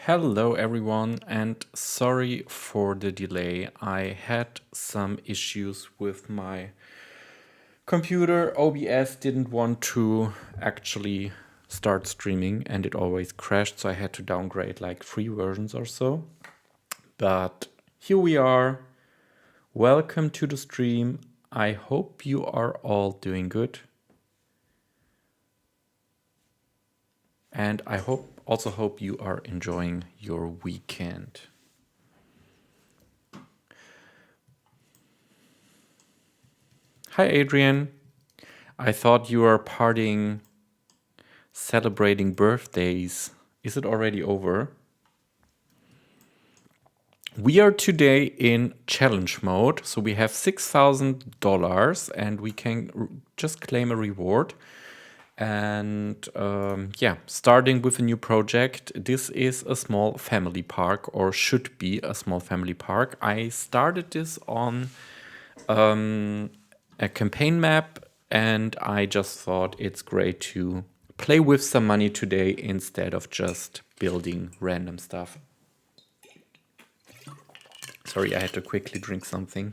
Hello everyone, and sorry for the delay. I had some issues with my computer. OBS didn't want to actually start streaming and it always crashed, so I had to downgrade like 3 versions or so. But here we are. Welcome to the stream. I hope you are all doing good. And I also hope you are enjoying your weekend. Hi, Adrian. I thought you were partying, celebrating birthdays. Is it already over? We are today in challenge mode. So we have $6,000 and we can just claim a reward. And yeah, starting with a new project. This is a small family park, or should be a small family park. I started this on a campaign map, and I just thought it's great to play with some money today instead of just building random stuff. Sorry, I had to quickly drink something.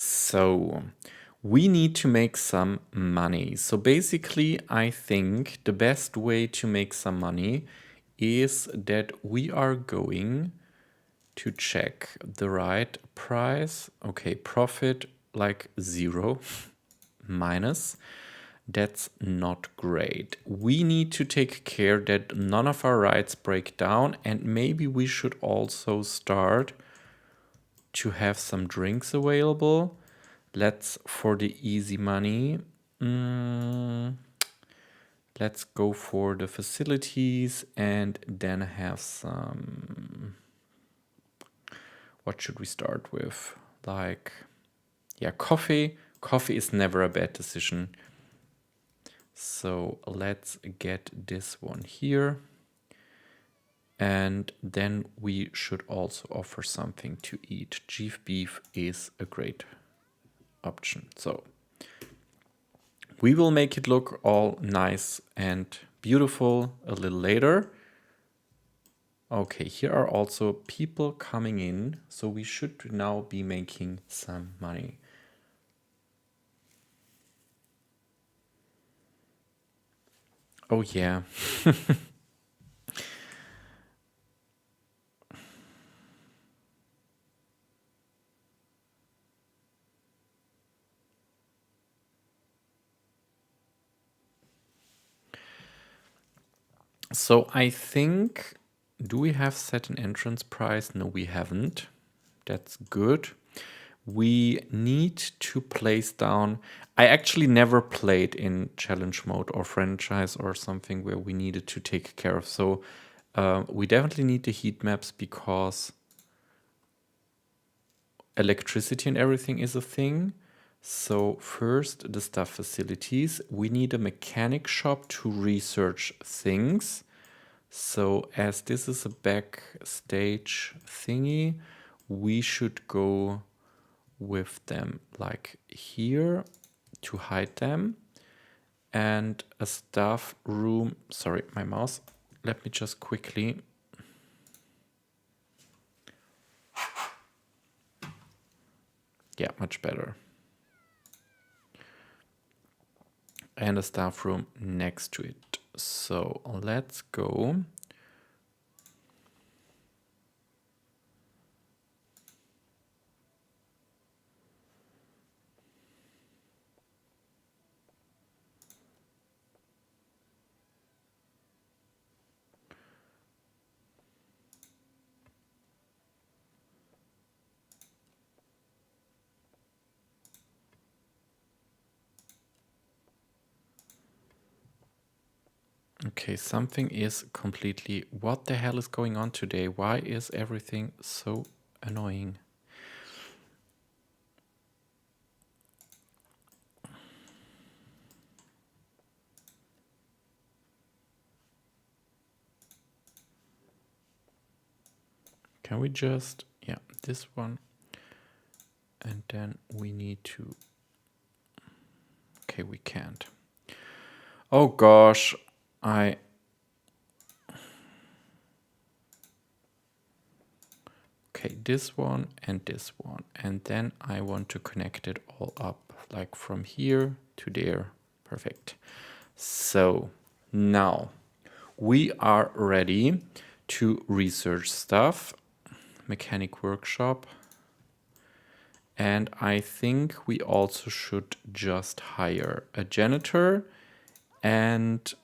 So we need to make some money. So basically, I think the best way to make some money is that we are going to check the right price. Okay, profit like 0 minus. That's not great. We need to take care that none of our rights break down, and maybe we should also start to have some drinks available. Let's, for the easy money, let's go for the facilities and then have some. What should we start with? Like, yeah, coffee. Coffee is never a bad decision. So let's get this one here. And then we should also offer something to eat. Beef is a great option. So we will make it look all nice and beautiful a little later. Okay, here are also people coming in. So we should now be making some money. Oh yeah. So I think, do we have set an entrance price? No, we haven't. That's good. We need to place down. I actually never played in challenge mode or franchise or something where we needed to take care of. So we definitely need the heat maps because electricity and everything is a thing. So first, the staff facilities. We need a mechanic shop to research things. So as this is a backstage thingy, we should go with them like here to hide them. And a staff room. Sorry, my mouse. Let me just quickly. Yeah, much better. And a staff room next to it. So let's go. Okay, something is completely... What the hell is going on today? Why is everything so annoying? Can we just, yeah, this one. And then we need to, okay, we can't. Oh gosh, okay, this one and this one. And then I want to connect it all up, like from here to there. Perfect. So now we are ready to research stuff. Mechanic workshop. And I think we also should just hire a janitor and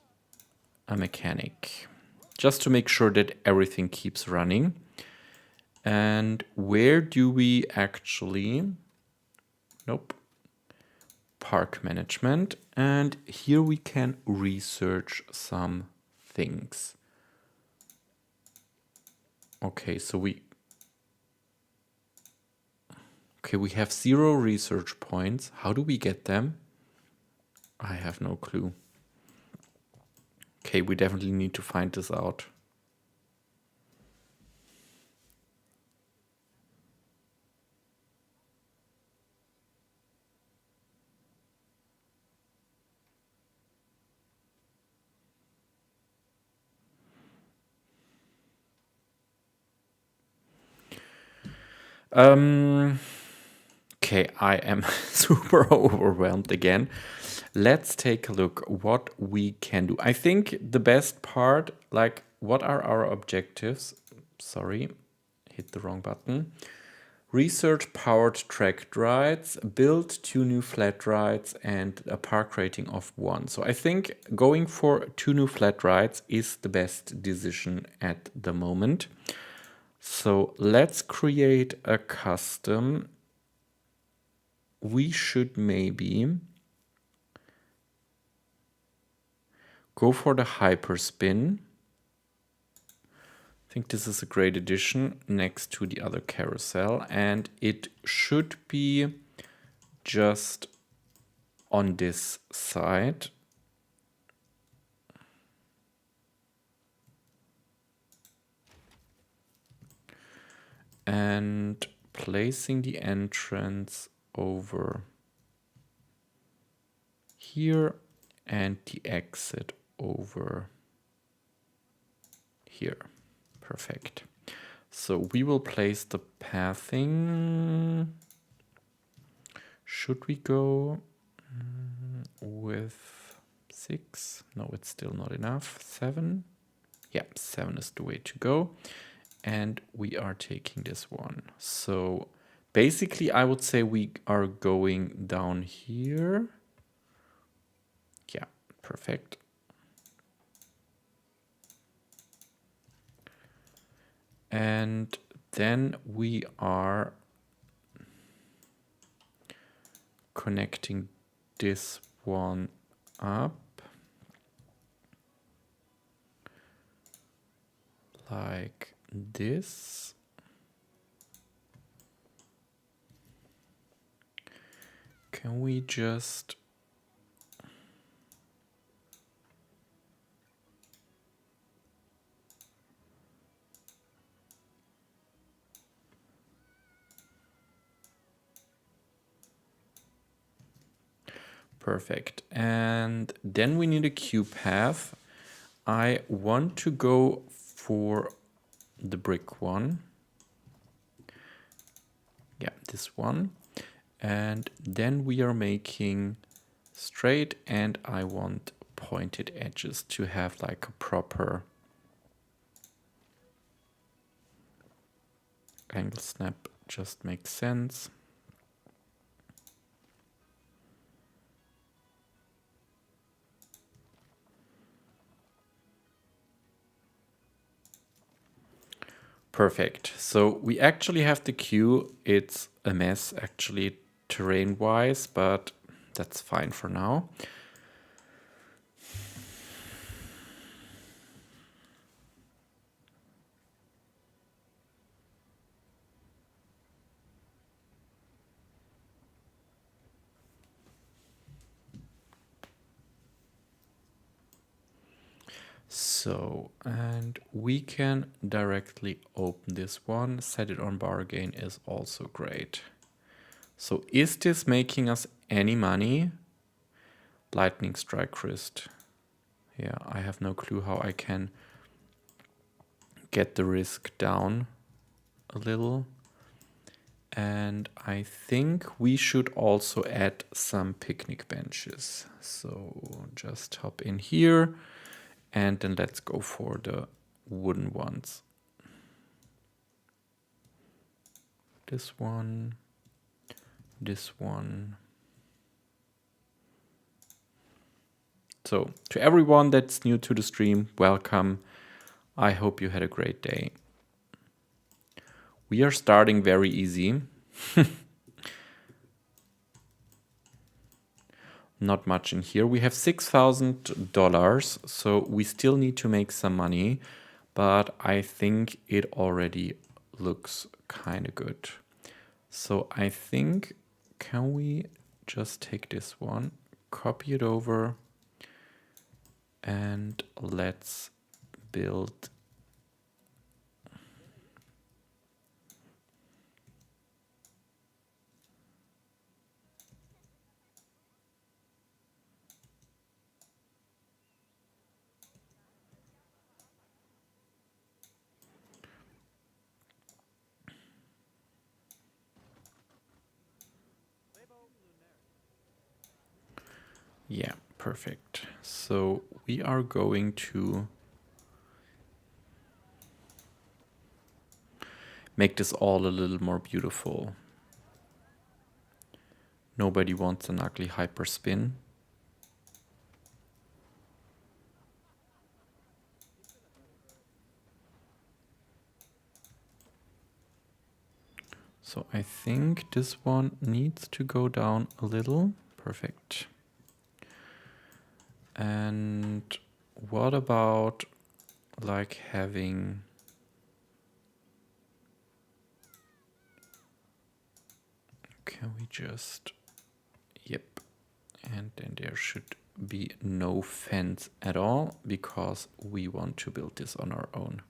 a mechanic, just to make sure that everything keeps running. And where do we actually, nope, park management. And here we can research some things. Okay, so we have 0 research points. How do we get them? I have no clue. Okay, we definitely need to find this out. Okay, I am super overwhelmed again. Let's take a look what we can do. I think the best part, like, what are our objectives? Sorry, hit the wrong button. Research powered tracked rides, build 2 new flat rides, and a park rating of 1. So I think going for 2 new flat rides is the best decision at the moment. So let's create a custom. We should maybe go for the hyperspin. I think this is a great addition next to the other carousel, and it should be just on this side. And placing the entrance over here and the exit over here. Perfect. So we will place the pathing. Should we go with 6? No, it's still not enough. 7? Yeah, 7 is the way to go. And we are taking this one. So basically, I would say we are going down here. Yeah, perfect. And then we are connecting this one up like this. Can we just perfect. And then we need a queue path. I want to go for the brick one. Yeah, this one. And then we are making straight, and I want pointed edges to have like a proper angle snap. Just makes sense. Perfect. So we actually have the queue. It's a mess actually terrain wise, but that's fine for now. So, and we can directly open this one. Set it on bargain is also great. So is this making us any money? Lightning strike Christ. Yeah, I have no clue how I can get the risk down a little. And I think we should also add some picnic benches. So just hop in here and then let's go for the wooden ones. This one, this one. So to everyone that's new to the stream, welcome. I hope you had a great day. We are starting very easy. Not much in here. We have $6,000, so we still need to make some money, but I think it already looks kind of good. So I think, can we just take this one, copy it over, and let's build. Yeah, perfect. So we are going to make this all a little more beautiful. Nobody wants an ugly hyperspin. So I think this one needs to go down a little. Perfect. And what about like having, can we just, yep. And then there should be no fence at all because we want to build this on our own.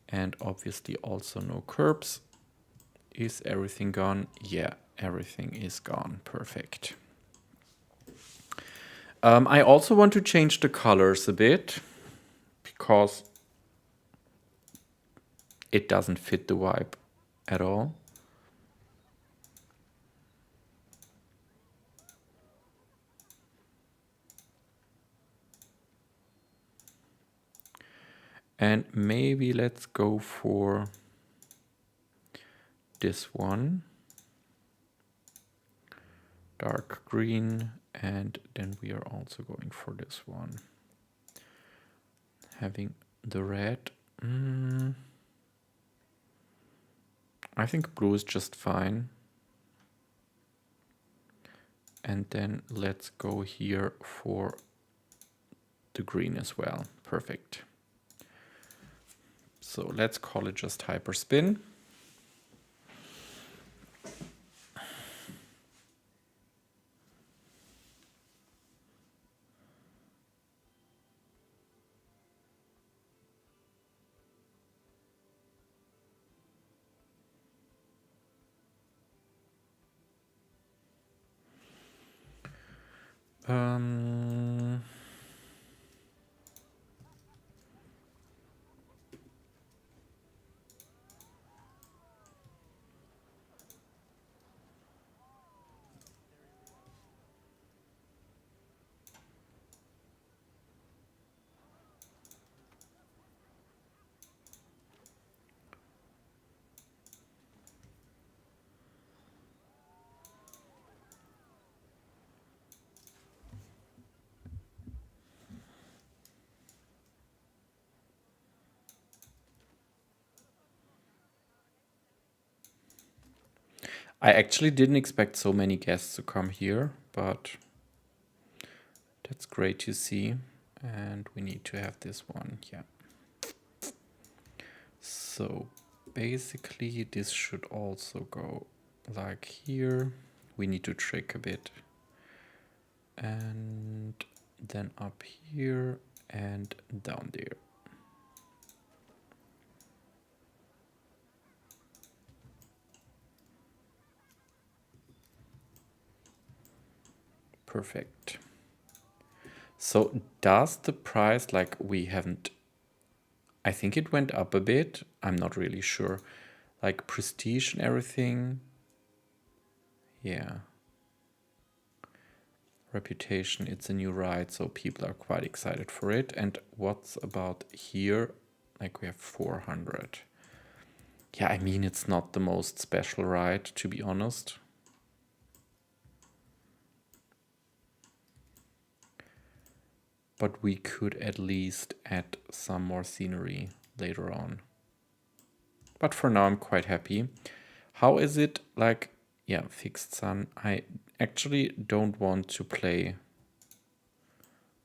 And obviously also no curbs. Is everything gone? Yeah, everything is gone. Perfect. I also want to change the colors a bit because it doesn't fit the vibe at all. And maybe let's go for this one. Dark green. And then we are also going for this one. Having the red. I think blue is just fine. And then let's go here for the green as well. Perfect. So let's call it just hyperspin. I actually didn't expect so many guests to come here, but that's great to see. And we need to have this one, yeah. So basically this should also go like here. We need to trick a bit. And then up here and down there. Perfect. So does the price, like we haven't, I think it went up a bit. I'm not really sure. Like prestige and everything. Yeah. Reputation, it's a new ride, so people are quite excited for it. And what's about here? Like we have 400. Yeah, I mean, it's not the most special ride, to be honest. But we could at least add some more scenery later on. But for now, I'm quite happy. How is it like, yeah, fixed sun. I actually don't want to play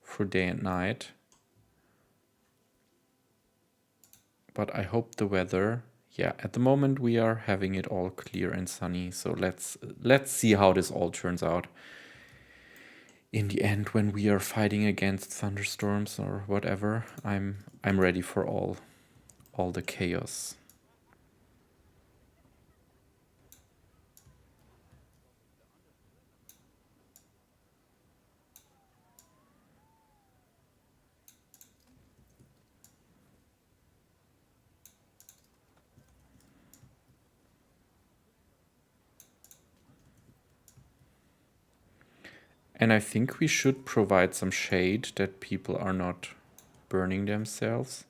for day and night. But I hope the weather, yeah, at the moment we are having it all clear and sunny. So let's see how this all turns out. In the end, when we are fighting against thunderstorms or whatever, I'm ready for all the chaos. And I think we should provide some shade that people are not burning themselves.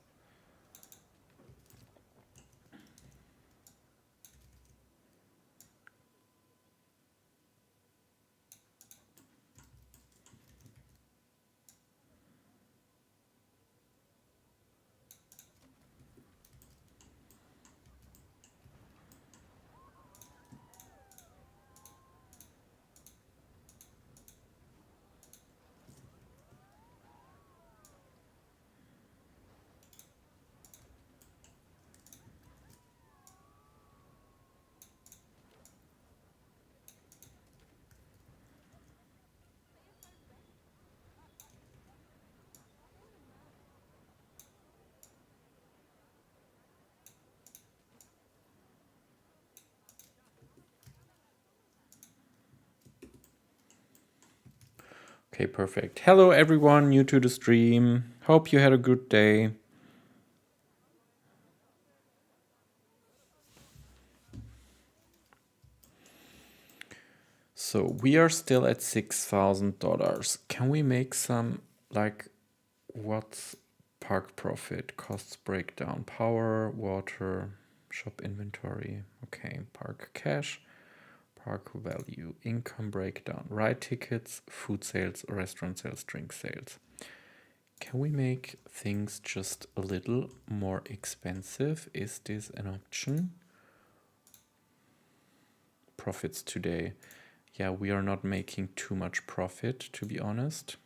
Okay, perfect. Hello everyone new to the stream. Hope you had a good day. So we are still at $6,000. Can we make some, like, what's park profit, costs breakdown, power, water, shop inventory, okay, park cash, park value, income breakdown, ride tickets, food sales, restaurant sales, drink sales. Can we make things just a little more expensive? Is this an option? Profits today. Yeah, we are not making too much profit, to be honest.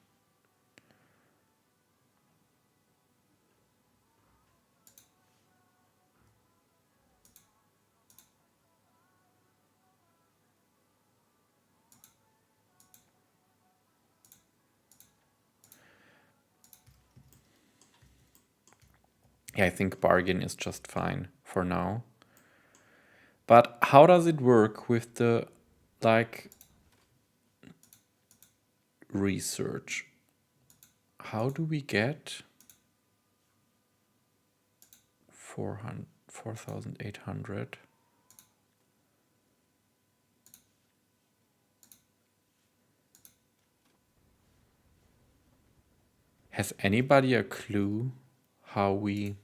Yeah, I think bargain is just fine for now. But how does it work with the, like, research? How do we get 4,800? Has anybody a clue how we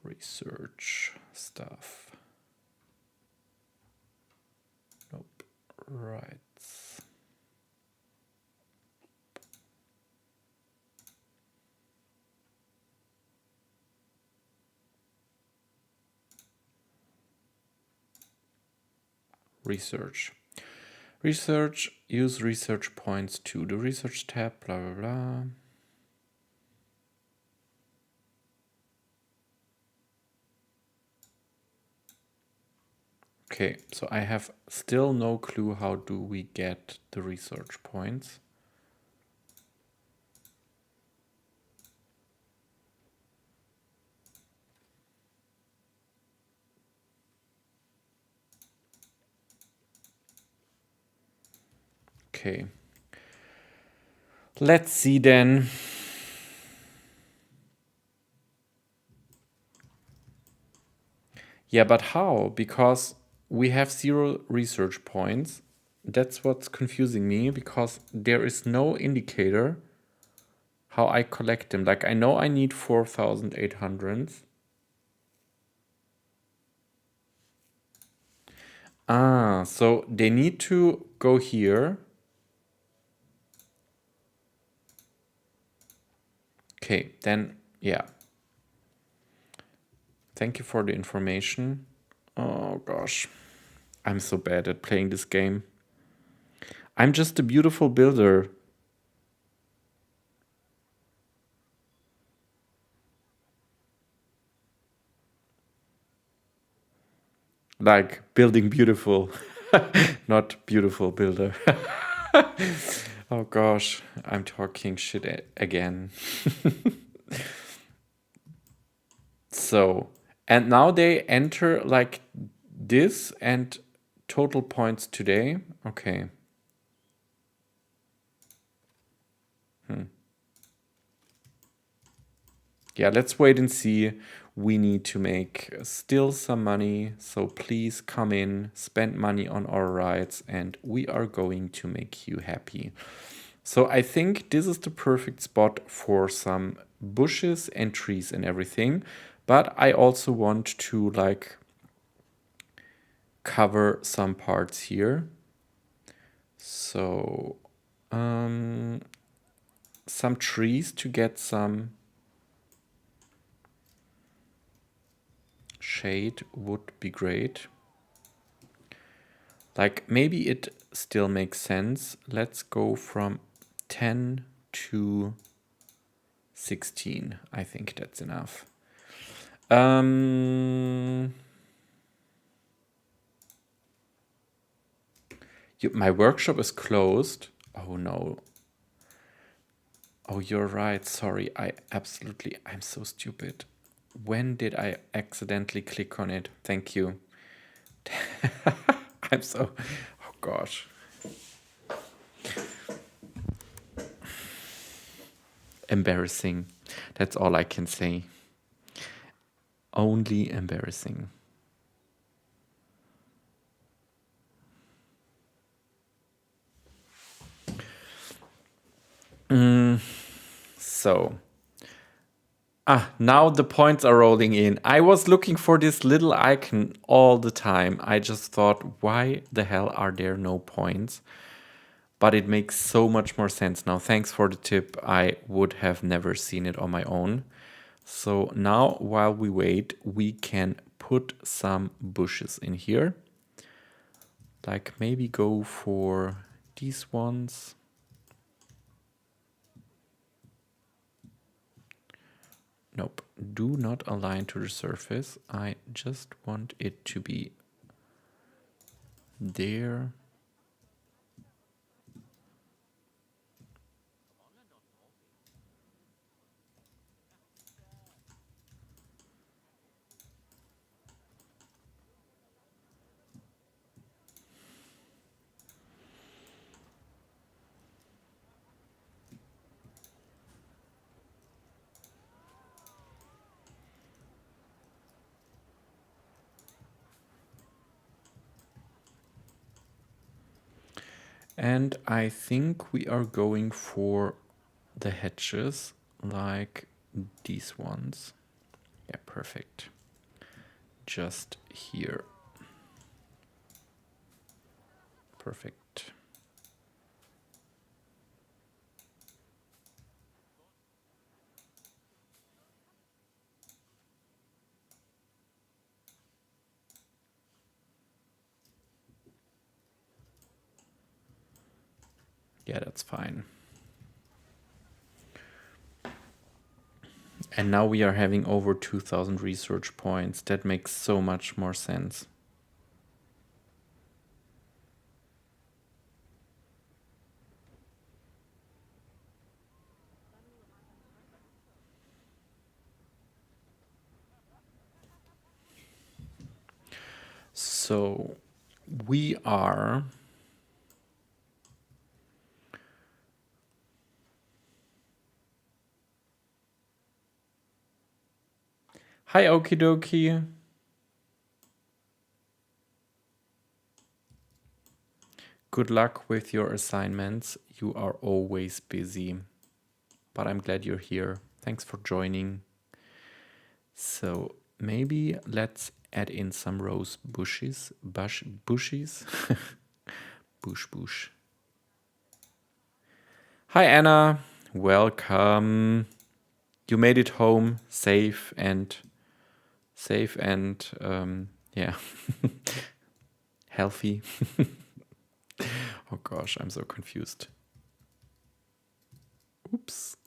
research stuff? Nope. Right. Research. Research, use research points to the research tab, blah, blah, blah. Okay, so I have still no clue how do we get the research points. Okay. Let's see then. Yeah, but how? Because we have 0 research points. That's what's confusing me, because there is no indicator how I collect them. Like, I know I need 4,800. Ah, so they need to go here. Okay, then, yeah. Thank you for the information. Oh gosh, I'm so bad at playing this game. I'm just a beautiful builder. Like, building beautiful, not beautiful builder. Oh gosh, I'm talking shit again. So, and now they enter like this and total points today. Okay. Yeah, let's wait and see. We need to make still some money. So please come in, spend money on our rides, and we are going to make you happy. So I think this is the perfect spot for some bushes and trees and everything. But I also want to like cover some parts here. So some trees to get some shade would be great. Like, maybe it still makes sense. Let's go from 10 to 16. I think that's enough. My workshop is closed. Oh no. Oh, you're right. Sorry. I'm so stupid. When did I accidentally click on it? Thank you. Oh gosh. Embarrassing. That's all I can say. Only embarrassing. So, now the points are rolling in. I was looking for this little icon all the time. I just thought, why the hell are there no points? But it makes so much more sense now. Thanks for the tip. I would have never seen it on my own. So now, while we wait, we can put some bushes in here. Like, maybe go for these ones. Nope, do not align to the surface. I just want it to be there. And I think we are going for the hedges like these ones. Yeah, perfect. Just here. Perfect. Yeah, that's fine. And now we are having over 2,000 research points. That makes so much more sense. So we are Hi, Okie dokie. Good luck with your assignments. You are always busy, but I'm glad you're here. Thanks for joining. So maybe let's add in some rose bushes. Bushes? Bush. Hi, Anna. Welcome. You made it home safe and yeah, healthy. Oh gosh, I'm so confused. Oops.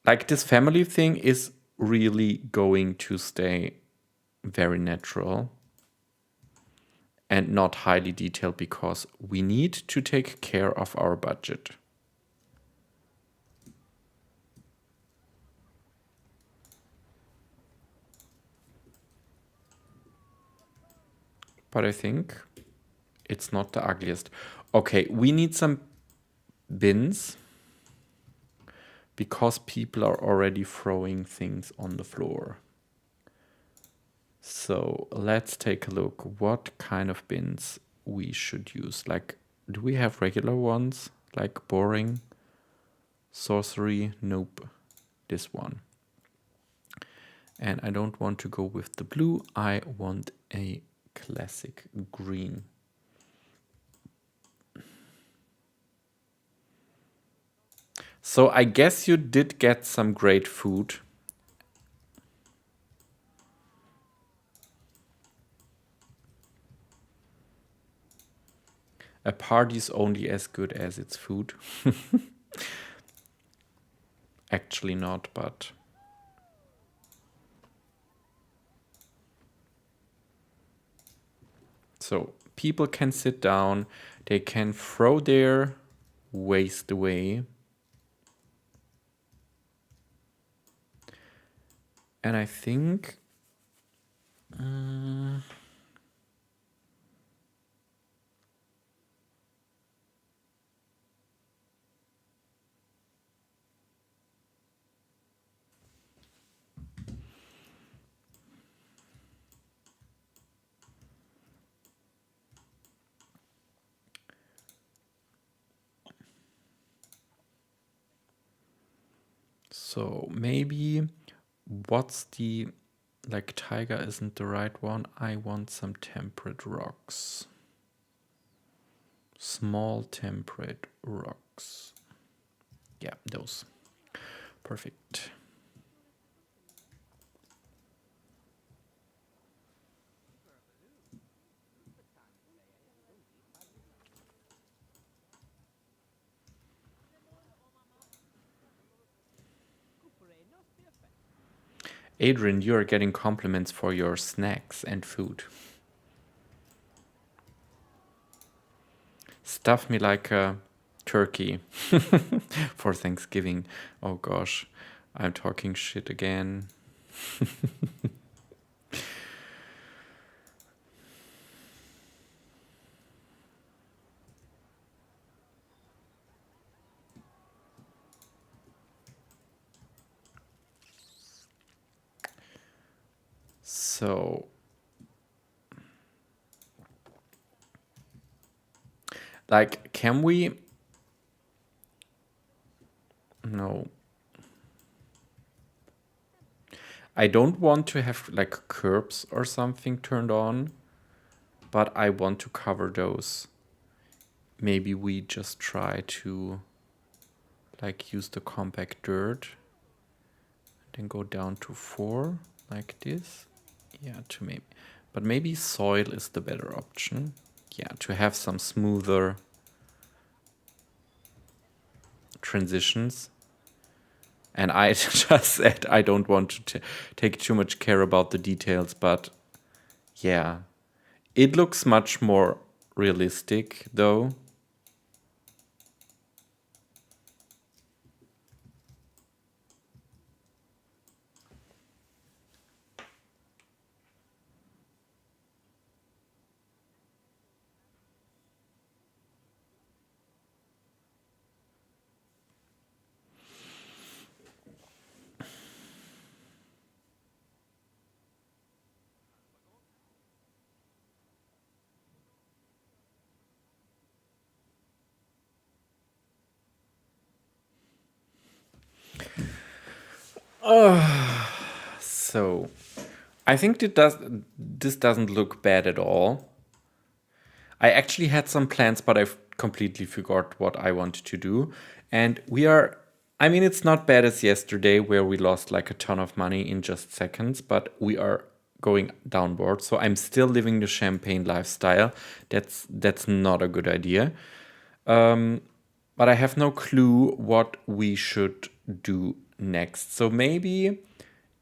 Like this family thing is really going to stay very natural and not highly detailed because we need to take care of our budget. But I think it's not the ugliest. Okay, we need some bins because people are already throwing things on the floor. So let's take a look what kind of bins we should use. Like, do we have regular ones? Like boring, sorcery? Nope, this one. And I don't want to go with the blue. I want a classic green. So I guess you did get some great food. A party is only as good as its food. Actually not, but... So people can sit down, they can throw their waste away. And I think... So maybe what's the... Like tiger isn't the right one. I want some temperate rocks. Small temperate rocks. Yeah, those. Perfect. Adrian, you are getting compliments for your snacks and food. Stuff me like a turkey for Thanksgiving. Oh gosh, I'm talking shit again. So, like, can we... No. I don't want to have like curbs or something turned on, but I want to cover those. Maybe we just try to like use the compact dirt, then go down to 4 like this. Yeah, to maybe, but maybe soil is the better option. Yeah, to have some smoother transitions. And I just said I don't want to take too much care about the details, but yeah, it looks much more realistic though. So I think this doesn't look bad at all. I actually had some plans, but I've completely forgot what I wanted to do. And I mean, it's not bad as yesterday where we lost like a ton of money in just seconds, but we are going downward. So I'm still living the champagne lifestyle. That's not a good idea. But I have no clue what we should do next. So maybe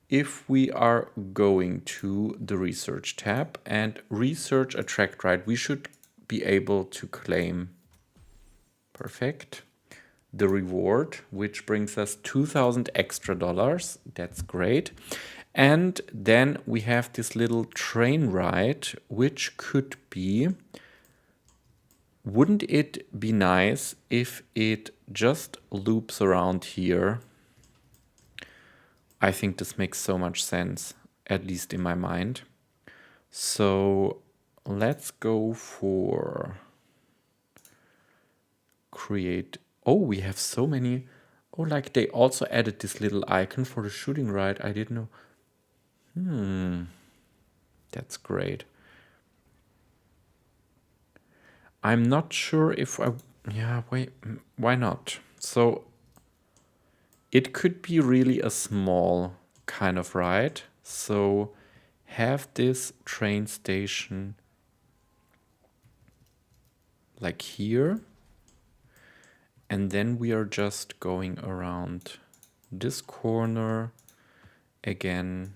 if we are going to the research tab and research a track ride, we should be able to claim, perfect, the reward, which brings us 2,000 extra dollars. That's great. And then we have this little train ride, which could be, wouldn't it be nice if it just loops around here? I think this makes so much sense, at least in my mind. So let's go for create. Oh, we have so many. Oh, like they also added this little icon for the shooting ride. I didn't know. That's great. I'm not sure if yeah, wait, why not? So it could be really a small kind of ride. So have this train station like here. And then we are just going around this corner again.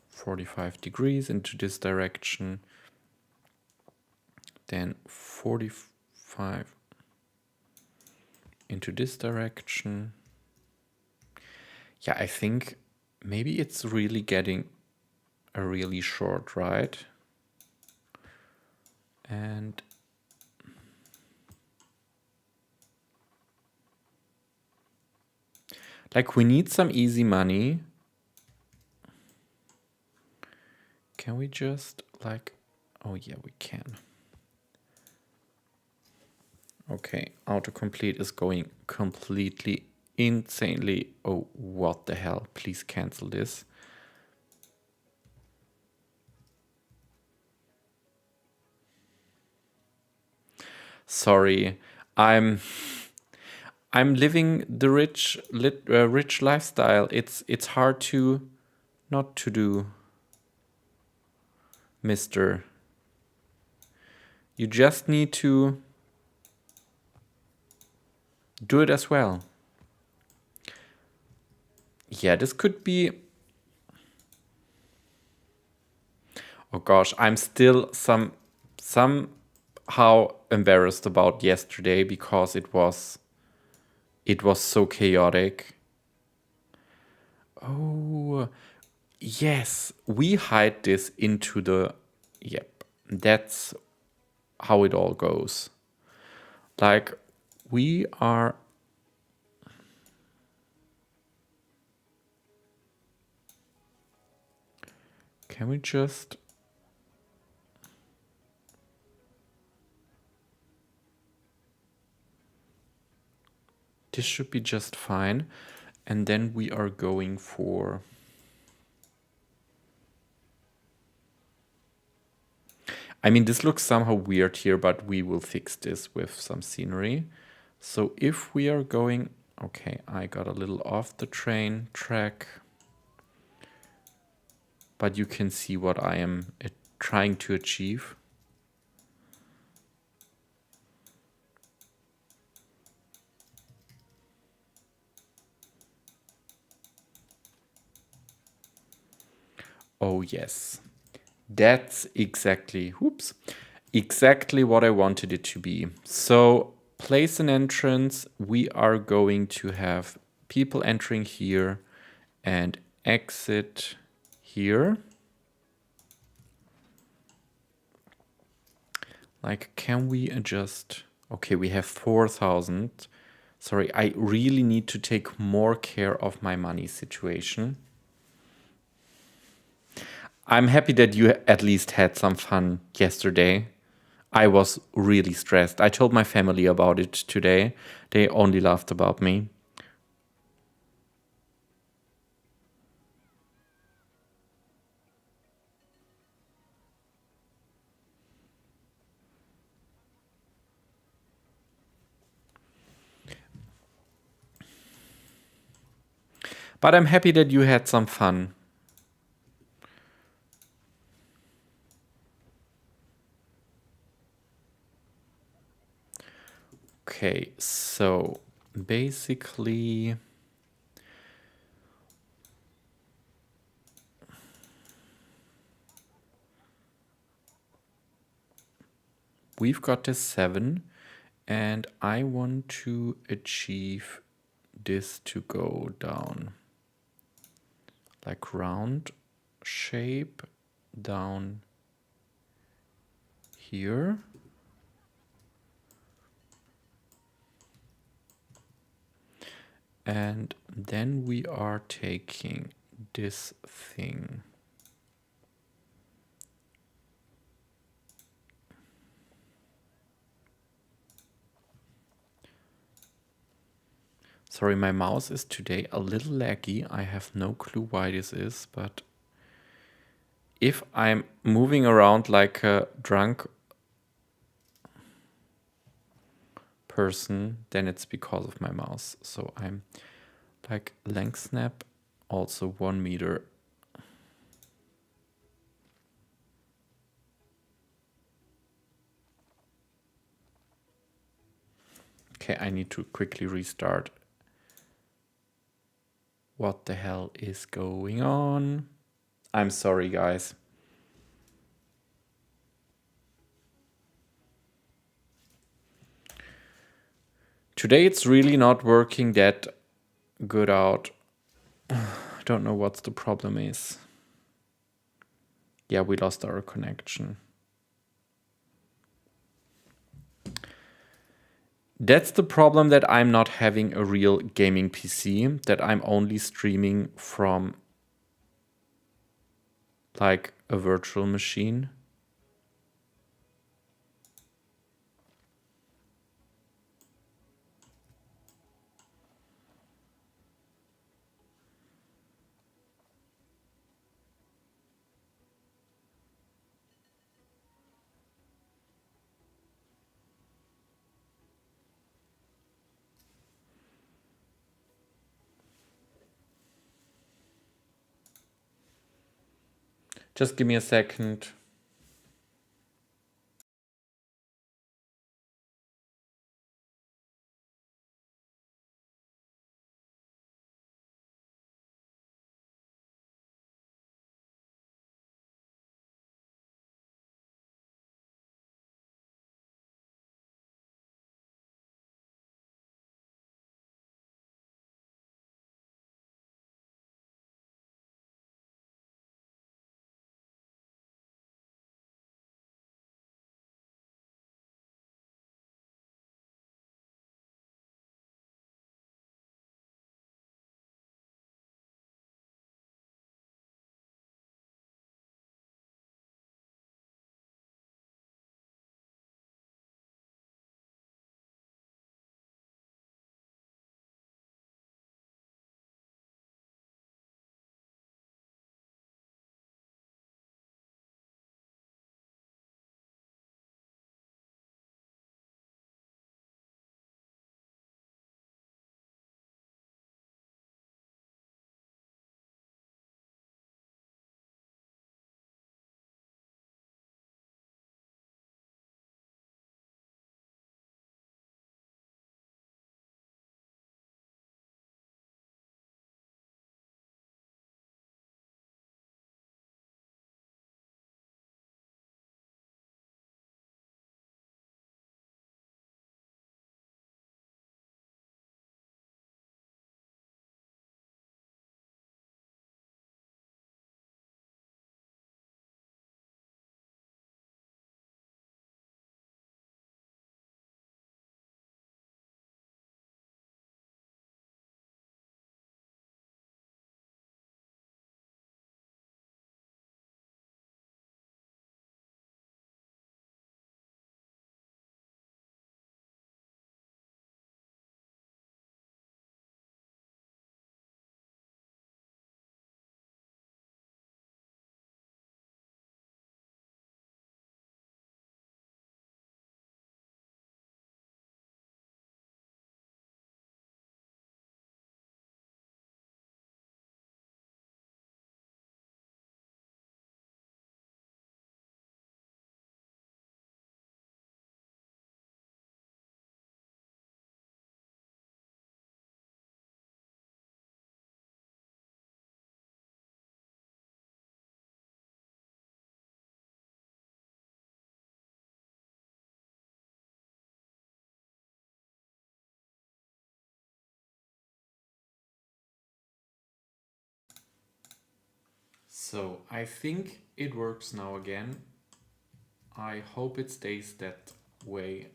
45 degrees into this direction. Then 45 into this direction. Yeah, I think maybe it's really getting a really short ride. And like we need some easy money. Can we just like, oh yeah, we can. Okay, autocomplete is going completely insanely. Oh, what the hell? Please cancel this. Sorry, I'm living the rich lifestyle. It's hard to not to do, mister. You just need to do it as well. Yeah, this could be... Oh gosh, I'm still somehow embarrassed about yesterday because it was so chaotic. Oh, yes, we hide this into the... Yep, that's how it all goes. Like, we are... Can we just... This should be just fine. And then we are going for... I mean, this looks somehow weird here, but we will fix this with some scenery. So if we are going... Okay, I got a little off the train track. But you can see what I am trying to achieve. Oh yes, that's exactly what I wanted it to be. So place an entrance. We are going to have people entering here and exit here. Like, can we adjust? Okay, we have 4,000. Sorry, I really need to take more care of my money situation. I'm happy that you at least had some fun yesterday. I was really stressed. I told my family about it today. They only laughed about me. But I'm happy that you had some fun. Okay, so basically we've got this 7 and I want to achieve this to go down like round shape down here. And then we are taking this thing. Sorry, my mouse is today a little laggy. I have no clue why this is, but if I'm moving around like a drunk person, then it's because of my mouse. So I'm like length snap, also 1 meter. Okay, I need to quickly restart. What the hell is going on? I'm sorry, guys. Today it's really not working that good out. I don't know what the problem is. Yeah, we lost our connection. That's the problem, that I'm not having a real gaming PC, that I'm only streaming from like a virtual machine. Just give me a second. So I think it works now again. I hope it stays that way.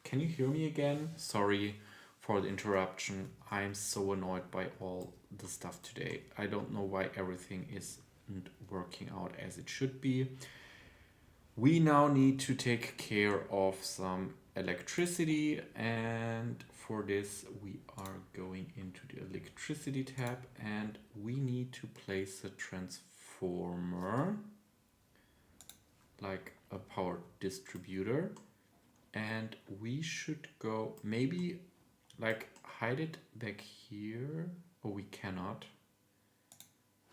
Can you hear me again? Sorry for the interruption. I'm so annoyed by all the stuff today. I don't know why everything isn't working out as it should be. We now need to take care of some electricity, and for this we are going into the electricity tab and we need to place a transformer, like a power distributor, and we should go maybe like hide it back here. Oh, we cannot.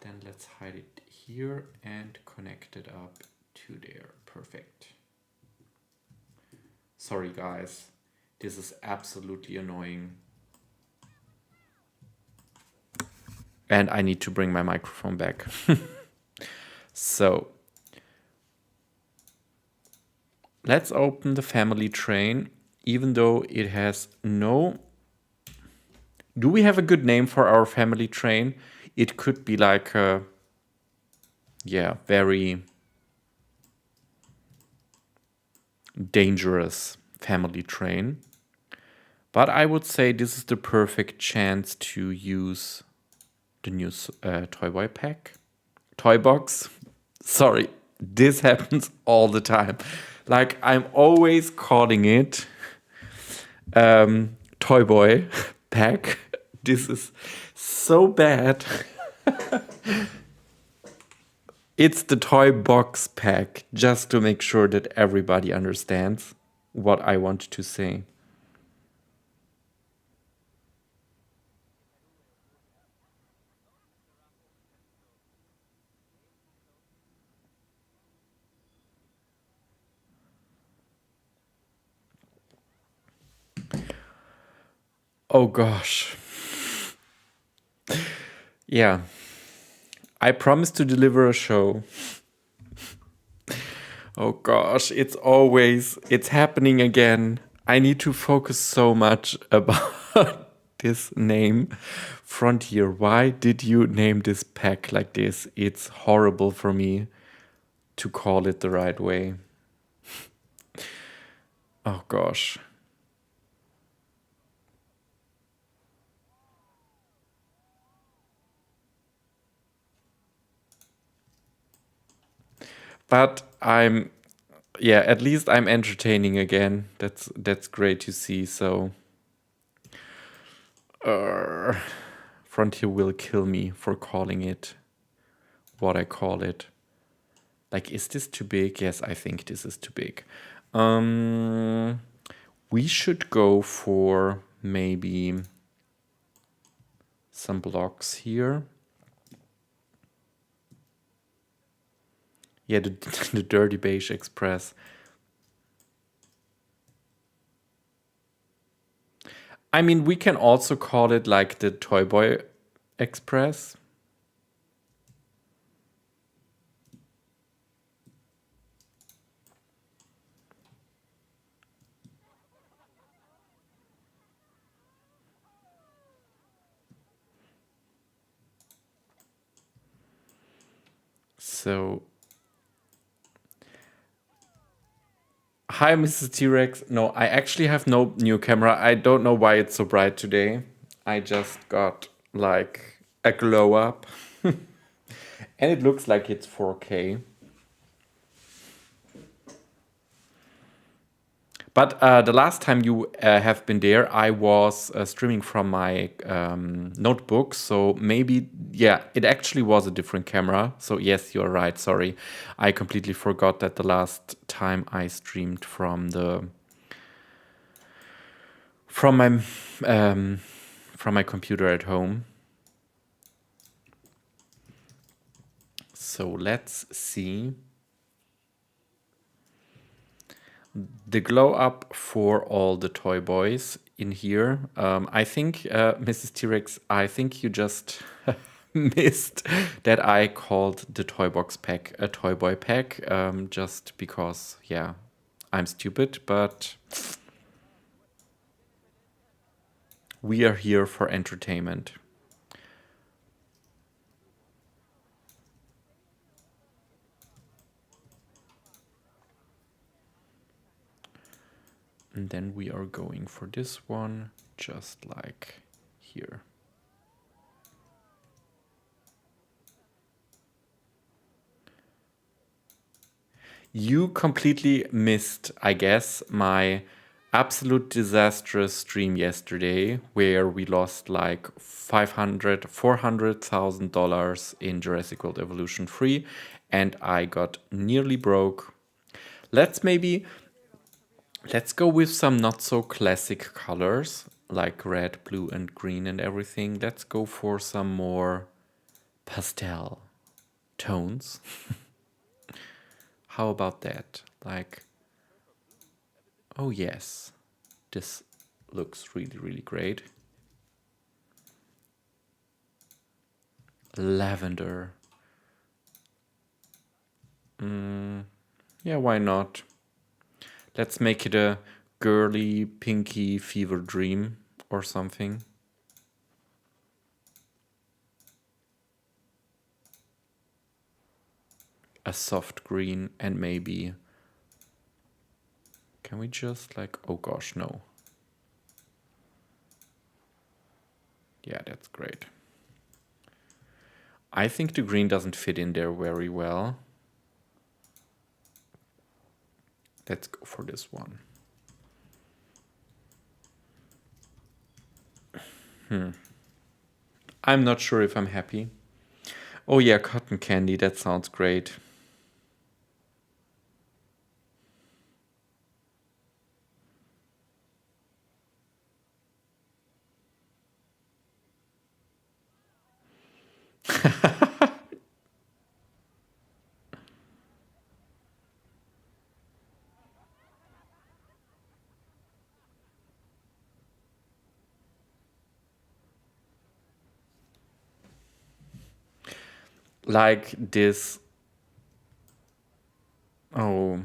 Then let's hide it here and connect it up to there. Perfect. Sorry guys, this is absolutely annoying. And I need to bring my microphone back. So let's open the family train, even though it has no... Do we have a good name for our family train? It could be like a, yeah, very dangerous family train. But I would say this is the perfect chance to use the new Toy Boy pack. Toy box. Sorry, this happens all the time. Like, I'm always calling it Toy Boy pack. This is so bad. It's the toy box pack, just to make sure that everybody understands what I want to say. Oh gosh. Yeah. I promised to deliver a show. Oh gosh, it's happening again. I need to focus so much about this name. Frontier, why did you name this pack like this? It's horrible for me to call it the right way. Oh gosh. But at least I'm entertaining again. That's great to see. So Frontier will kill me for calling it what I call it. Like, is this too big? Yes, I think this is too big. We should go for maybe some blocks here. Yeah, the Dirty Beige Express. I mean, we can also call it like the Toy Boy Express. So, hi, Mrs. T-Rex. No, I actually have no new camera. I don't know why it's so bright today. I just got like a glow up. And it looks like it's 4K. But the last time you have been there, I was streaming from my notebook. So maybe, yeah, it actually was a different camera. So yes, you're right. Sorry. I completely forgot that the last time I streamed from my computer at home. So let's see. The glow up for all the toy boys in here. I think, Mrs. T-Rex, I think you just missed that I called the toy box pack a toy boy pack, just because, yeah, I'm stupid, but we are here for entertainment. And then we are going for this one, just like here. You completely missed, I guess, my absolute disastrous stream yesterday where we lost like $400,000 in Jurassic World Evolution 3 and I got nearly broke. Let's go with some not so classic colors like red, blue and green and everything. Let's go for some more pastel tones. How about that? Like, oh yes, this looks really, really great. Lavender. Yeah, why not? Let's make it a girly, pinky fever dream or something. A soft green and maybe... Can we just like... Oh gosh, no. Yeah, that's great. I think the green doesn't fit in there very well. Let's go for this one. I'm not sure if I'm happy. Oh yeah, cotton candy, that sounds great. Like this. Oh.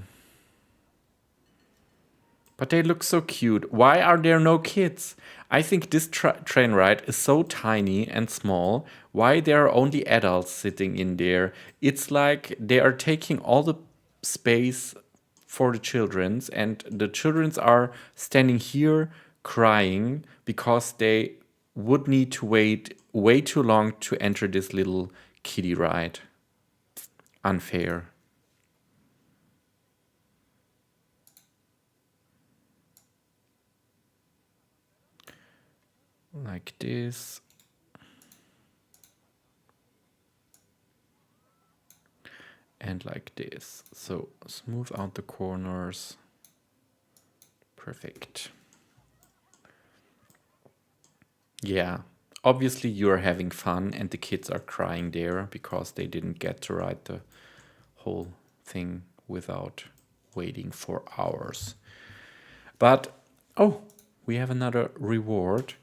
But they look so cute. Why are there no kids? I think this train ride is so tiny and small. Why there are only adults sitting in there? It's like they are taking all the space for the children's and the children's are standing here crying because they would need to wait way too long to enter this little kiddie ride. Unfair. Like this. And like this. So smooth out the corners. Perfect. Yeah. Obviously you're having fun and the kids are crying there because they didn't get to ride the whole thing without waiting for hours. But, oh, we have another reward.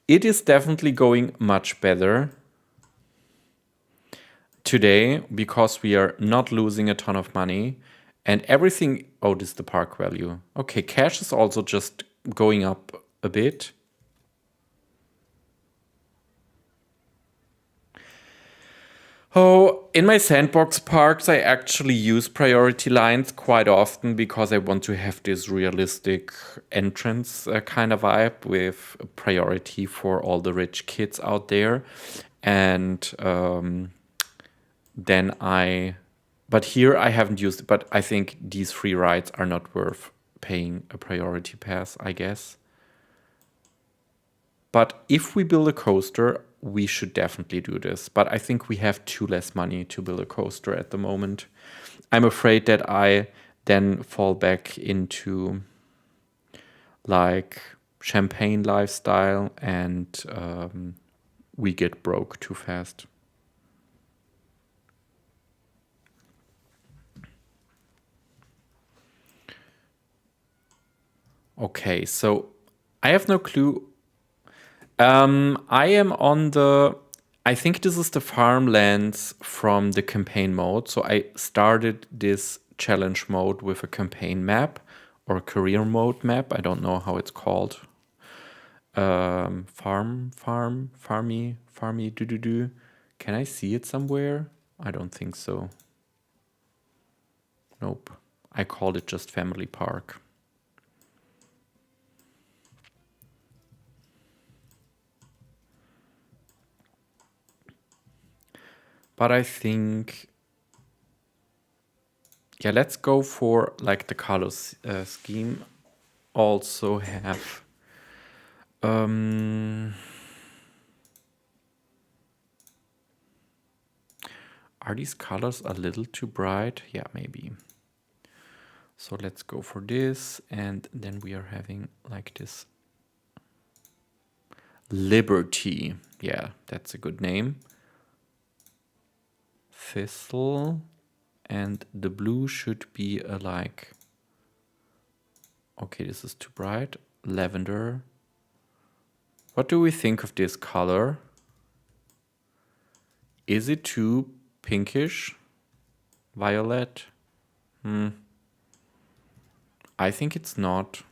It is definitely going much better today because we are not losing a ton of money and everything. Oh, this is the park value. Okay, cash is also just going up a bit. Oh, in my sandbox parks, I actually use priority lines quite often because I want to have this realistic entrance kind of vibe with priority for all the rich kids out there. And then but here I haven't used it, but I think these free rides are not worth paying a priority pass, I guess. But if we build a coaster, we should definitely do this. But I think we have too less money to build a coaster at the moment. I'm afraid that I then fall back into like champagne lifestyle and we get broke too fast. Okay, so I have no clue. I am on the... I think this is the farmlands from the campaign mode. So I started this challenge mode with a campaign map or career mode map. I don't know how it's called. Farmy, do. Can I see it somewhere? I don't think so. Nope. I called it just Family Park. But I think, yeah, let's go for like the color scheme. Also have are these colors a little too bright? Yeah, maybe. So let's go for this, and then we are having like this Liberty. Yeah, that's a good name. Thistle, and the blue should be a like, okay, this is too bright. Lavender. What do we think of this color? Is it too pinkish? Violet? I think it's not.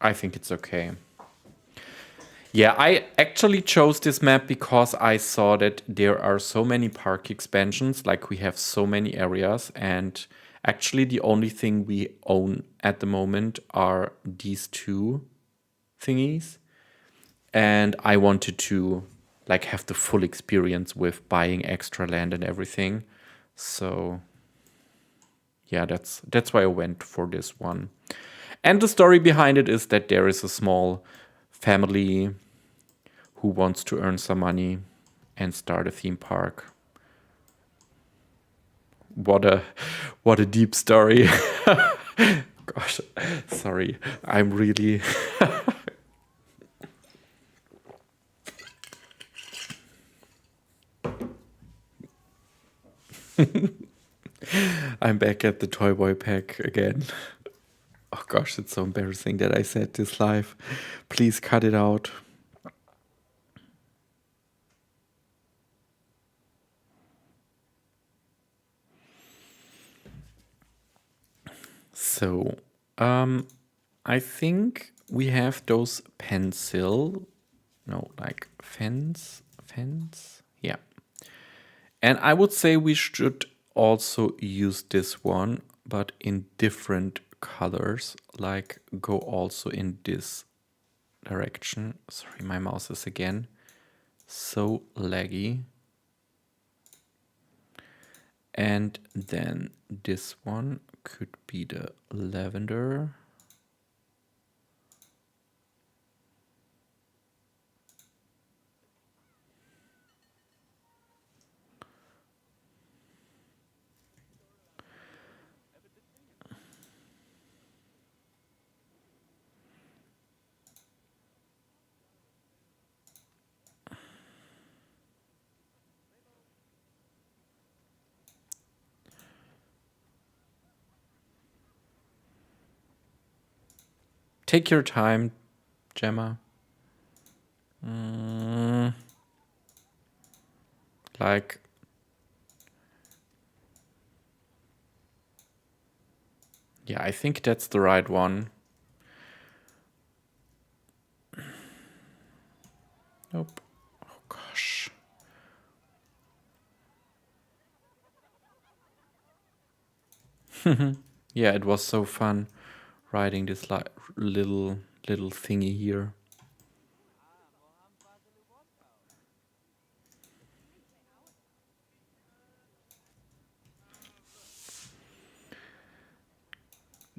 I think it's okay. Yeah, I actually chose this map because I saw that there are so many park expansions, like we have so many areas, and actually the only thing we own at the moment are these two thingies. And I wanted to like have the full experience with buying extra land and everything. So yeah, that's why I went for this one. And the story behind it is that there is a small family who wants to earn some money and start a theme park. What a deep story. Gosh, sorry. I'm really I'm back at the Toy Boy pack again. Oh gosh, it's so embarrassing that I said this live. Please cut it out. So, I think we have those pencil, no, like fence, yeah. And I would say we should also use this one, but in different colors, like go also in this direction. Sorry, my mouse is again so laggy. And then this one could be the lavender. Take your time, Gemma. Like, yeah, I think that's the right one. Nope. Oh gosh. Yeah, it was so fun riding this little thingy here.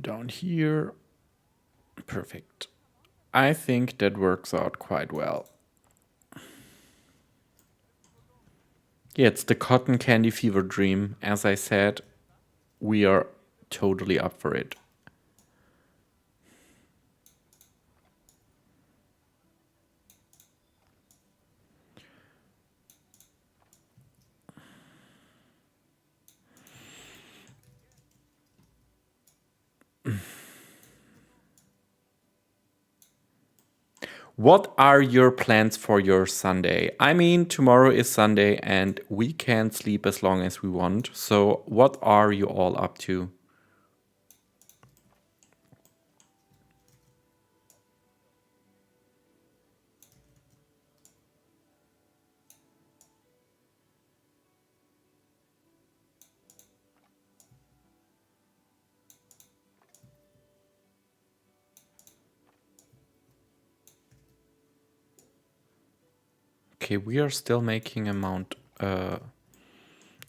Down here. Perfect. I think that works out quite well. Yeah, it's the cotton candy fever dream. As I said, we are totally up for it. What are your plans for your Sunday? I mean, tomorrow is Sunday and we can sleep as long as we want. So, what are you all up to? Okay, we are still making an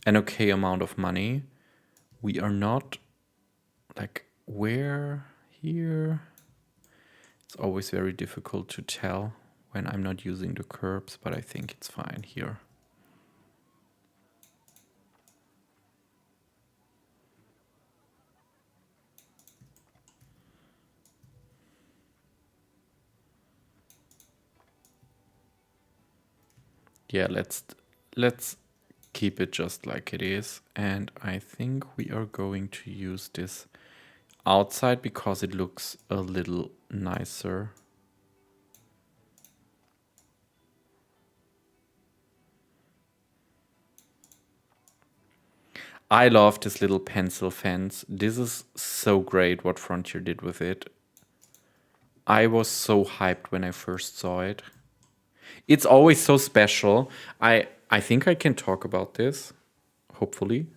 okay amount of money. We are not like where here. It's always very difficult to tell when I'm not using the curbs, but I think it's fine here. Yeah, let's keep it just like it is. And I think we are going to use this outside because it looks a little nicer. I love this little pencil fence. This is so great what Frontier did with it. I was so hyped when I first saw it. It's always so special. I think I can talk about this, hopefully.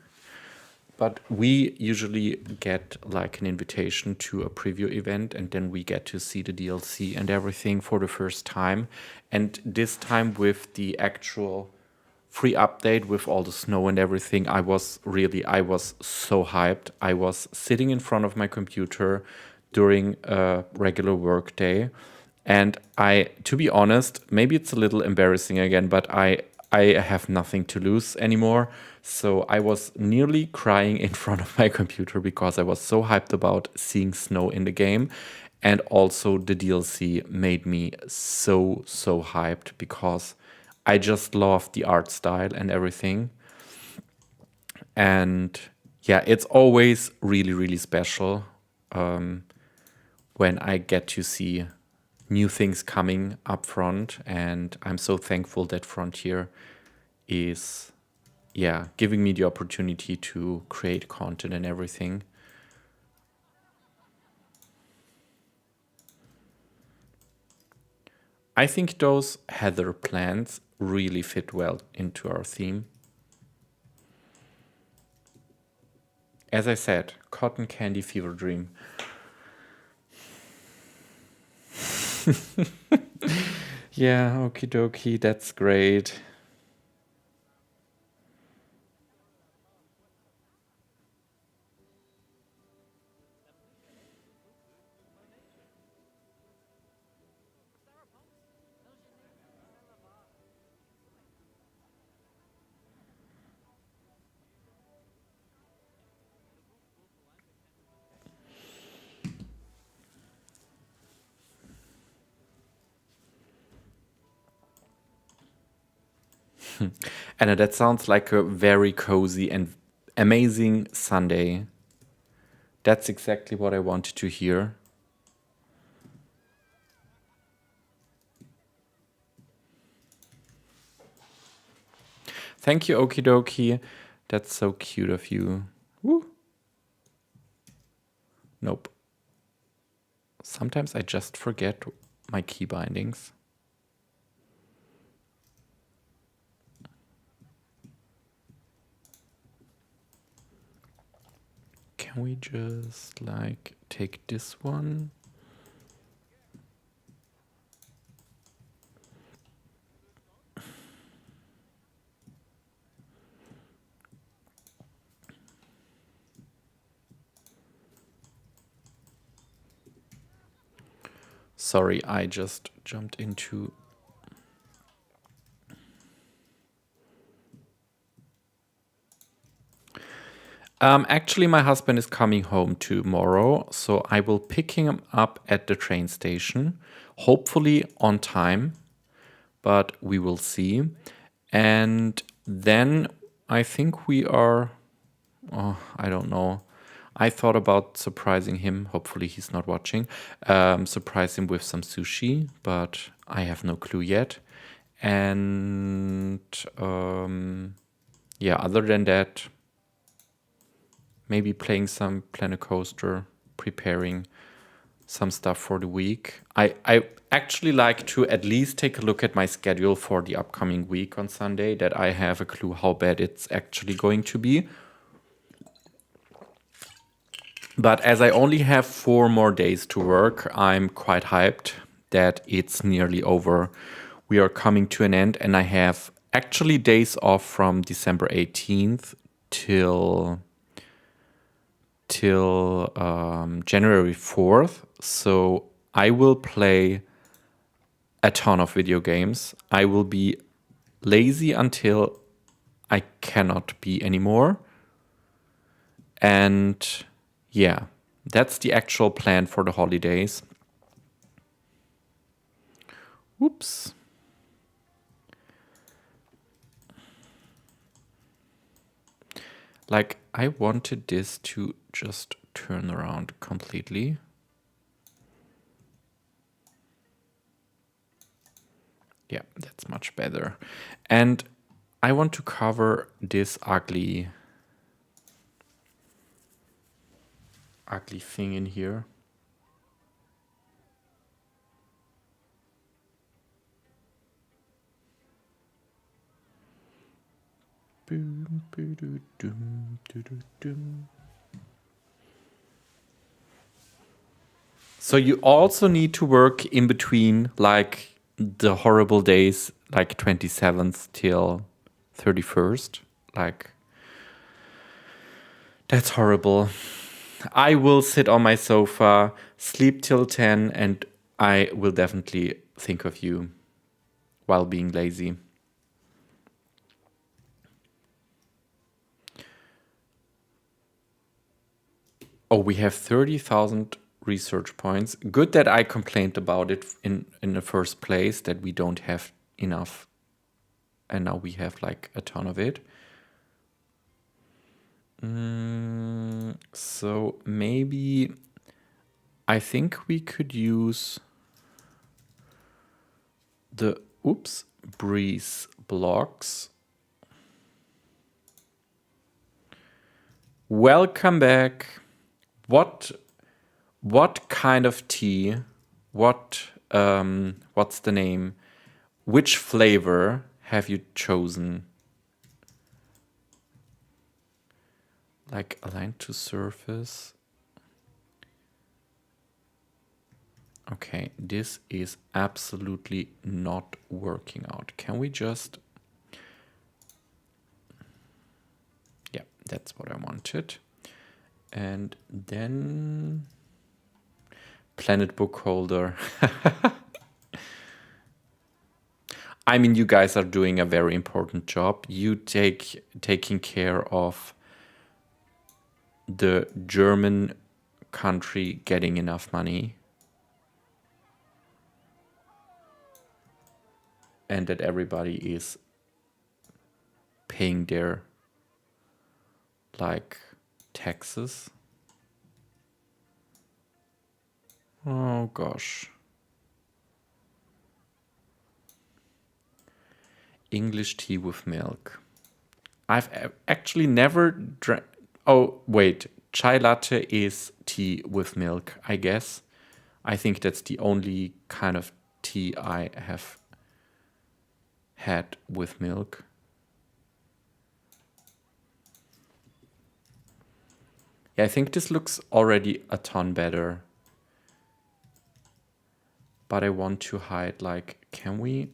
But we usually get like an invitation to a preview event, and then we get to see the DLC and everything for the first time. And this time with the actual free update with all the snow and everything, I was so hyped. I was sitting in front of my computer during a regular work day, and to be honest, maybe it's a little embarrassing again, but I have nothing to lose anymore. So I was nearly crying in front of my computer because I was so hyped about seeing snow in the game. And also the DLC made me so hyped because I just love the art style and everything. And yeah, it's always really special when I get to see new things coming up front. And I'm so thankful that Frontier is, yeah, giving me the opportunity to create content and everything. I think those heather plants really fit well into our theme. As I said, cotton candy fever dream. Yeah, okie dokie, that's great. And that sounds like a very cozy and amazing Sunday. That's exactly what I wanted to hear. Thank you, okie dokie. That's so cute of you. Woo. Nope. Sometimes I just forget my key bindings. Can we just like take this one? Sorry, I just jumped into... Actually, my husband is coming home tomorrow, so I will pick him up at the train station, hopefully on time, but we will see. And then I think we are... Oh, I don't know. I thought about surprising him. Hopefully he's not watching. Surprise him with some sushi, but I have no clue yet. And yeah, other than that, maybe playing some Planet Coaster, preparing some stuff for the week. I actually like to at least take a look at my schedule for the upcoming week on Sunday, that I have a clue how bad it's actually going to be. But as I only have 4 more days to work, I'm quite hyped that it's nearly over we are coming to an end, and I have actually days off from December 18th till January 4th. So I will play a ton of video games. I will be lazy until I cannot be anymore. And yeah, that's the actual plan for the holidays. Oops. Like, I wanted this to just turn around completely. Yeah, that's much better. And I want to cover this ugly thing in here. So you also need to work in between, like the horrible days, like 27th till 31st. Like, that's horrible. I will sit on my sofa, sleep till 10, and I will definitely think of you while being lazy. Oh, we have 30,000 research points. Good that I complained about it in the first place, that we don't have enough. And now we have like a ton of it. So maybe I think we could use the breeze blocks. Welcome back. What kind of tea? What's the name? Which flavor have you chosen? Like align to surface. Okay, this is absolutely not working out. Can we just... Yeah, that's what I wanted. And then Planet Book Holder. I mean, you guys are doing a very important job. You taking care of the German country getting enough money, and that everybody is paying their like taxes. Oh gosh. English tea with milk. I've actually never drank... Oh, wait. Chai latte is tea with milk, I guess. I think that's the only kind of tea I have had with milk. Yeah, I think this looks already a ton better. But I want to hide, like, can we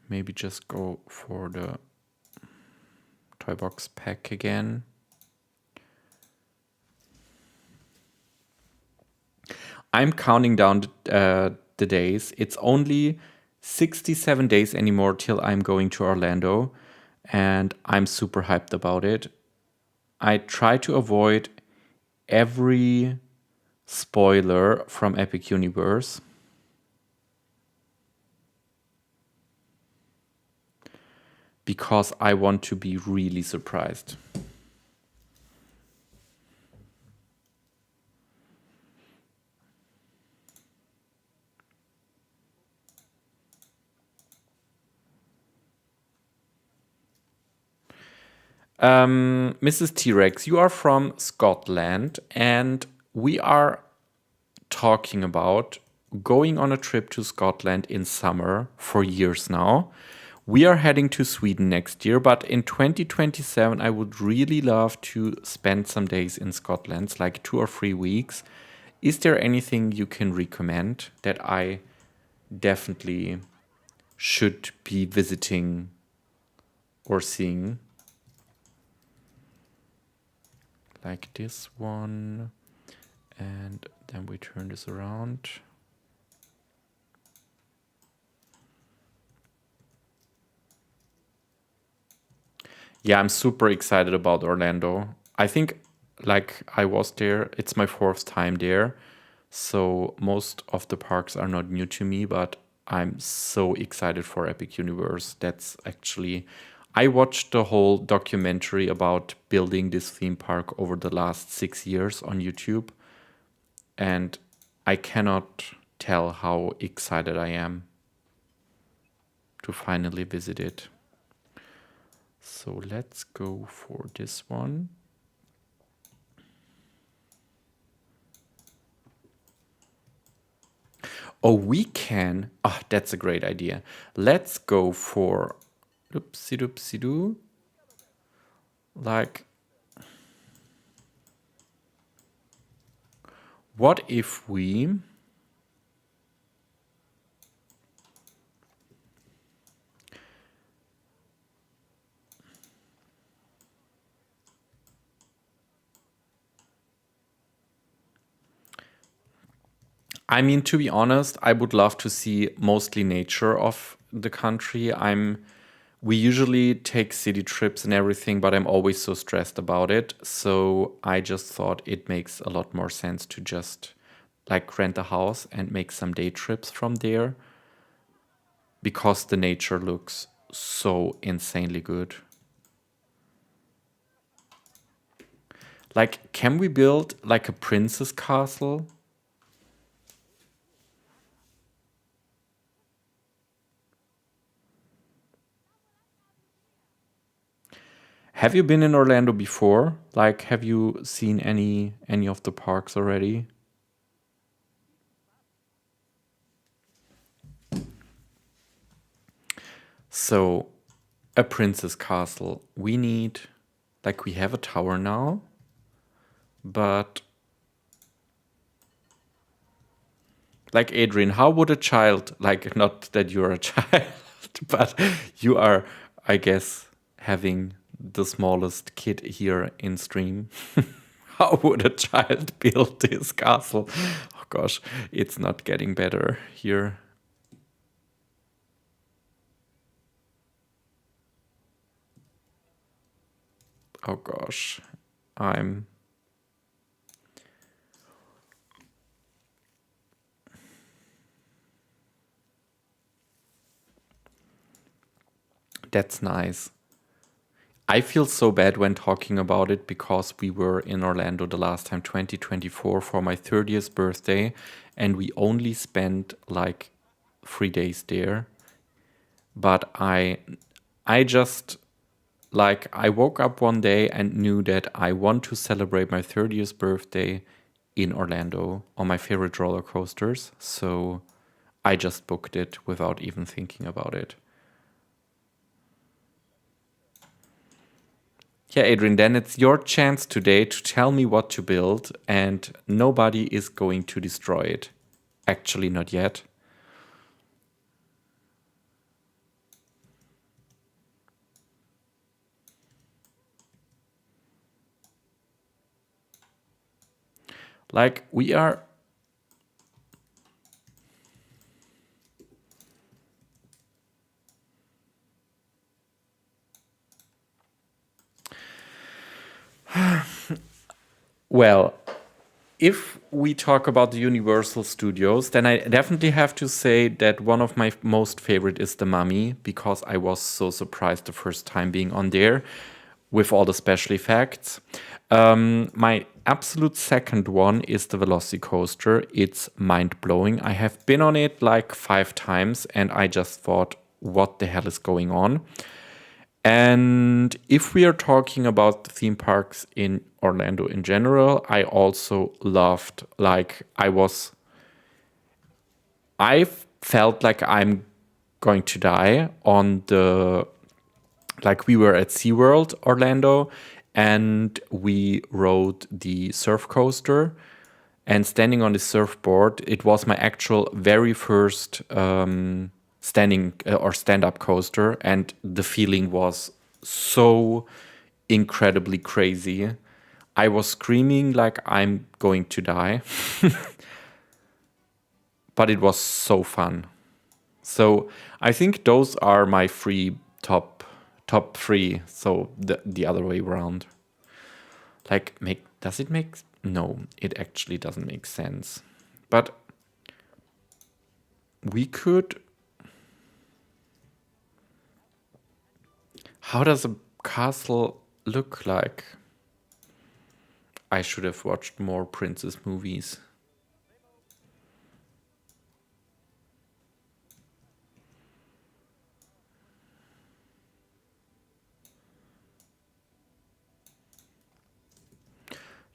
maybe just go for the toy box pack again? I'm counting down the days. It's only 67 days anymore till I'm going to Orlando, and I'm super hyped about it. I try to avoid every spoiler from Epic Universe. Because I want to be really surprised. Mrs. T-Rex, you are from Scotland, and we are talking about going on a trip to Scotland in summer for years now. We are heading to Sweden next year, but in 2027, I would really love to spend some days in Scotland, like 2 or 3 weeks. Is there anything you can recommend that I definitely should be visiting or seeing. Like this one. And then we turn this around. Yeah, I'm super excited about Orlando. I think like I was there, it's my fourth time there. So most of the parks are not new to me, but I'm so excited for Epic Universe. That's actually, I watched the whole documentary about building this theme park over the last 6 years on YouTube. And I cannot tell how excited I am to finally visit it. So let's go for this one. Oh, we can. Oh, that's a great idea. Let's go for oopsie doopsie doo. Like, what if we I mean, to be honest, I would love to see mostly nature of the country. We usually take city trips and everything, but I'm always so stressed about it. So I just thought it makes a lot more sense to just like rent a house and make some day trips from there because the nature looks so insanely good. Like, can we build like a princess castle? Have you been in Orlando before? Like, have you seen any of the parks already? So, a princess castle. We need, like, we have a tower now, but like Adrian, how would a child, like, not that you're a child, but you are, I guess, having the smallest kid here in stream. How would a child build this castle? Oh gosh, it's not getting better here. Oh gosh, I'm. That's nice. I feel so bad when talking about it because we were in Orlando the last time, 2024, for my 30th birthday, and we only spent like 3 days there. But I just like I woke up one day and knew that I want to celebrate my 30th birthday in Orlando on my favorite roller coasters. So I just booked it without even thinking about it. Yeah, Adrian, then it's your chance today to tell me what to build, and nobody is going to destroy it. Actually, not yet. Like, we are. Well, if we talk about the Universal Studios, then I definitely have to say that one of my most favorite is The Mummy because I was so surprised the first time being on there with all the special effects. My absolute second one is the Velocicoaster. It's mind blowing. I have been on it like 5 times and I just thought, what the hell is going on? And if we are talking about the theme parks in Orlando in general, I also loved, like, I felt like I'm going to die on like, we were at SeaWorld Orlando and we rode the surf coaster. and standing on the surfboard, it was my actual very first standing or stand-up coaster, and the feeling was so incredibly crazy. I was screaming like I'm going to die, but it was so fun. So I think those are my top three. So the other way around. Like, does it make? No, it actually doesn't make sense. But we could. How does a castle look like? I should have watched more princess movies.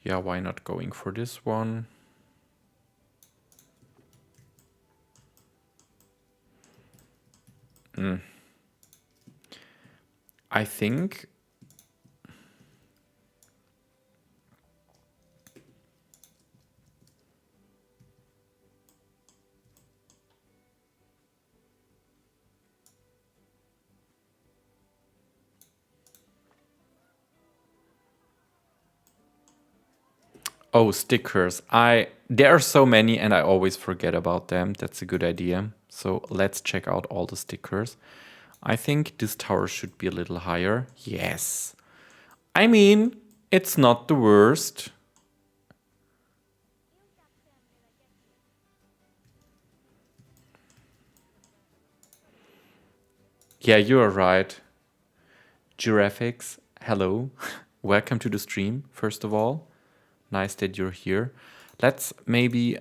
Yeah, why not going for this one? I think oh, stickers. There are so many and I always forget about them. That's a good idea. So let's check out all the stickers. I think this tower should be a little higher. Yes. I mean, it's not the worst. Yeah, you are right. Giraffics, hello. Welcome to the stream, first of all. Nice that you're here. Let's maybe...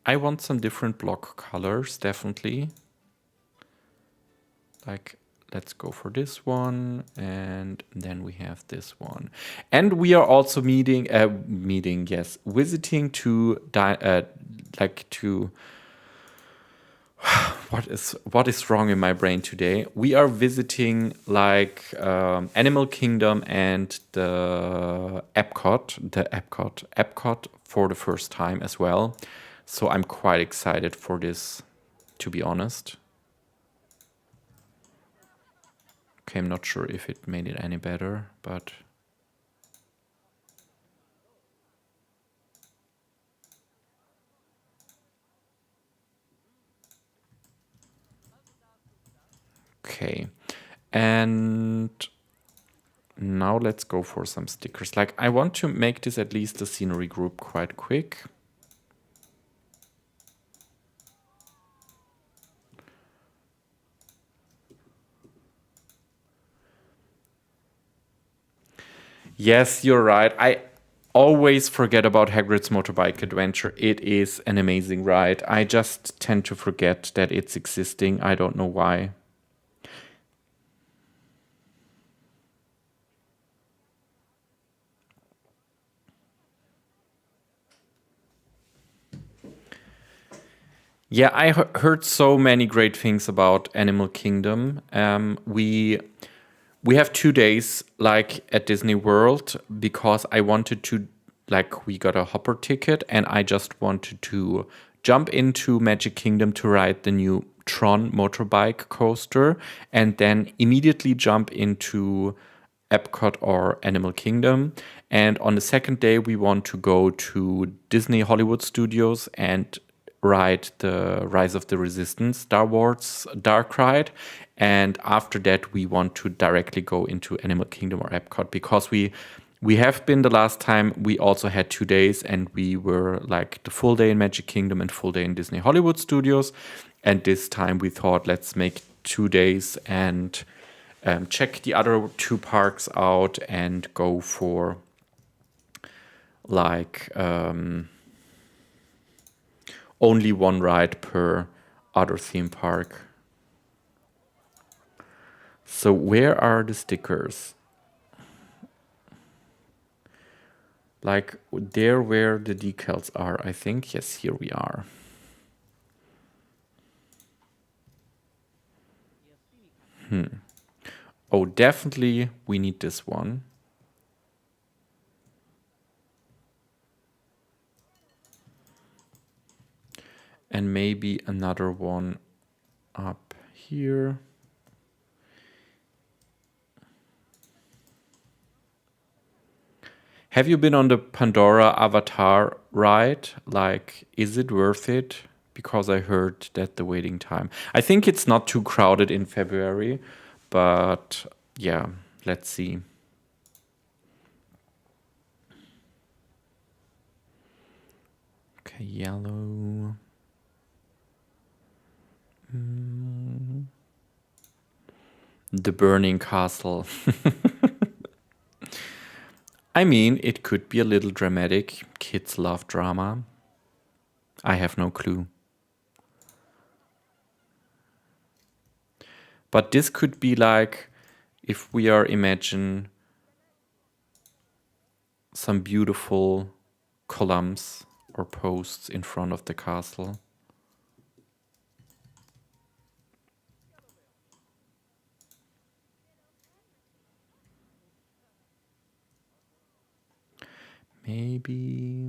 I want some different block colors, definitely. Like, let's go for this one, and then we have this one. And we are also visiting to, what is wrong in my brain today? We are visiting like Animal Kingdom and the Epcot for the first time as well. So I'm quite excited for this, to be honest. Okay, I'm not sure if it made it any better, but... Okay, and now let's go for some stickers. Like, I want to make this at least a scenery group quite quick. Yes, you're right. I always forget about Hagrid's Motorbike Adventure. It is an amazing ride. I just tend to forget that it's existing. I don't know why. Yeah, I heard so many great things about Animal Kingdom. We have 2 days like at Disney World because I wanted to, like, we got a hopper ticket and I just wanted to jump into Magic Kingdom to ride the new Tron motorbike coaster and then immediately jump into Epcot or Animal Kingdom. And on the second day, we want to go to Disney Hollywood Studios and ride the Rise of the Resistance, Star Wars Dark Ride. And after that, we want to directly go into Animal Kingdom or Epcot because we have been the last time we also had 2 days and we were like the full day in Magic Kingdom and full day in Disney Hollywood Studios. And this time we thought, let's make 2 days and check the other two parks out and go for like only one ride per other theme park. So where are the stickers? Like there where the decals are, I think. Yes, here we are. Oh, definitely we need this one. And maybe another one up here. Have you been on the Pandora Avatar ride? Like, is it worth it? Because I heard that the waiting time. I think it's not too crowded in February, but yeah, let's see. Okay, yellow. The Burning Castle. I mean, it could be a little dramatic. Kids love drama. I have no clue. But this could be like, if we are imagine some beautiful columns or posts in front of the castle. Maybe...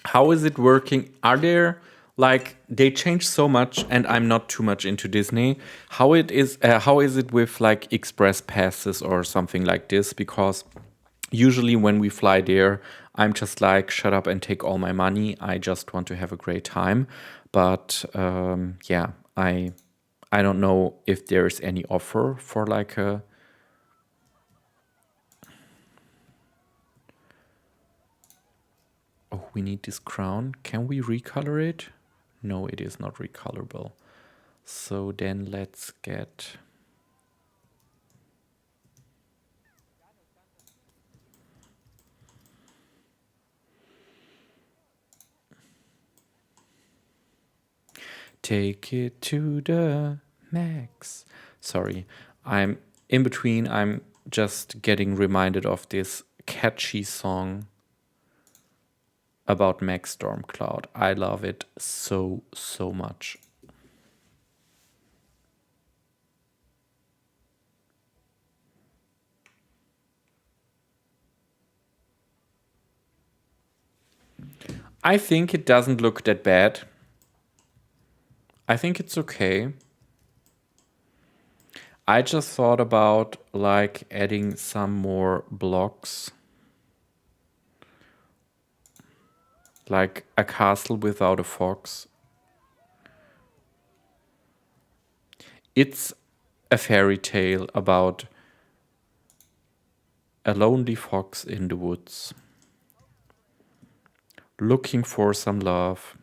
How is it working? Are there, like, they change so much, and I'm not too much into Disney. How is it with like express passes or something like this? Because usually when we fly there, I'm just like, shut up and take all my money. I just want to have a great time. But yeah, I don't know if there's any offer for like a... Oh, we need this crown. Can we recolor it? No, it is not recolorable. So then let's get... Take it to the max. Sorry, I'm in between. I'm just getting reminded of this catchy song about Max Stormcloud. I love it so, so much. I think it doesn't look that bad. I think it's okay. I just thought about like adding some more blocks. Like a castle without a fox. It's a fairy tale about a lonely fox in the woods, looking for some love.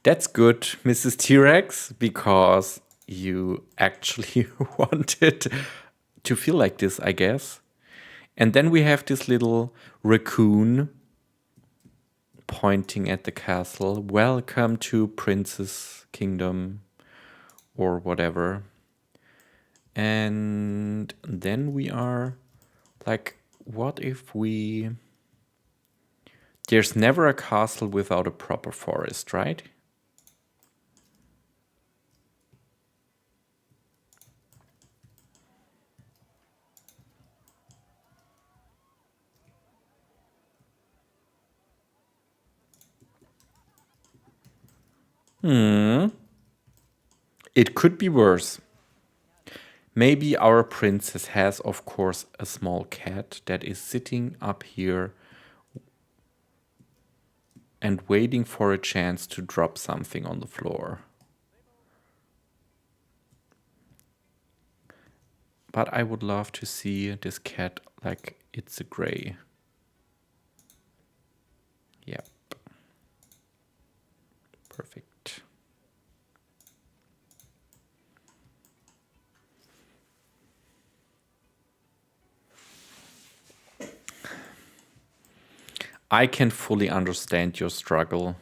That's good, Mrs. T-Rex, because you actually wanted to feel like this, I guess. And then we have this little raccoon pointing at the castle. Welcome to Princess Kingdom or whatever. And then we are like, what if we... There's never a castle without a proper forest, right? It could be worse. Maybe our princess has, of course, a small cat that is sitting up here and waiting for a chance to drop something on the floor. But I would love to see this cat like it's a gray. Yep. Perfect. I can fully understand your struggle.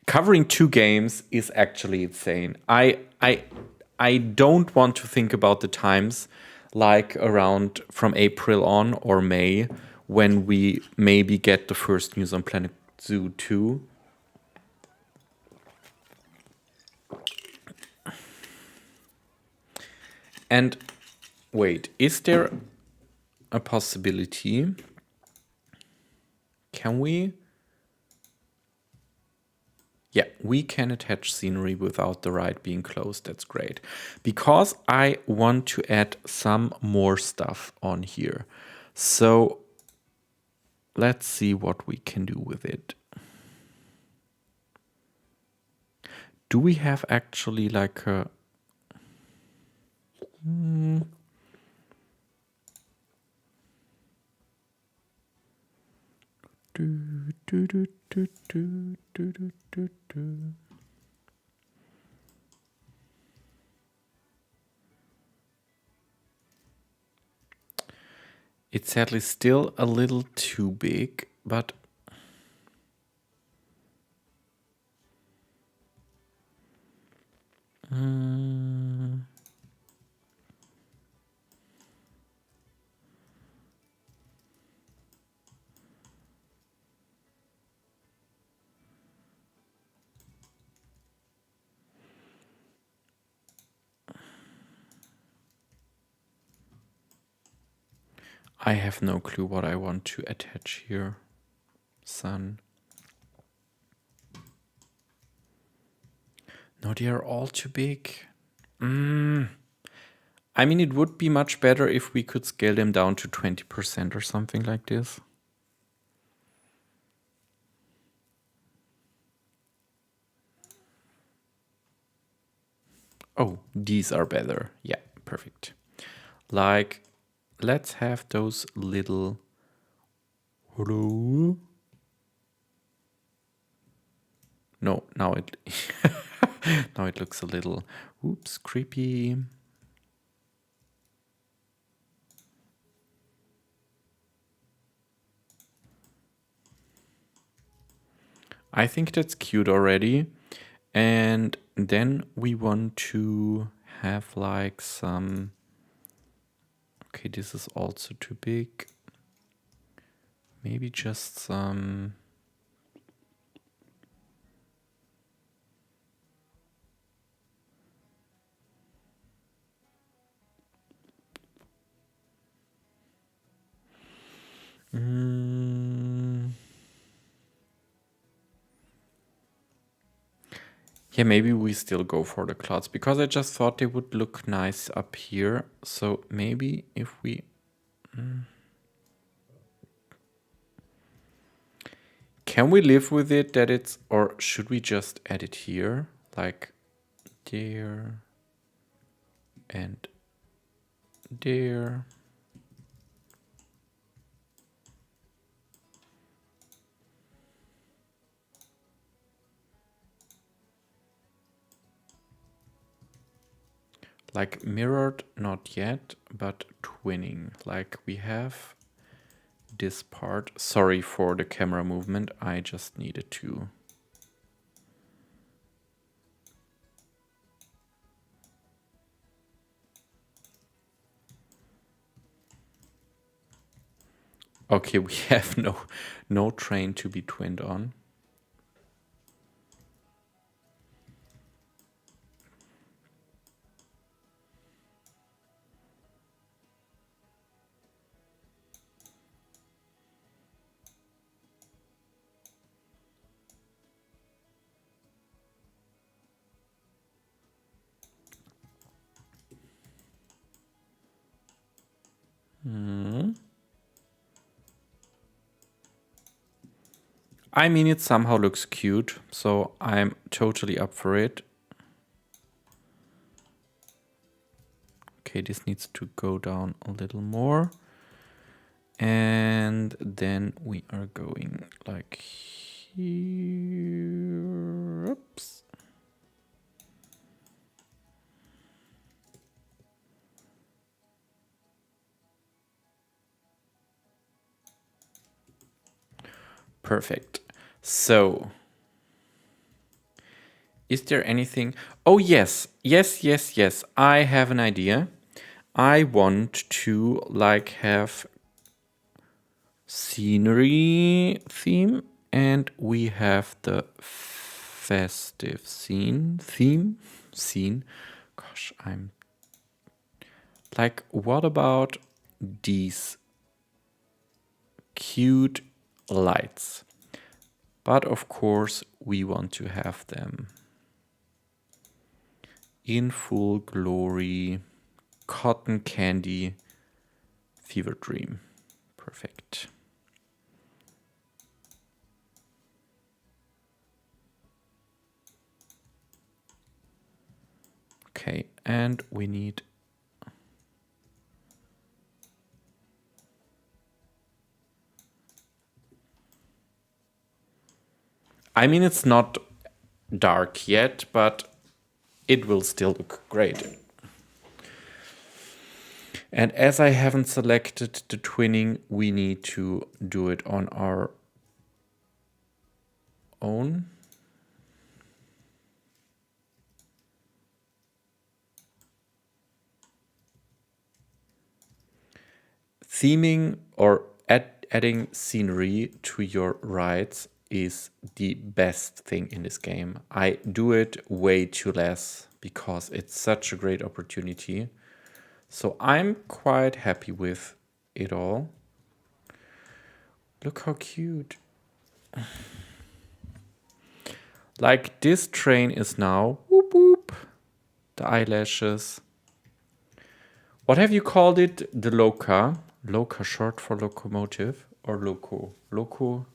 Covering 2 games is actually insane. I don't want to think about the times like around from April on or May when we maybe get the first news on Planet Zoo 2. And wait, is there a possibility? Can we? Yeah, we can attach scenery without the ride being closed. That's great. Because I want to add some more stuff on here. So let's see what we can do with it. Do we have actually like a... It's sadly still a little too big, but I have no clue what I want to attach here. Sun. No, they are all too big. I mean, it would be much better if we could scale them down to 20% or something like this. Oh, these are better. Yeah, perfect. Like, let's have those little... Hello? No, now it... now it looks a little... Oops, creepy. I think that's cute already. And then we want to have like some... Okay, this is also too big. Maybe just some... Yeah, maybe we still go for the clouds because I just thought they would look nice up here. So maybe if we... Can we live with it that it's... Or should we just add it here? Like there and there. Like mirrored, not yet, but twinning. Like we have this part. Sorry for the camera movement. I just needed to. Okay, we have no train to be twinned on. I mean, it somehow looks cute, so I'm totally up for it. Okay, this needs to go down a little more. And then we are going like here. Oops. Perfect. So, is there anything? Oh, yes. Yes. I have an idea. I want to like have scenery theme And we have the festive scene. Gosh, I'm like, what about these cute lights? But of course, we want to have them in full glory. Cotton candy fever dream. Perfect. Okay, and we need I mean, it's not dark yet, but it will still look great. And as I haven't selected the twinning, we need to do it on our own. Theming or adding scenery to your rides is the best thing in this game. I do it way too less because it's such a great opportunity. So I'm quite happy with it all. Look how cute. Like this train is now, whoop whoop, the eyelashes. What have you called it? The Loca? Loca short for locomotive or loco? Loco.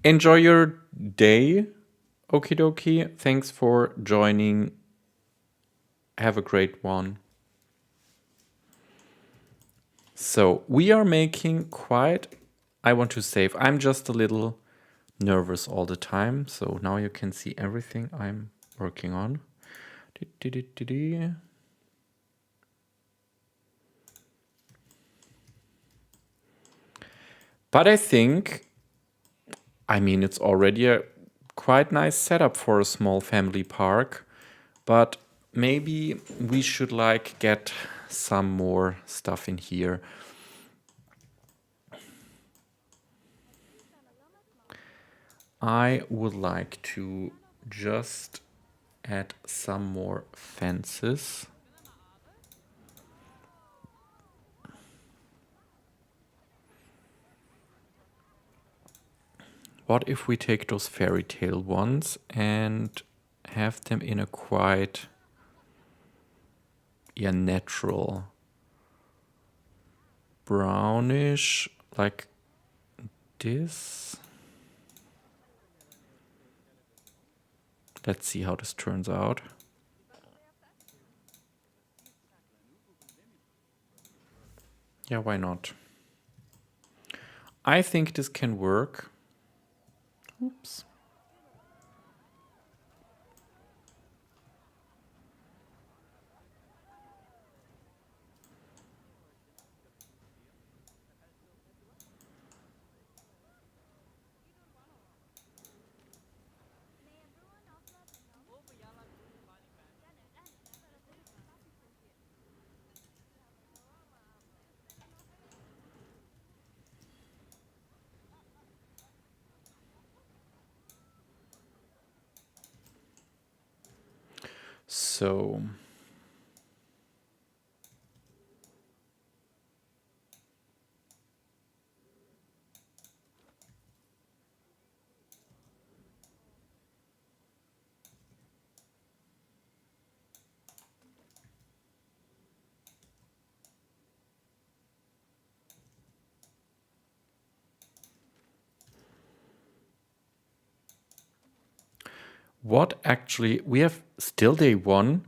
Enjoy your day. Okie dokie. Thanks for joining. Have a great one. So we are making quite, I want to save. I'm just a little nervous all the time. So now you can see everything I'm working on. But I think, I mean, it's already a quite nice setup for a small family park, but maybe we should like get some more stuff in here. I would like to just add some more fences. What if we take those fairy tale ones and have them in a quite natural brownish like this? Let's see how this turns out. Yeah, why not? I think this can work. Oops. So what actually, we have still day one.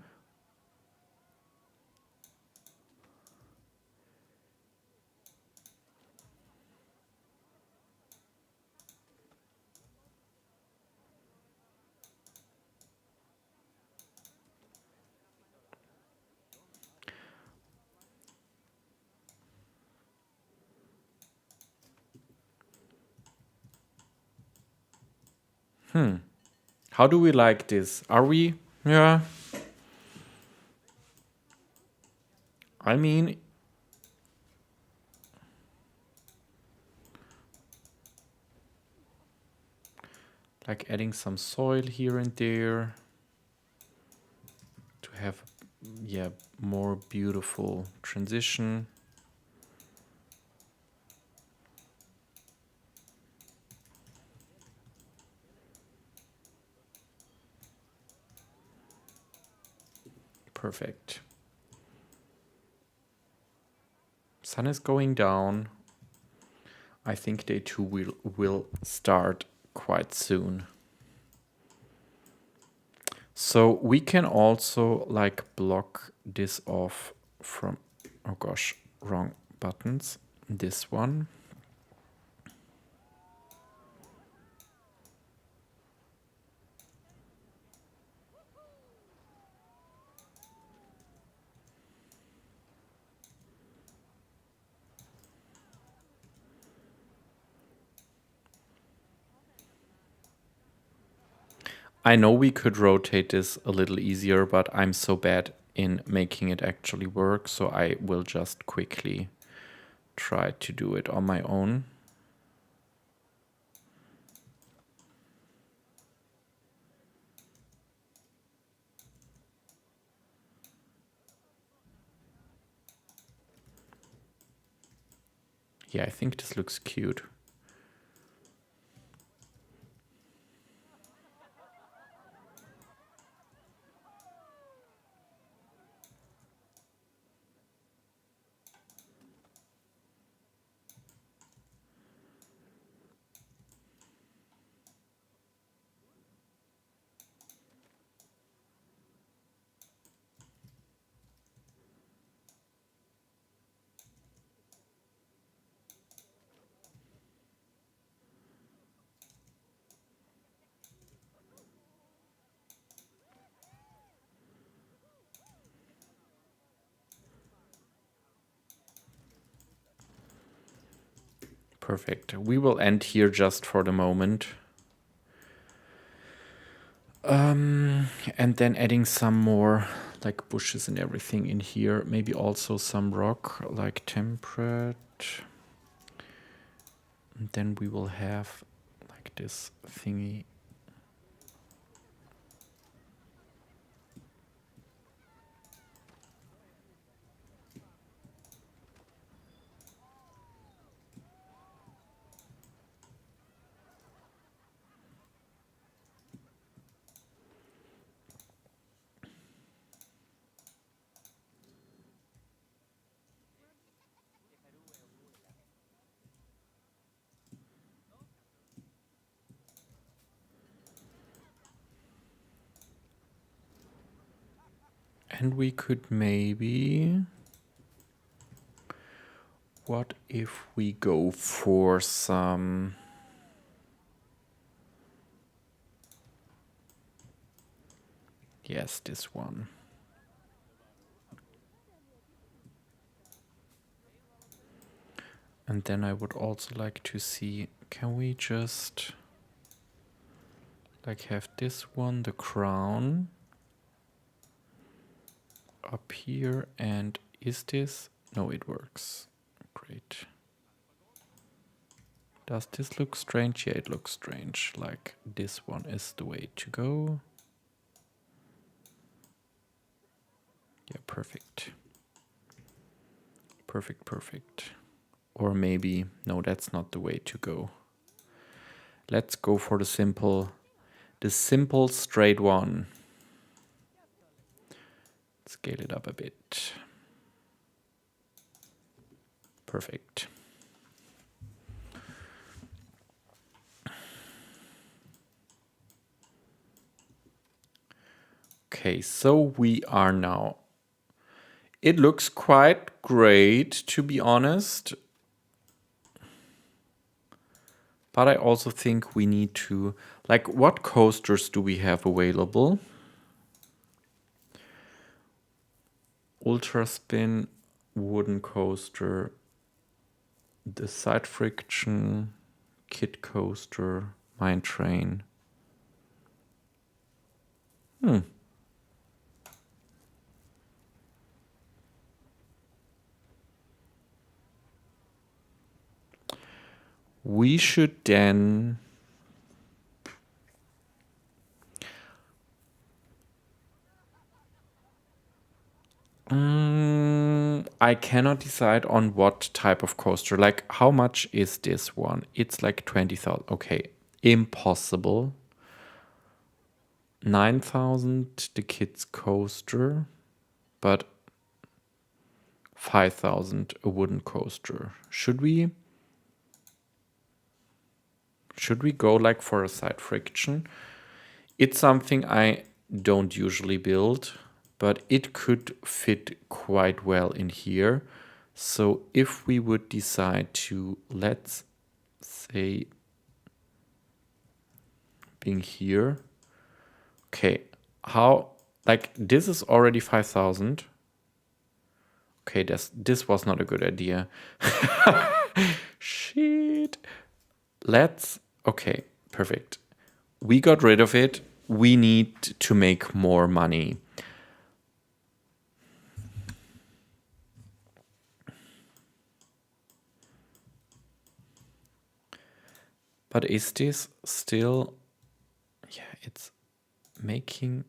How do we like this? Are we? Yeah. I mean, like adding some soil here and there to have, yeah, more beautiful transition. Perfect. Sun is going down. I think day 2 will start quite soon. So we can also like block this off from, oh gosh, wrong buttons. This one. I know we could rotate this a little easier, but I'm so bad in making it actually work, so I will just quickly try to do it on my own. Yeah, I think this looks cute. Perfect. We will end here just for the moment. And then adding some more like bushes and everything in here. Maybe also some rock, like temperate. And then we will have like this thingy. And we could maybe... What if we go for some... Yes, this one. And then I would also like to see, can we just like have this one, the crown, up here, and is this? No, it works. Great. Does this look strange? Yeah, it looks strange. Like this one is the way to go. Yeah, perfect. Perfect, perfect. Or maybe, no, that's not the way to go. Let's go for the simple straight one. Scale it up a bit. Perfect. Okay, so we are now. It looks quite great, to be honest. But I also think we need to, like, what coasters do we have available? Ultra spin, wooden coaster, the side friction, kit coaster, mine train. We should then... I cannot decide on what type of coaster. Like, how much is this one? It's like 20,000. Okay, impossible. 9,000 the kids coaster, but 5,000 a wooden coaster. Should we go like for a side friction? It's something I don't usually build, but it could fit quite well in here. So if we would decide to, let's say, being here. Okay, how, like, this is already 5,000. Okay, this was not a good idea. Shit. Okay, perfect. We got rid of it. We need to make more money. But is this still... Yeah, it's making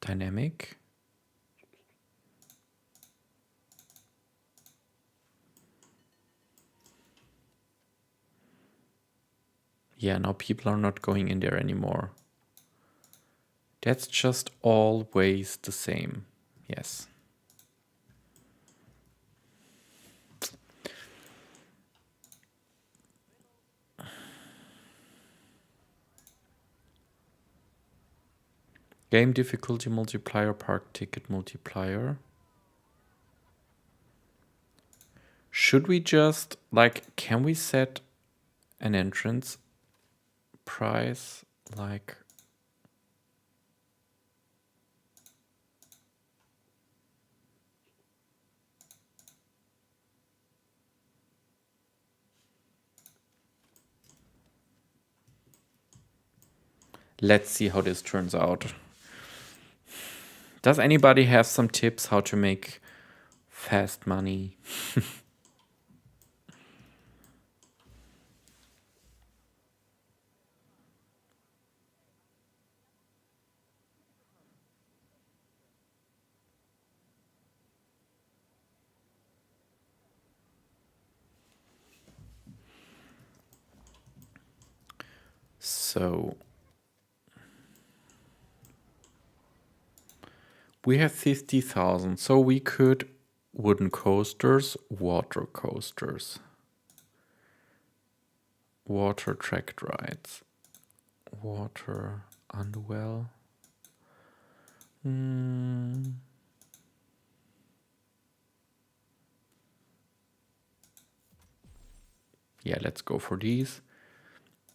dynamic. Yeah, now people are not going in there anymore. That's just always the same. Yes. Game difficulty multiplier, park ticket multiplier. Should we just, like, can we set an entrance price like... Let's see how this turns out. Does anybody have some tips how to make fast money? So we have 50,000, so we could wooden coasters, water coasters, water tracked rides, water underwell. Yeah, let's go for these.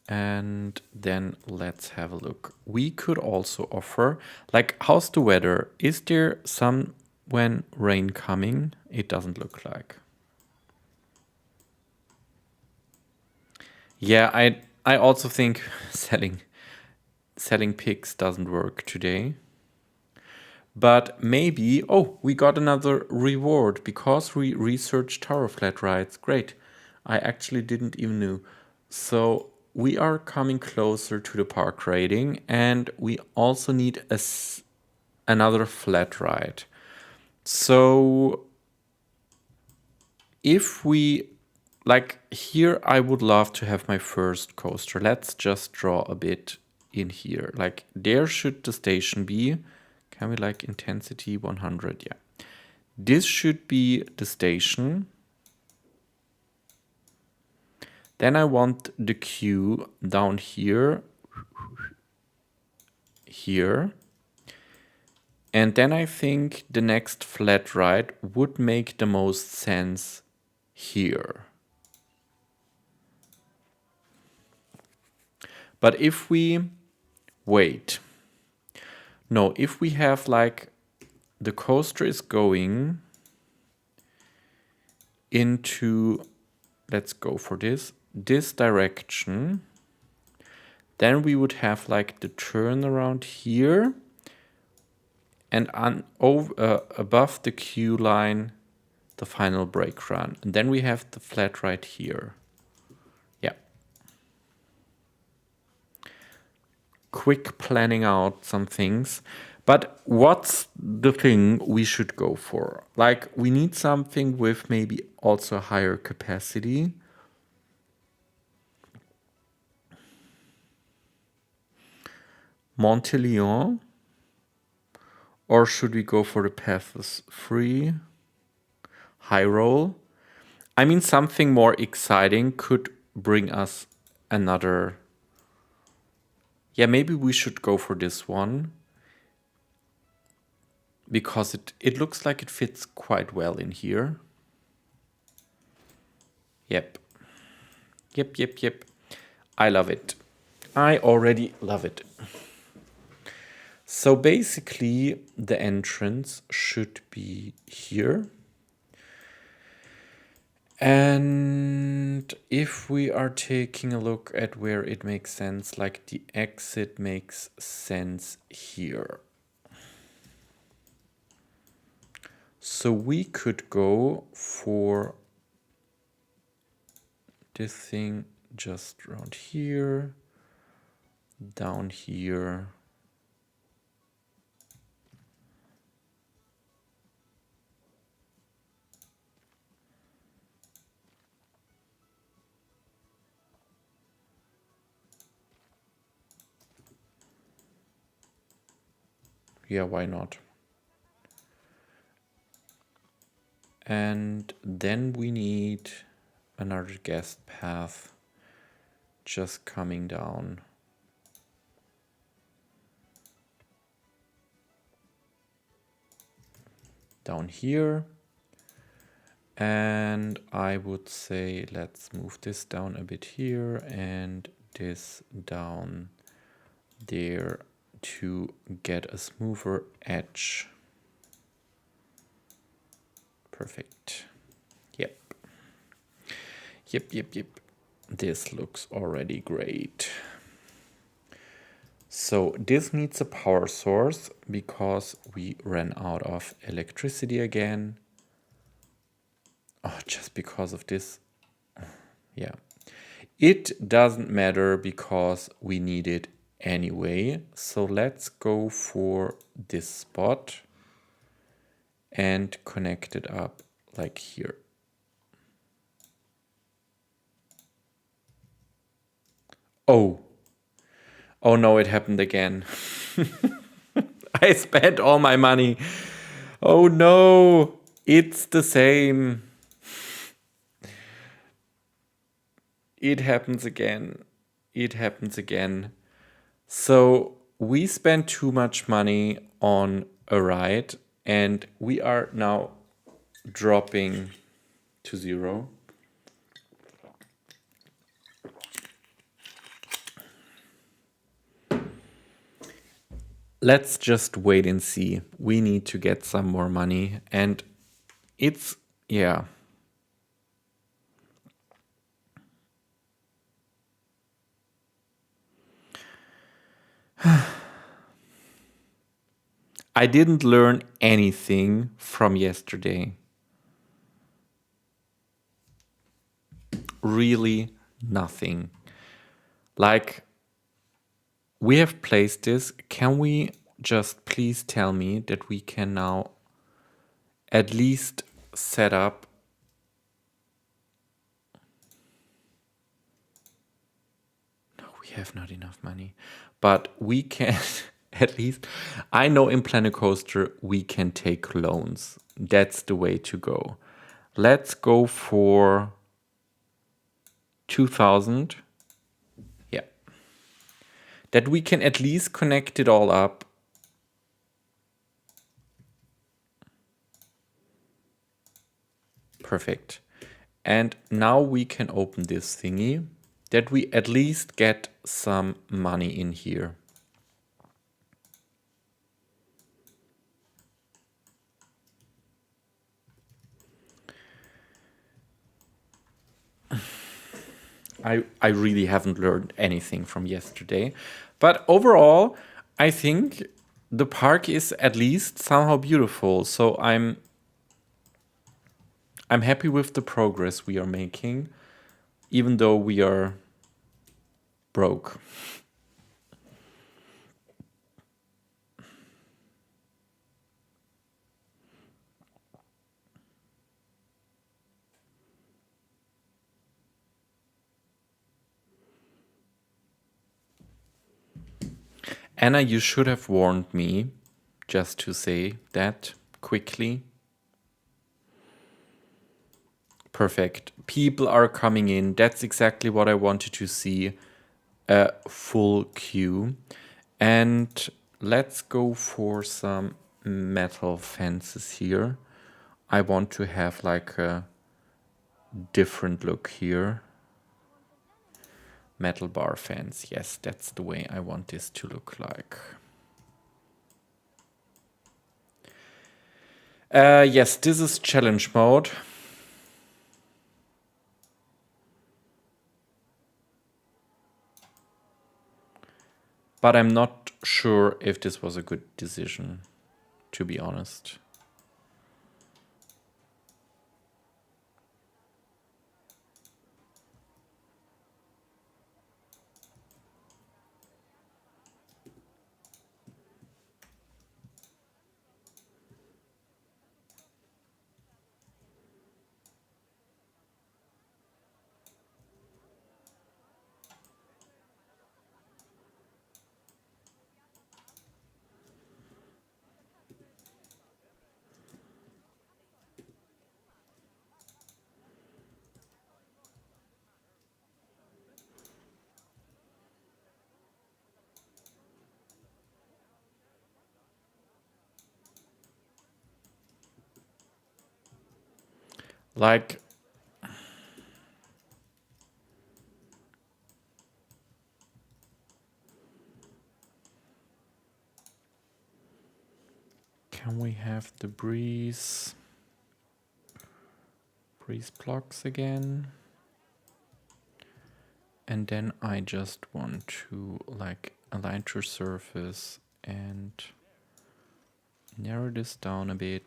And then let's have a look. We could also offer, like, how's the weather? Is there some when rain coming? It doesn't look like. Yeah, I also think selling pigs doesn't work today. But maybe, oh, we got another reward because we researched tower flat rides. Great. I actually didn't even know. So we are coming closer to the park rating, and we also need another flat ride. So if we, like, here I would love to have my first coaster. Let's just draw a bit in here. Like, there should the station be. Can we, like, intensity 100? Yeah. This should be the station. Then I want the queue down here. Here. And then I think the next flat ride would make the most sense here. But if we wait, no, if we have, like, the coaster is going into, let's go for this direction, Then we would have like the turnaround here, and above the Q line, the final break run. And then we have the flat right here. Yeah. Quick planning out some things. But what's the thing we should go for? Like, we need something with maybe also higher capacity. Montelion. Or should we go for the paths free? High roll. I mean, something more exciting could bring us another. Yeah, maybe we should go for this one. Because it looks like it fits quite well in here. Yep. Yep. I love it. I already love it. So basically, the entrance should be here. And if we are taking a look at where it makes sense, like the exit makes sense here. So we could go for this thing just around here, down here. Yeah, why not? And then we need another guest path just coming down. Down here. And I would say let's move this down a bit here and this down there to get a smoother edge. Perfect. Yep. This looks already great. So this needs a power source because we ran out of electricity again. Oh, just because of this. Yeah. It doesn't matter because we need it anyway. So let's go for this spot and connect it up like here. Oh no, it happened again. I spent all my money. Oh no, it's the same. It happens again. It happens again. So we spent too much money on a ride and we are now dropping to zero. Let's just wait and see. We need to get some more money and it's, yeah. I didn't learn anything from yesterday. Really nothing. Like, we have placed this. Can we just please tell me that we can now at least set up? No, we have not enough money. But we can at least, I know in Planet Coaster we can take loans. That's the way to go. Let's go for 2,000. Yeah. That we can at least connect it all up. Perfect. And now we can open this thingy that we at least get some money in here. I really haven't learned anything from yesterday. But overall, I think the park is at least somehow beautiful. So I'm happy with the progress we are making, even though we are broke. Anna, you should have warned me, just to say that quickly. Perfect. People are coming in. That's exactly what I wanted to see. A full queue. And let's go for some metal fences here. I want to have like a different look here. Metal bar fence. Yes, that's the way I want this to look like. Yes, this is challenge mode. But I'm not sure if this was a good decision, to be honest. Like, can we have the breeze blocks again? And then I just want to like align to surface and narrow this down a bit,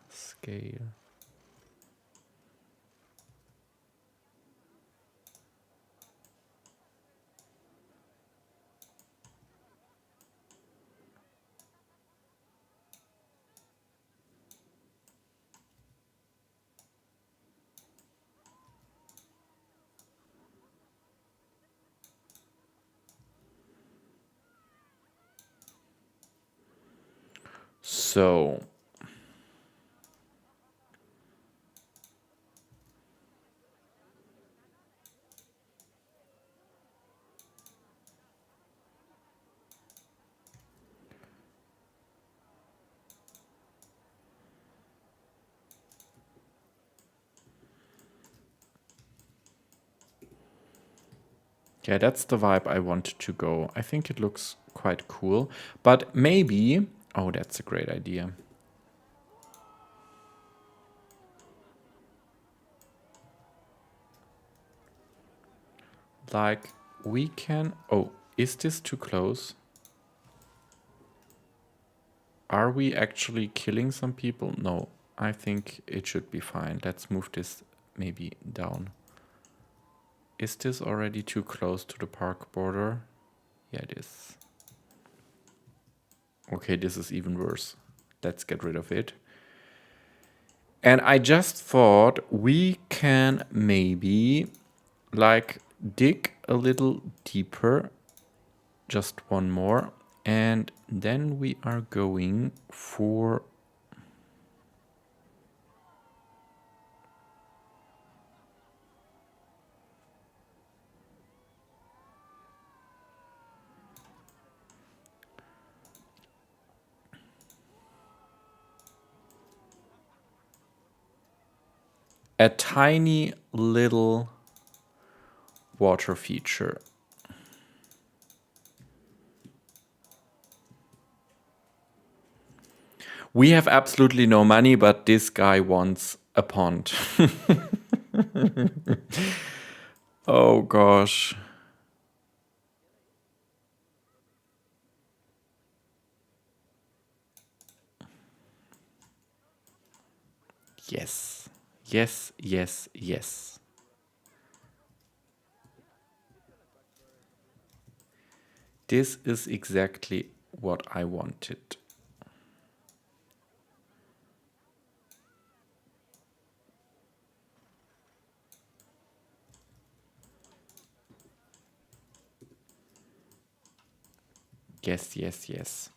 scale. So yeah, that's the vibe I wanted to go. I think it looks quite cool, but maybe, oh, that's a great idea. Like we can, oh, is this too close? Are we actually killing some people? No, I think it should be fine. Let's move this maybe down. Is this already too close to the park border? Yeah, it is. Okay, this is even worse. Let's get rid of it. And I just thought we can maybe like dig a little deeper, just one more, and then we are going for a tiny little water feature. We have absolutely no money, but this guy wants a pond. Oh gosh. Yes. Yes, yes, yes. This is exactly what I wanted. Yes, yes, yes.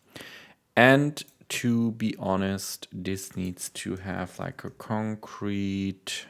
And to be honest, this needs to have like a concrete.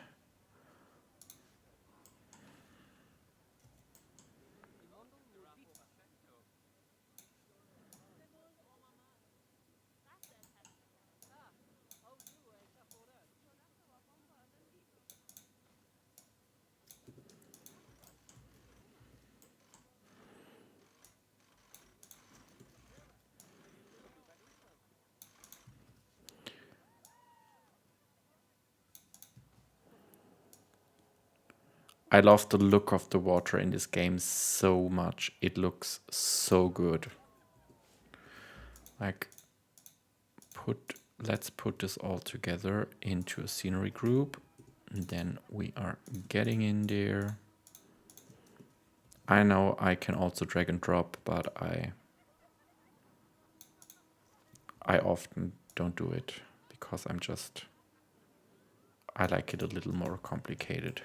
I love the look of the water in this game so much. It looks so good. Like, let's put this all together into a scenery group. And then we are getting in there. I know I can also drag and drop, but I often don't do it because I like it a little more complicated.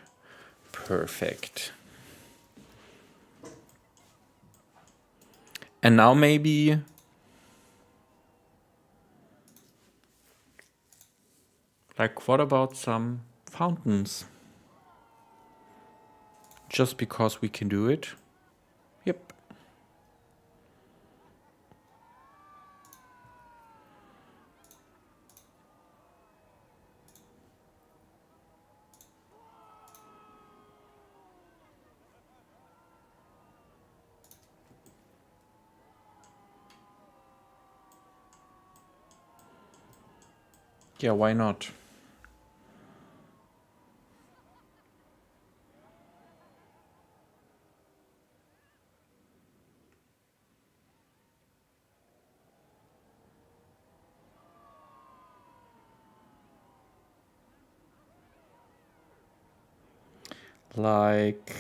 Perfect. And now maybe like what about some fountains? Just because we can do it? Yep. Yeah, why not? Like,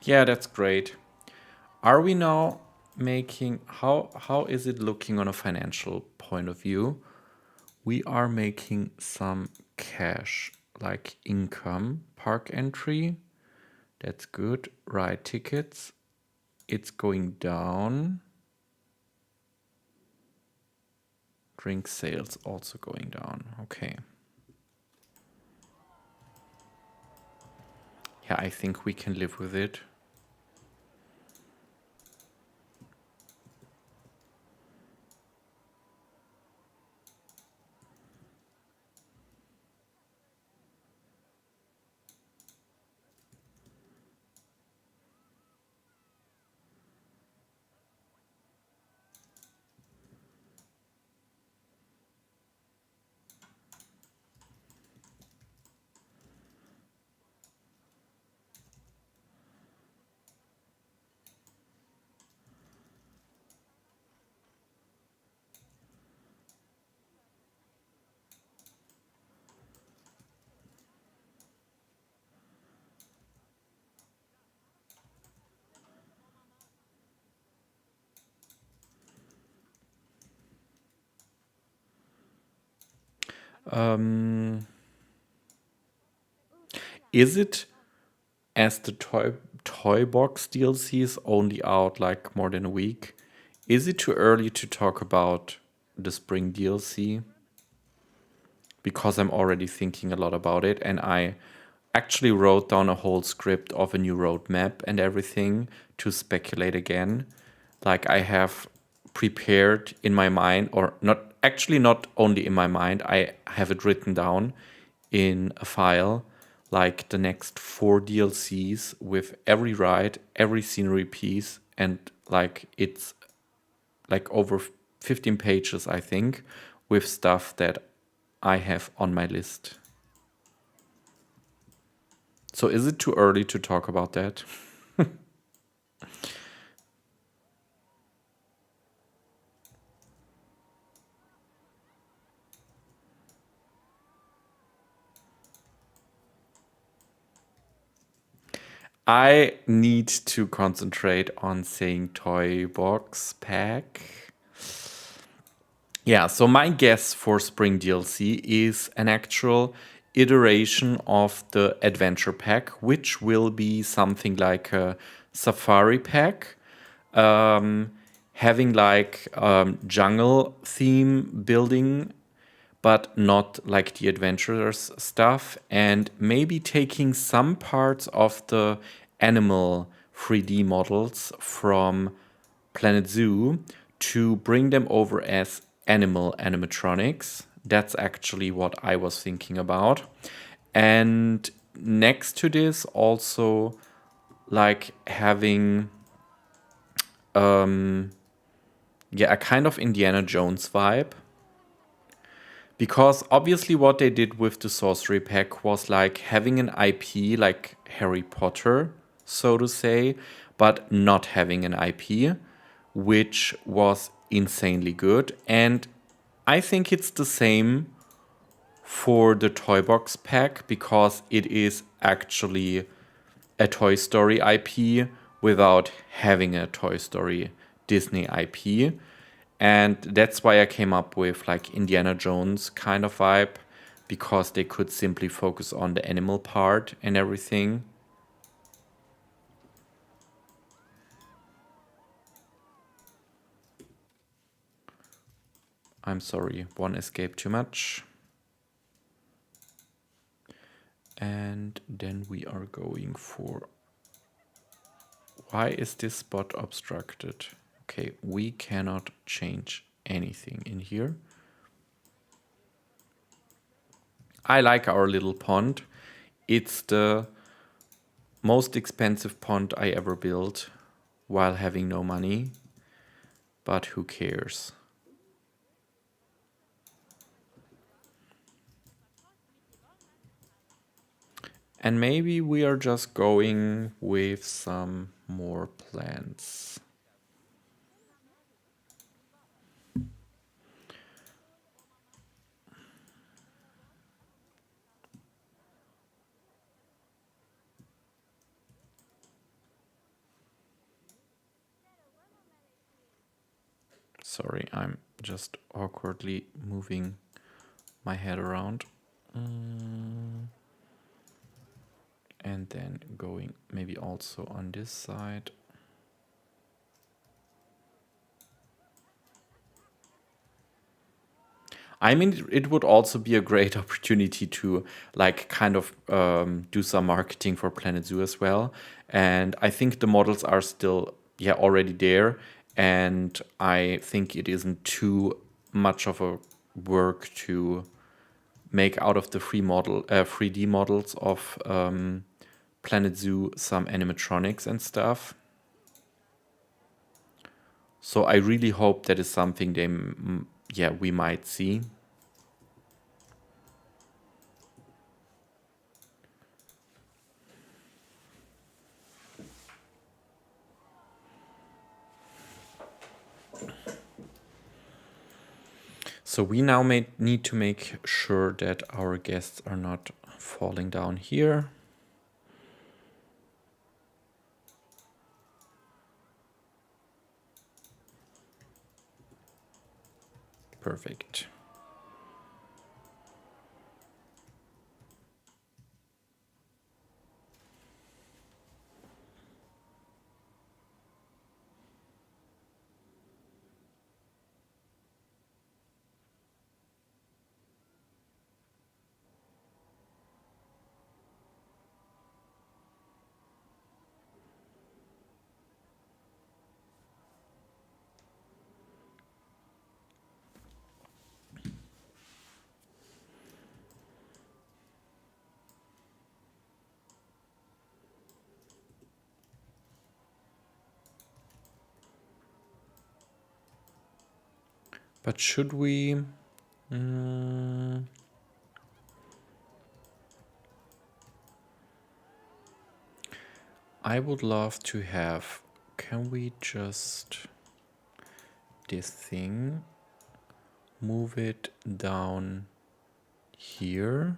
yeah, that's great. Are we now making how is it looking on a financial point of view? We are making some cash, like income, park entry. That's good. Ride tickets. It's going down. Drink sales also going down. Okay. Yeah, I think we can live with it. Um, is it as the toy box DLC is only out like more than a week? Is it too early to talk about the spring DLC? Because I'm already thinking a lot about it, and I actually wrote down a whole script of a new roadmap and everything to speculate again. Like I have prepared in my mind, or not only in my mind, I have it written down in a file, like the next 4 DLCs with every ride, every scenery piece, and like it's like over 15 pages, I think, with stuff that I have on my list. So is it too early to talk about that? I need to concentrate on saying toy box pack. Yeah, so my guess for Spring DLC is an actual iteration of the adventure pack, which will be something like a safari pack, having like jungle theme building, but not like the adventurers stuff, and maybe taking some parts of the animal 3D models from Planet Zoo to bring them over as animal animatronics. That's actually what I was thinking about. And next to this, also like having a kind of Indiana Jones vibe. Because obviously what they did with the Sorcery Pack was like having an IP like Harry Potter, so to say, but not having an IP, which was insanely good. And I think it's the same for the Toy Box Pack, because it is actually a Toy Story IP without having a Toy Story Disney IP. And that's why I came up with like Indiana Jones kind of vibe, because they could simply focus on the animal part and everything. I'm sorry, one escaped too much. And then we are going for... Why is this spot obstructed? Okay, we cannot change anything in here. I like our little pond. It's the most expensive pond I ever built while having no money, but who cares? And maybe we are just going with some more plants. Sorry, I'm just awkwardly moving my head around. And then going maybe also on this side. I mean, it would also be a great opportunity to like kind of do some marketing for Planet Zoo as well. And I think the models are still already there. And I think it isn't too much of a work to make out of the 3D models of Planet Zoo some animatronics and stuff. So I really hope that is something we might see. So we now need to make sure that our guests are not falling down here. Perfect. But should we? I would love to have. Can we just this thing move it down here?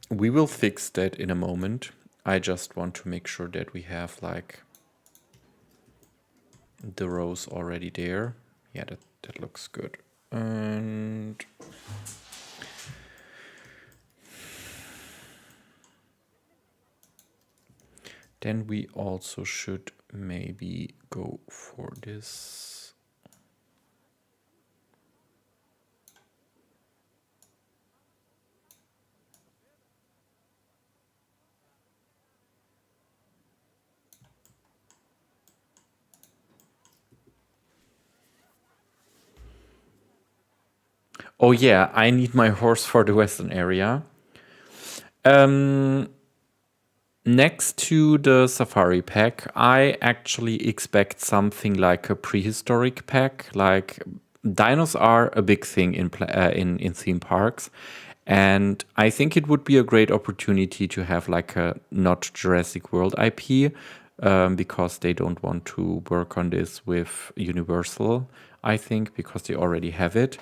We will fix that in a moment. I just want to make sure that we have like the rows already there. Yeah, that looks good. And then we also should maybe go for this. Oh yeah, I need my horse for the western area. Next to the safari pack, I actually expect something like a prehistoric pack. Like dinos are a big thing in theme parks, and I think it would be a great opportunity to have like a not Jurassic World IP, because they don't want to work on this with Universal, I think, because they already have it.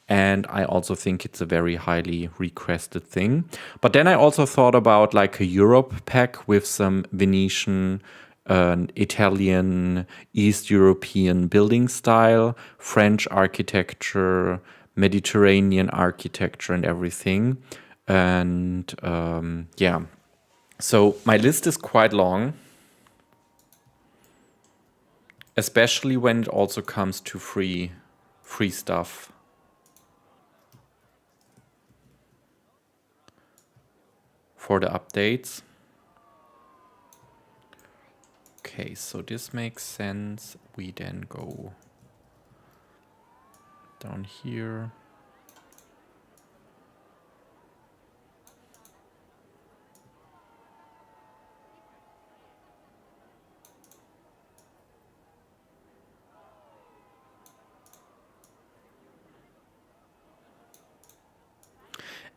And I also think it's a very highly requested thing. But then I also thought about like a Europe pack with some Venetian, Italian, East European building style, French architecture, Mediterranean architecture, and everything. And yeah, so my list is quite long, especially when it also comes to free stuff for the updates. Okay, so this makes sense. We then go down here.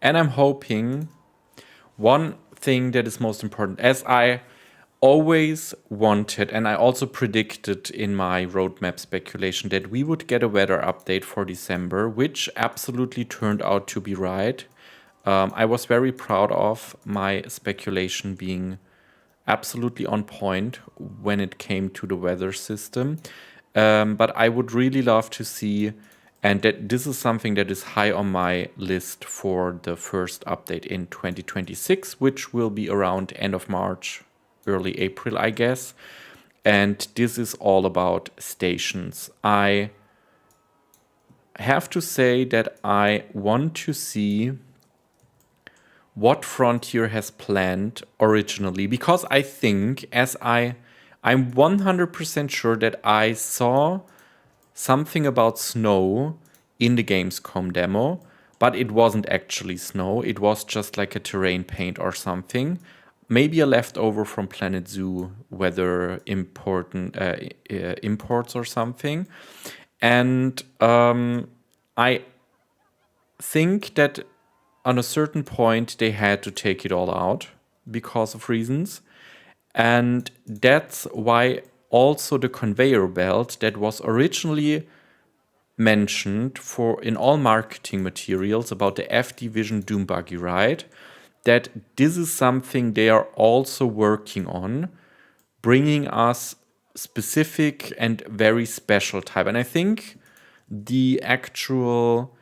And I'm hoping one thing that is most important, as I always wanted, and I also predicted in my roadmap speculation that we would get a weather update for December, which absolutely turned out to be right. I was very proud of my speculation being absolutely on point when it came to the weather system. But I would really love to see, and that this is something that is high on my list for the first update in 2026, which will be around end of March, early April, I guess. And this is all about stations. I have to say that I want to see what Frontier has planned originally, because I think, I'm 100% sure that I saw something about snow in the Gamescom demo, but it wasn't actually snow. It was just like a terrain paint or something. Maybe a leftover from Planet Zoo weather imports or something. And I think that on a certain point they had to take it all out because of reasons. And that's why also the conveyor belt that was originally mentioned for in all marketing materials about the F Division Doom Buggy ride, that this is something they are also working on, bringing us specific and very special type. And I think the actual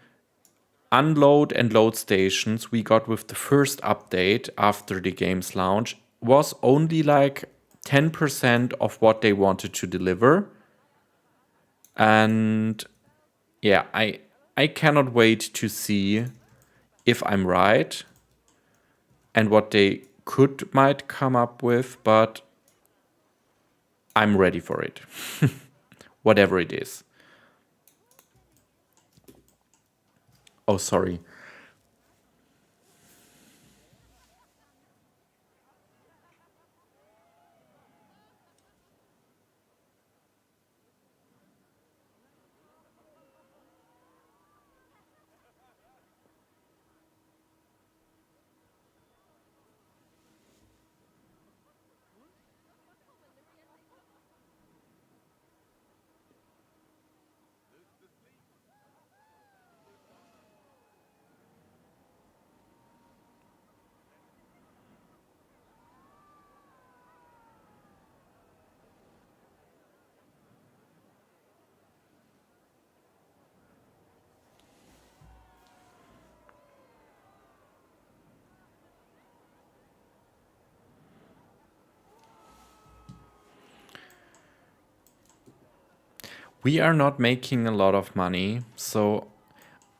unload and load stations we got with the first update after the game's launch was only like 10% of what they wanted to deliver. And yeah, I cannot wait to see if I'm right and what they might come up with, but I'm ready for it. Whatever it is. Oh, sorry. We are not making a lot of money, so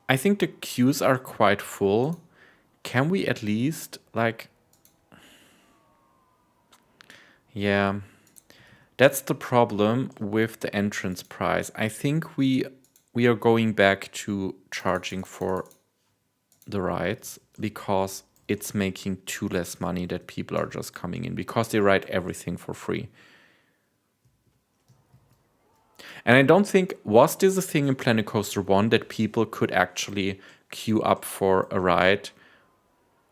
I think the queues are quite full. Can we at least, like, yeah, that's the problem with the entrance price. I think we are going back to charging for the rides because it's making too less money that people are just coming in because they ride everything for free. And I don't think, was this a thing in Planet Coaster 1 that people could actually queue up for a ride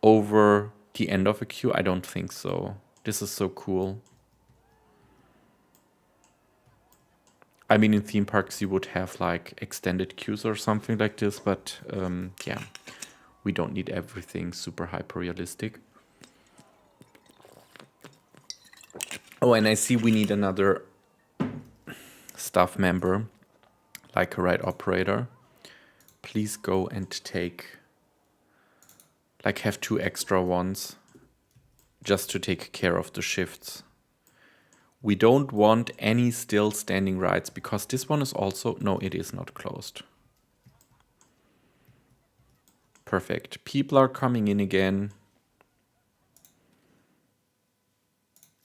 over the end of a queue? I don't think so. This is so cool. I mean, in theme parks, you would have like extended queues or something like this, but yeah, we don't need everything super hyper realistic. Oh, and I see we need another staff member, like a ride operator. Please go and take, like, have 2 extra ones just to take care of the shifts. We don't want any still standing rides because this one is also, no, it is not closed. Perfect. People are coming in again.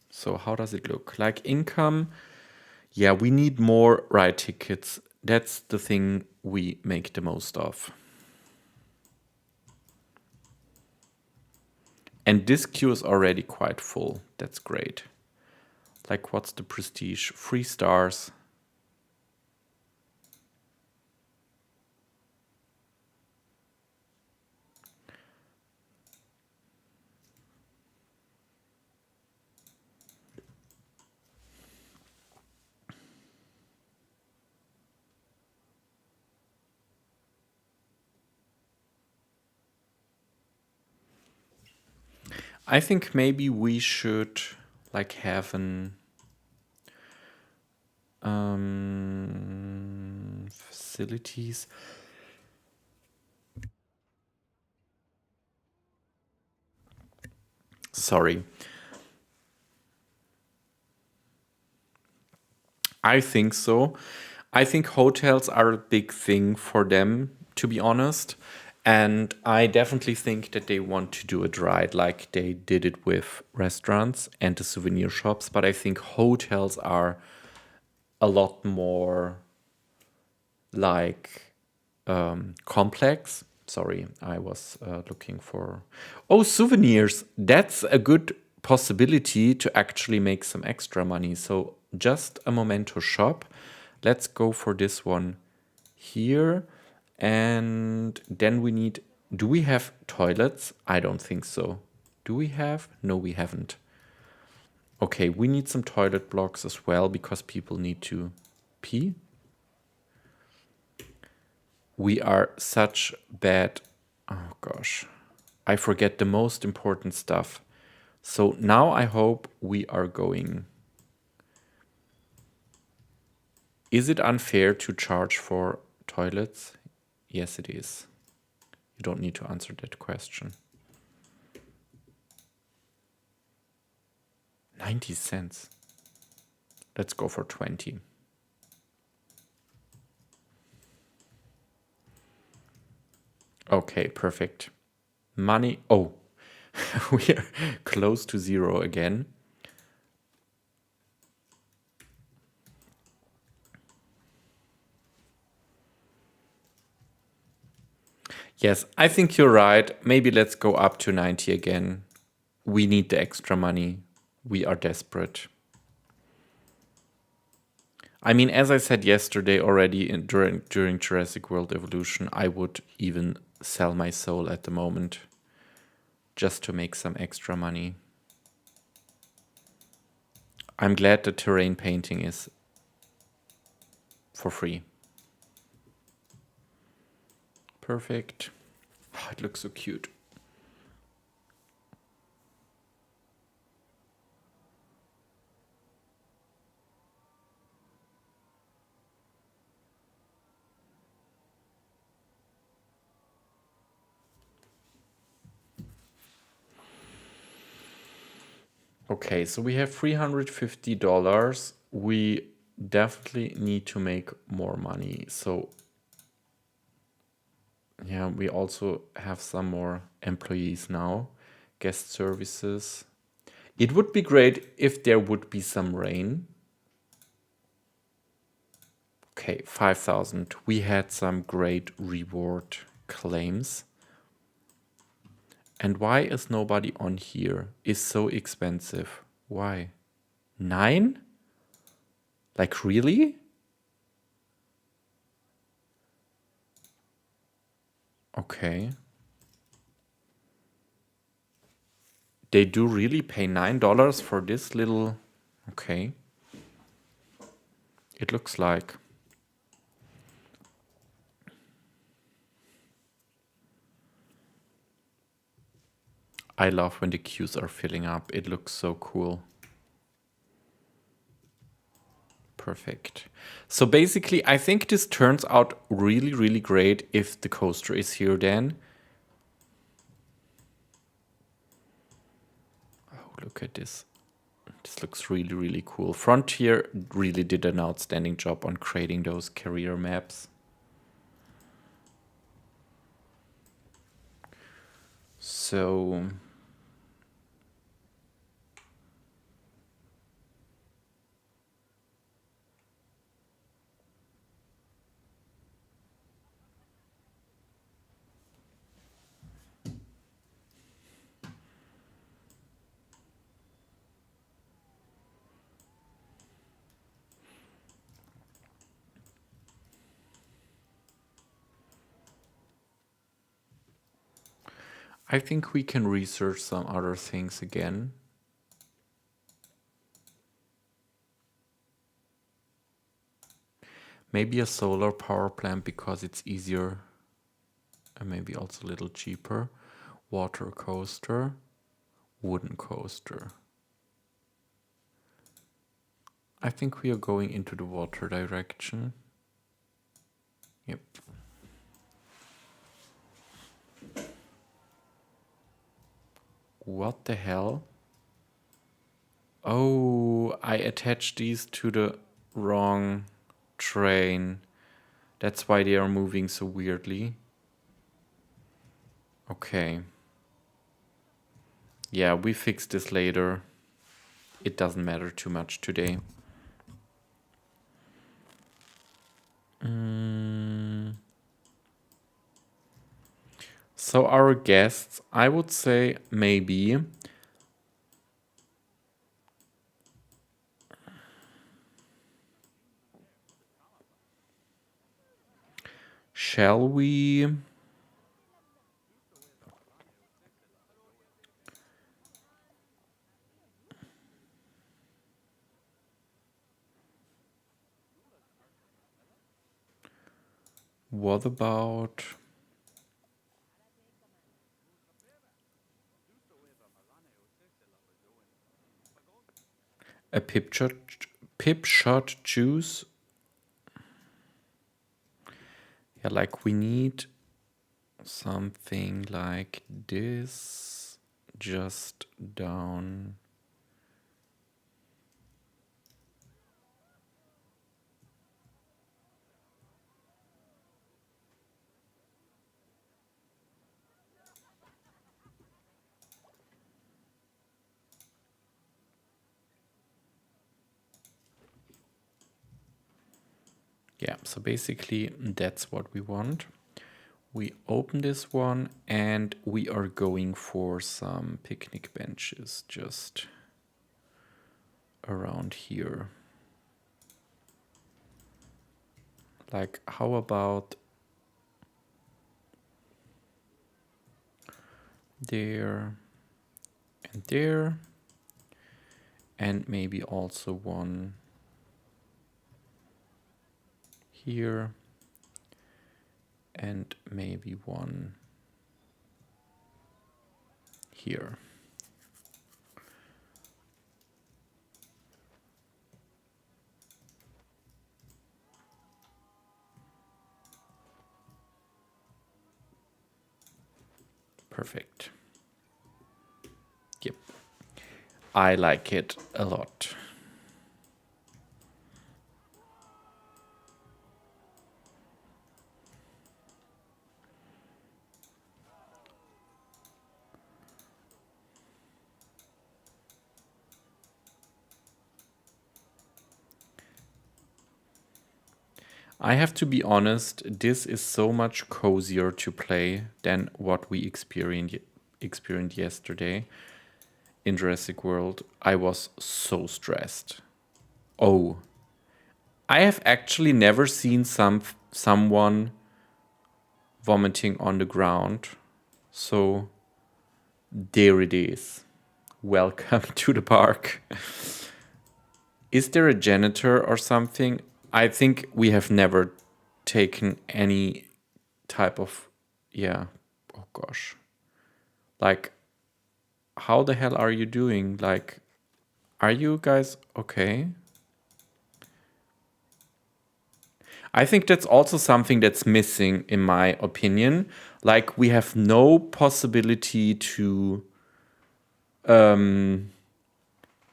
So how does it look? Like income, yeah, we need more ride tickets. That's the thing we make the most of. And this queue is already quite full. That's great. Like, what's the prestige? 3 stars. I think maybe we should like have an facilities. Sorry. I think so. I think hotels are a big thing for them, to be honest. And I definitely think that they want to do it right, like they did it with restaurants and the souvenir shops. But I think hotels are a lot more like complex. Sorry, I was looking for. Oh, souvenirs. That's a good possibility to actually make some extra money. So just a memento shop. Let's go for this one here. And then we need. Do we have toilets? I don't think so. Do we have? No, we haven't. Okay, we need some toilet blocks as well because people need to pee. We are such bad. Oh gosh. I forget the most important stuff. So now I hope we are going. Is it unfair to charge for toilets? Yes, it is. You don't need to answer that question. 90 cents. Let's go for 20. Okay, perfect. Money. Oh, we are close to 0 again. Yes, I think you're right. Maybe let's go up to 90 again. We need the extra money. We are desperate. I mean, as I said yesterday already during Jurassic World Evolution, I would even sell my soul at the moment just to make some extra money. I'm glad the terrain painting is for free. Perfect. Oh, it looks so cute. Okay, so we have $350. We definitely need to make more money. So yeah, we also have some more employees now, guest services. It would be great if there would be some rain. Okay, 5,000. We had some great reward claims. And why is nobody on here? Is so expensive. Why? 9? Like really? Okay. They do really pay $9 for this little... Okay. It looks like... I love when the queues are filling up. It looks so cool. Perfect. So basically, I think this turns out really, really great if the coaster is here then. Oh, look at this. This looks really, really cool. Frontier really did an outstanding job on creating those career maps. So... I think we can research some other things again. Maybe a solar power plant because it's easier and maybe also a little cheaper. Water coaster, wooden coaster. I think we are going into the water direction. Yep. What the hell? Oh, I attached these to the wrong train. That's why they are moving so weirdly. Okay. Yeah, we fix this later. It doesn't matter too much today. So our guests, I would say maybe... Shall we... What about... a pip shot juice? Yeah, like we need something like this just down. Yeah, so basically that's what we want. We open this one and we are going for some picnic benches just around here. Like, how about there and there, and maybe also one here, and maybe one here. Perfect. Yep. I like it a lot. I have to be honest, this is so much cozier to play than what we experienced yesterday in Jurassic World. I was so stressed. Oh, I have actually never seen someone vomiting on the ground. So there it is. Welcome to the park. Is there a janitor or something? I think we have never taken any type of, yeah. Oh gosh. Like, how the hell are you doing? Like, are you guys okay? I think that's also something that's missing, in my opinion. Like, we have no possibility to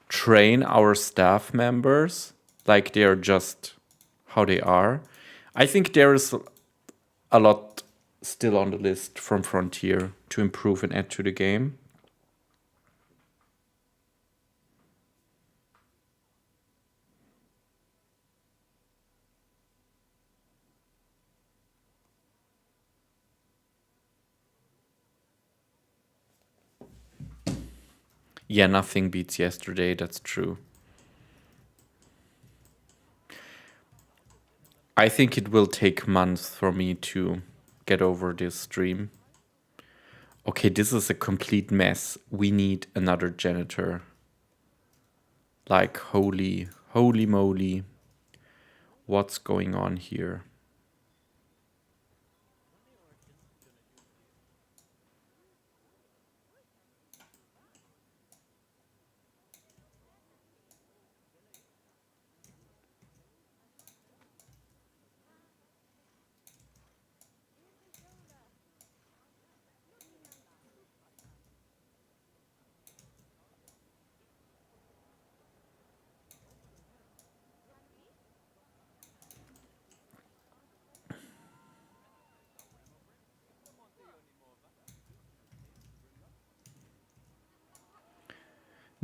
train our staff members. Like, they are just how they are. I think there is a lot still on the list from Frontier to improve and add to the game. Yeah, nothing beats yesterday, that's true. I think it will take months for me to get over this stream. Okay, this is a complete mess. We need another janitor. Like, holy moly. What's going on here?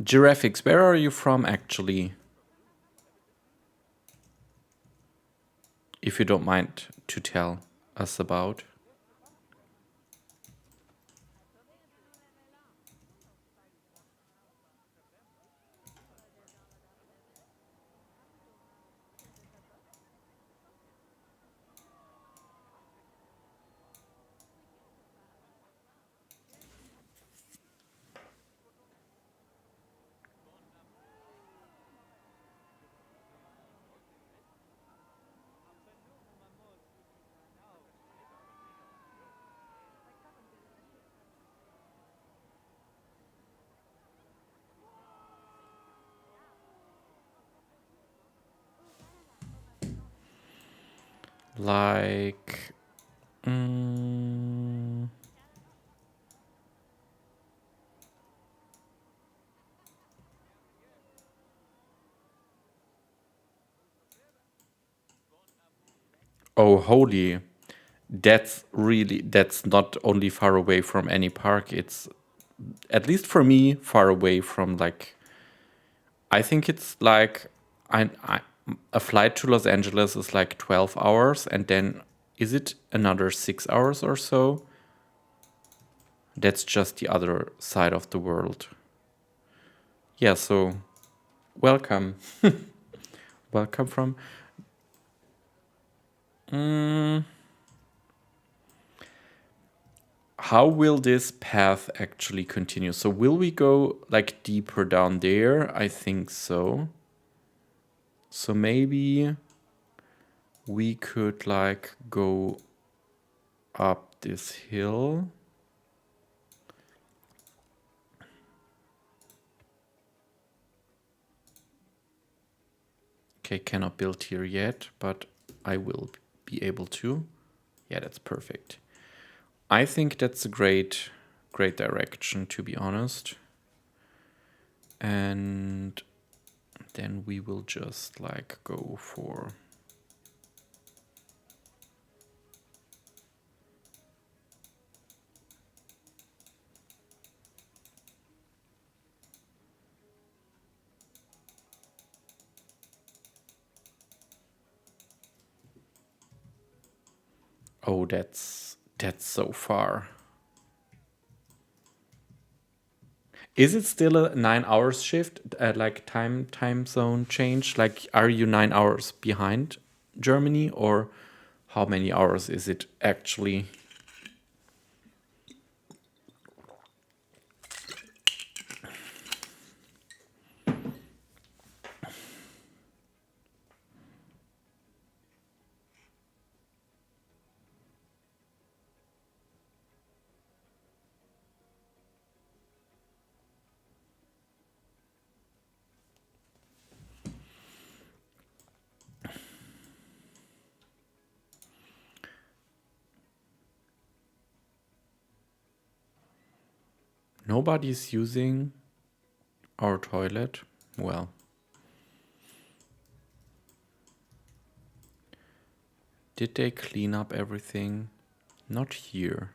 Giraffix, where are you from actually? If you don't mind to tell us about. Like... Oh, holy. That's not only far away from any park, it's, at least for me, far away from, like, I think it's like, a flight to Los Angeles is like 12 hours, and then is it another 6 hours or so? That's just the other side of the world. Yeah, so welcome. Welcome from... How will this path actually continue? So will we go like deeper down there? I think so. So maybe we could like go up this hill. Okay, cannot build here yet, but I will be able to. Yeah, that's perfect. I think that's a great direction, to be honest. And then we will just like go for... Oh, that's so far. Is it still a 9 hours shift, like time zone change? Like, are you 9 hours behind Germany, or how many hours is it actually? Nobody's using our toilet. Well, did they clean up everything? Not here.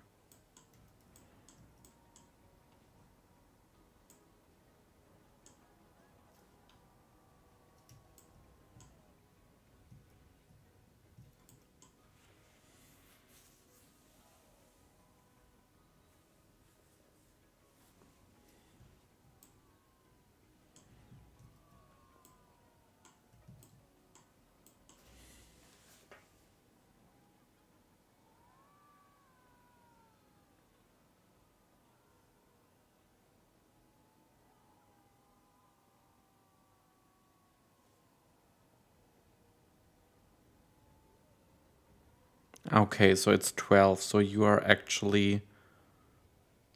Okay, so it's 12. So you are actually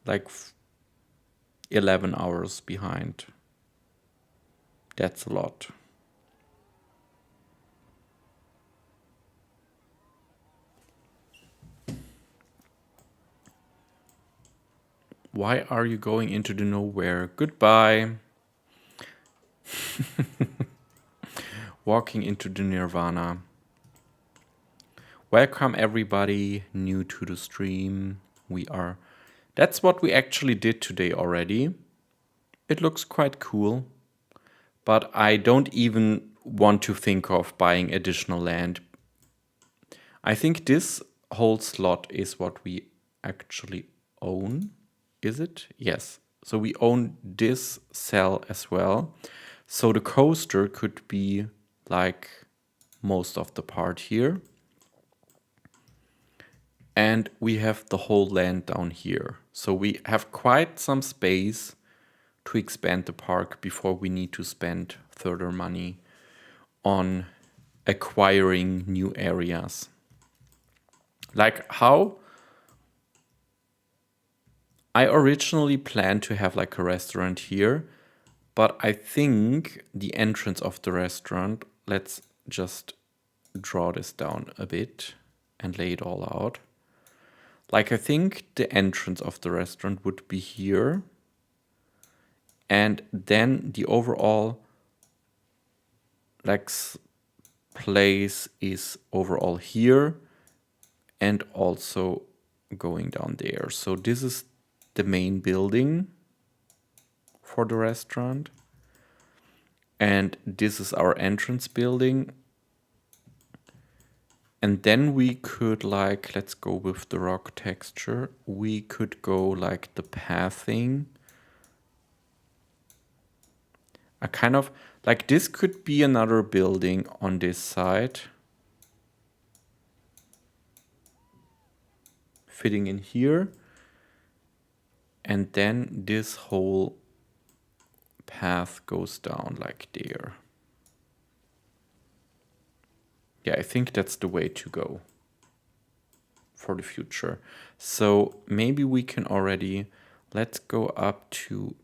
like 11 hours behind. That's a lot. Why are you going into the nowhere? Goodbye. Walking into the nirvana. Welcome everybody new to the stream. That's what we actually did today already. It looks quite cool, but I don't even want to think of buying additional land. I think this whole slot is what we actually own. Is it? Yes. So we own this cell as well. So the coaster could be like most of the part here. And we have the whole land down here. So we have quite some space to expand the park before we need to spend further money on acquiring new areas. Like how I originally planned to have like a restaurant here, but I think the entrance of the restaurant, let's just draw this down a bit and lay it all out. Like I think the entrance of the restaurant would be here, and then the overall like place is overall here and also going down there. So this is the main building for the restaurant, and this is our entrance building. And then we could like, let's go with the rock texture. We could go like the pathing. A kind of like this could be another building on this side. Fitting in here. And then this whole path goes down like there. Yeah, I think that's the way to go for the future. So maybe we can already, let's go up to,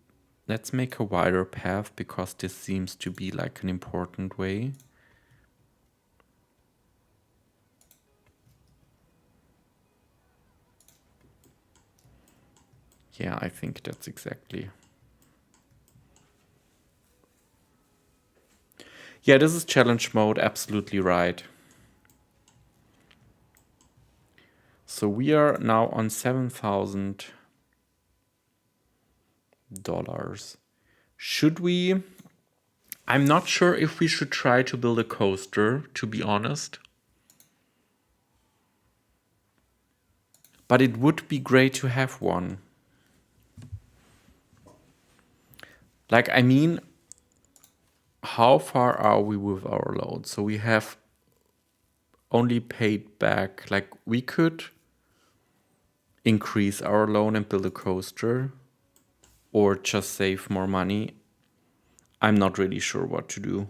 let's make a wider path because this seems to be like an important way. Yeah, I think that's exactly. Yeah, this is challenge mode, absolutely right. So we are now on $7,000. Should we? I'm not sure if we should try to build a coaster, to be honest. But it would be great to have one. Like, I mean, how far are we with our loan? So we have only paid back, like we could increase our loan and build a coaster or just save more money. I'm not really sure what to do.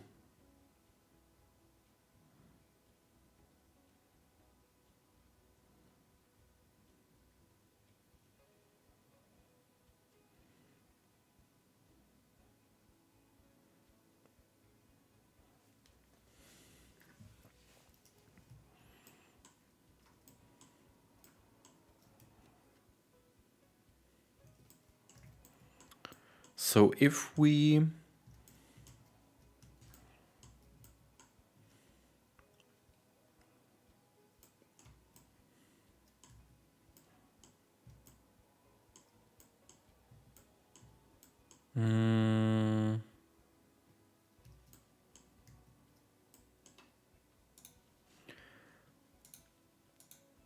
So if we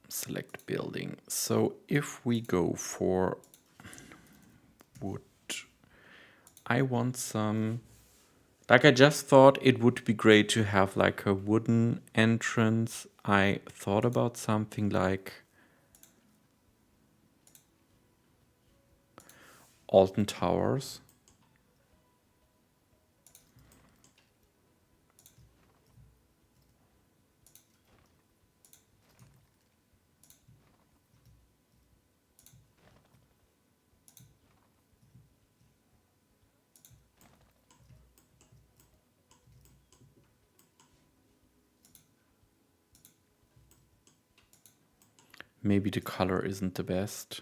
select building. So if we go for wood, I want some, like I just thought it would be great to have like a wooden entrance. I thought about something like Alton Towers. Maybe the color isn't the best.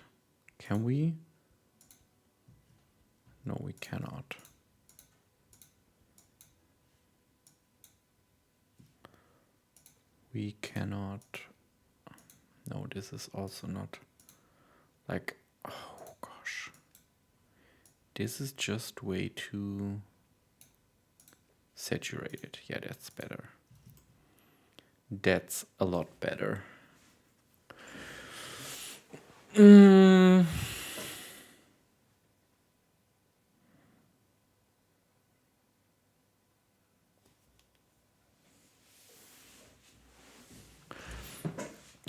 Can we? No, we cannot. We cannot. No, this is also not like, oh gosh. This is just way too saturated. Yeah, that's better. That's a lot better.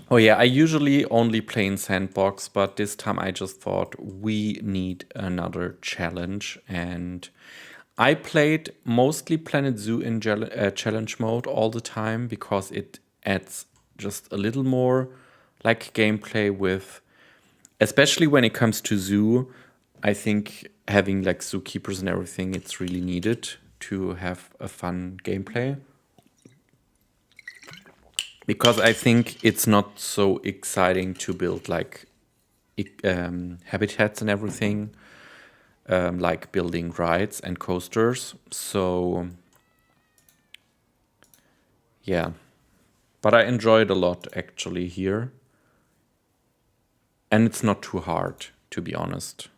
Oh yeah, I usually only play in Sandbox, but this time I just thought we need another challenge. And I played mostly Planet Zoo in challenge mode all the time because it adds just a little more like gameplay with, especially when it comes to zoo. I think having like zookeepers and everything, it's really needed to have a fun gameplay. Because I think it's not so exciting to build like habitats and everything, like building rides and coasters. So yeah, but I enjoyed a lot actually here. And it's not too hard, to be honest.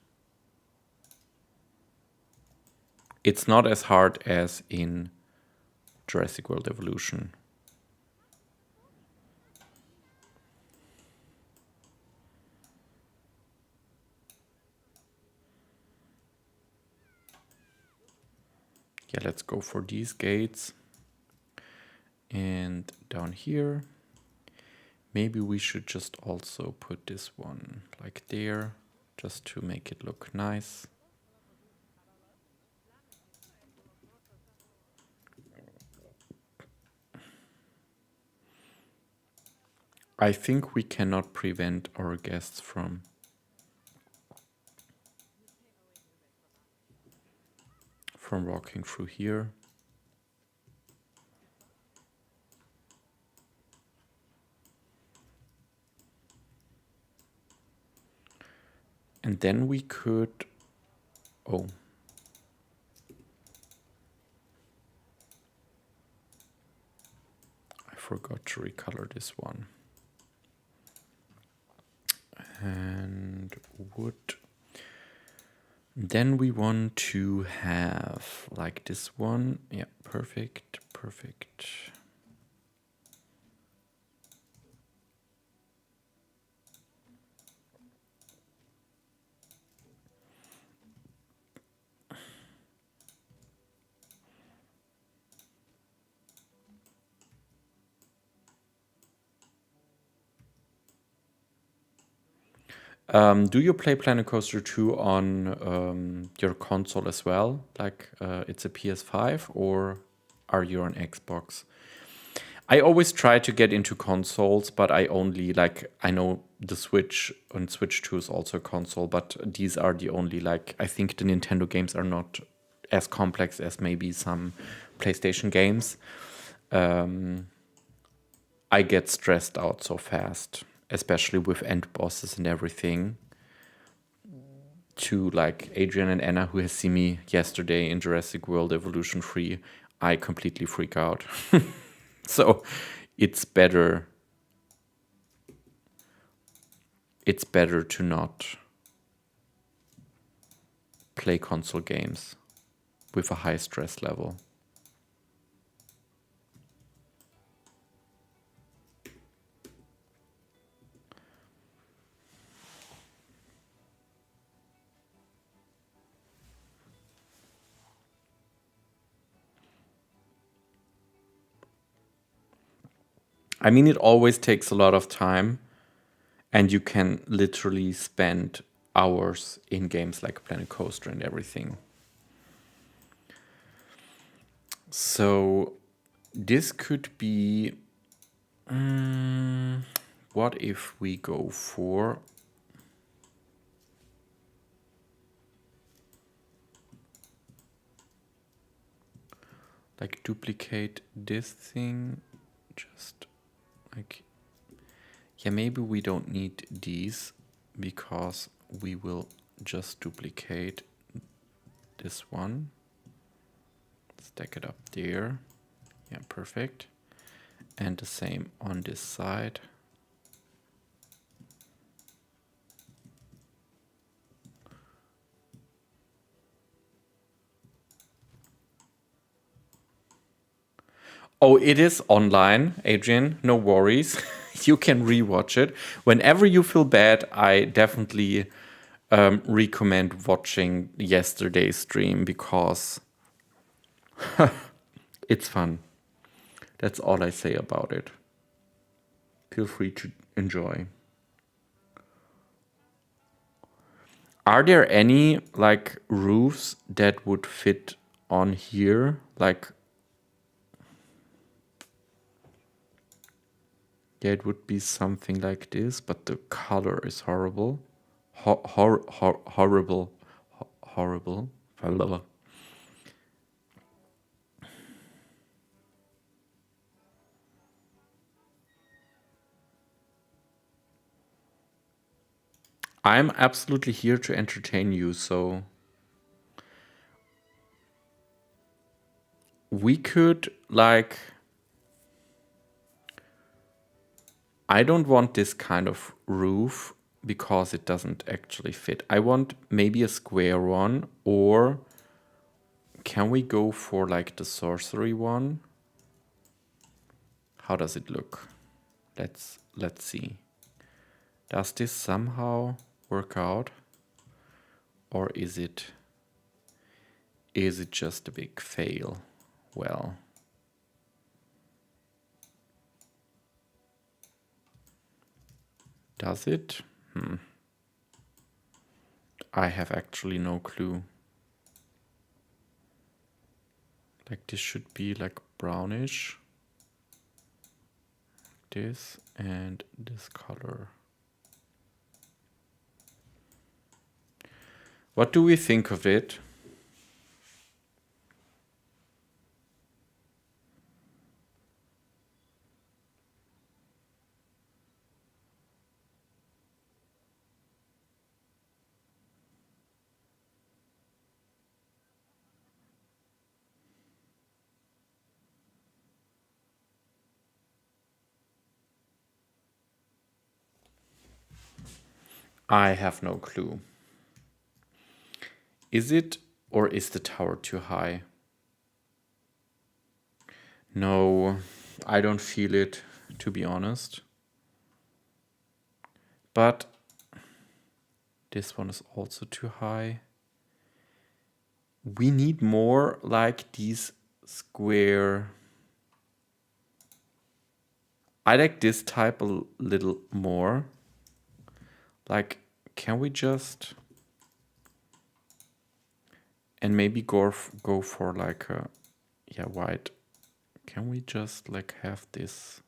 It's not as hard as in Jurassic World Evolution. Yeah, let's go for these gates. And down here, maybe we should just also put this one like there, just to make it look nice. I think we cannot prevent our guests from walking through here. And then we could, oh, I forgot to recolor this one. And wood. Then we want to have like this one. Yeah, perfect, perfect. Do you play Planet Coaster 2 on your console as well? Like it's a PS5 or are you on Xbox? I always try to get into consoles, but I only like, I know the Switch and Switch 2 is also a console, but these are the only, like, I think the Nintendo games are not as complex as maybe some PlayStation games. I get stressed out so fast, especially with end bosses and everything. To like Adrian and Anna, who has seen me yesterday in Jurassic World Evolution 3, I completely freak out. So it's better to not play console games with a high stress level. I mean, it always takes a lot of time, and you can literally spend hours in games like Planet Coaster and everything. So this could be, what if we go for, like, duplicate this thing, just like, yeah, maybe we don't need these because we will just duplicate this one, stack it up there. Yeah, perfect. And the same on this side. Oh, it is online, Adrian. No worries. You can rewatch it. Whenever you feel bad, I definitely recommend watching yesterday's stream because it's fun. That's all I say about it. Feel free to enjoy. Are there any like roofs that would fit on here? Like, yeah, it would be something like this, but the color is horrible. Horrible. Horrible. I'm absolutely here to entertain you, so we could, like, I don't want this kind of roof because it doesn't actually fit. I want maybe a square one, or can we go for like the sorcery one? How does it look? Let's see. Does this somehow work out? Or is it just a big fail? Well, does it? I have actually no clue. Like, this should be like brownish. This and this color. What do we think of it? I have no clue. Is it, or is the tower too high? No, I don't feel it, to be honest. But this one is also too high. We need more like these square. I like this type a little more. Like, can we just... And maybe go for like a... Yeah, white. Can we just like have this...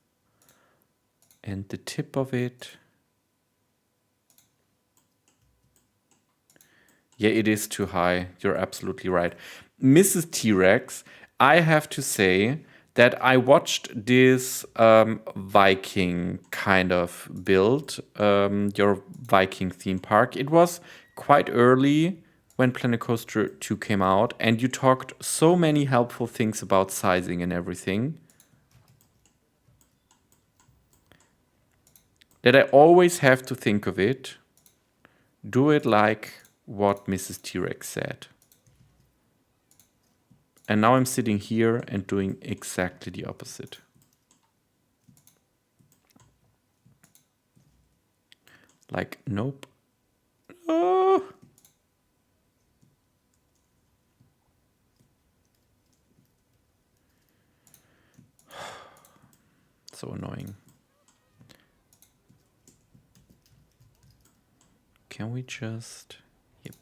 And the tip of it... Yeah, it is too high. You're absolutely right. Mrs. T-Rex, I have to say that I watched this Viking kind of build, your Viking theme park. It was quite early when Planet Coaster 2 came out, and you talked so many helpful things about sizing and everything that I always have to think of it. Do it like what Mrs. T-Rex said. And now I'm sitting here and doing exactly the opposite. Like, nope. Oh. So annoying. Can we just... Yep.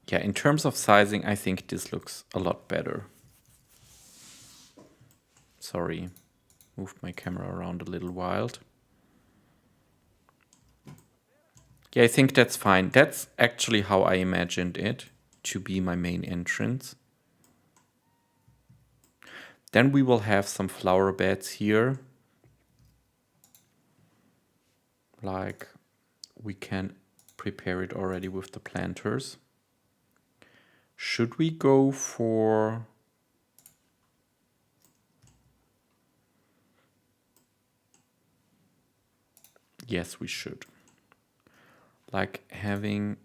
Yeah, in terms of sizing, I think this looks a lot better. Sorry, moved my camera around a little wild. Yeah, I think that's fine. That's actually how I imagined it to be my main entrance. Then we will have some flower beds here. Like, we can prepare it already with the planters. Should we go for... Yes, we should. Like having...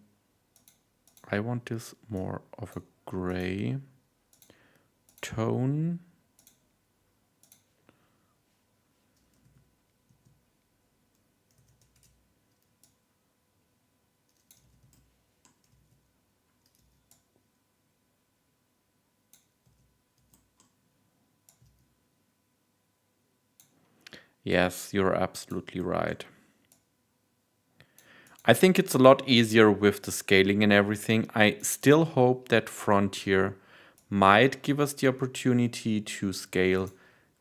I want this more of a gray tone. Yes, you're absolutely right. I think it's a lot easier with the scaling and everything. I still hope that Frontier might give us the opportunity to scale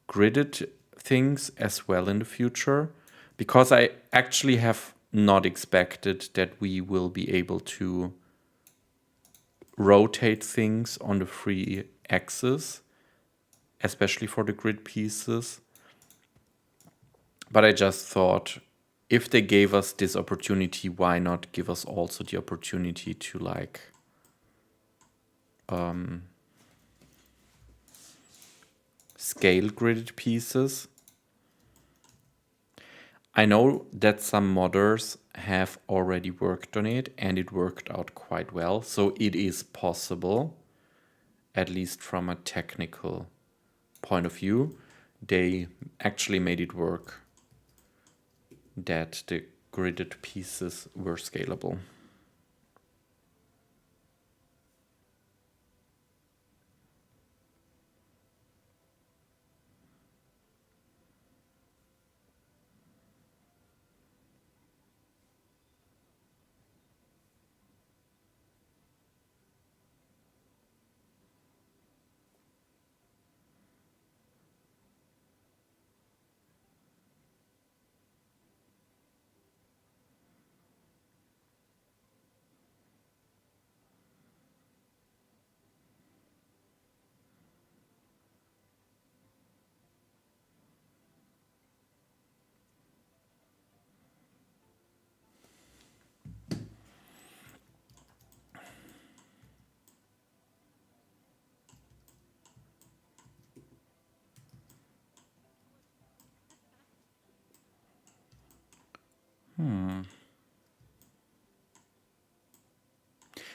gridded things as well in the future, because I actually have not expected that we will be able to rotate things on the free axis, especially for the grid pieces. But I just thought, if they gave us this opportunity, why not give us also the opportunity to like scale gridded pieces? I know that some modders have already worked on it and it worked out quite well. So it is possible, at least from a technical point of view. They actually made it work, that the gridded pieces were scalable.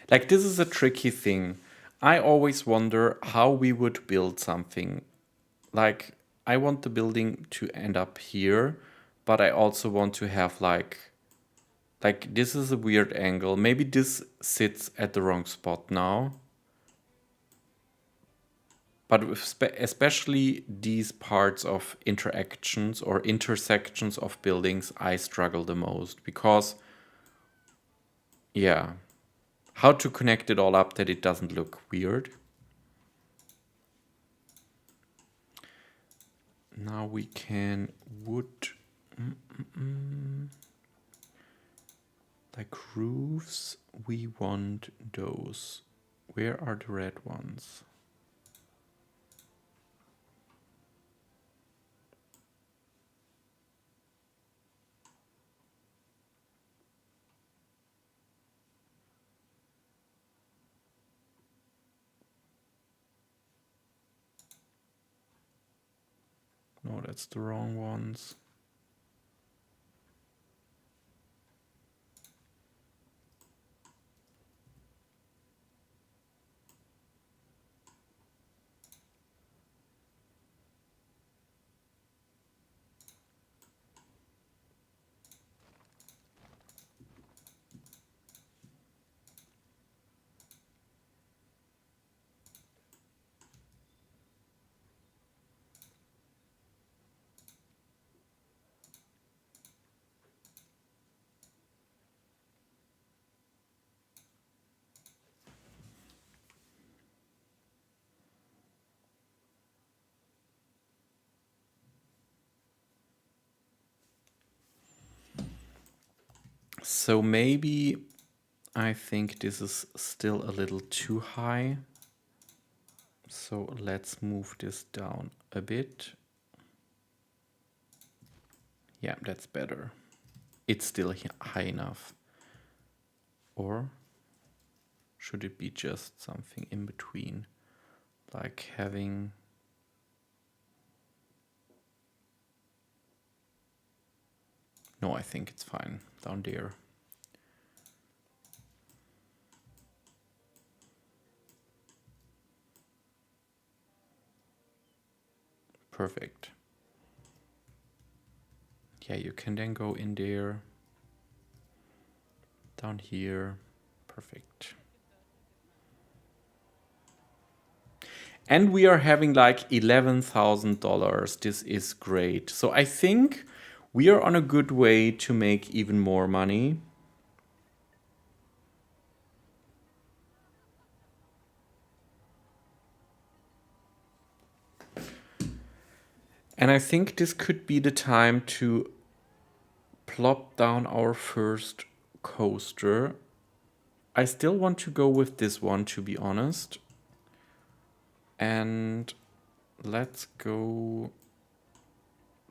Like, this is a tricky thing. I always wonder how we would build something. Like, I want the building to end up here, but I also want to have like this is a weird angle. Maybe this sits at the wrong spot now. but especially these parts of interactions or intersections of buildings, I struggle the most because, yeah, how to connect it all up that it doesn't look weird. Now we can wood, like roofs, we want those. Where are the red ones? No, that's the wrong ones. So maybe I think this is still a little too high. So let's move this down a bit. Yeah, that's better. It's still high enough. Or should it be just something in between? Like having... No, I think it's fine down there. Perfect. Yeah, you can then go in there, down here. Perfect. And we are having like $11,000. This is great. So I think we are on a good way to make even more money. And I think this could be the time to plop down our first coaster. I still want to go with this one, to be honest. And let's go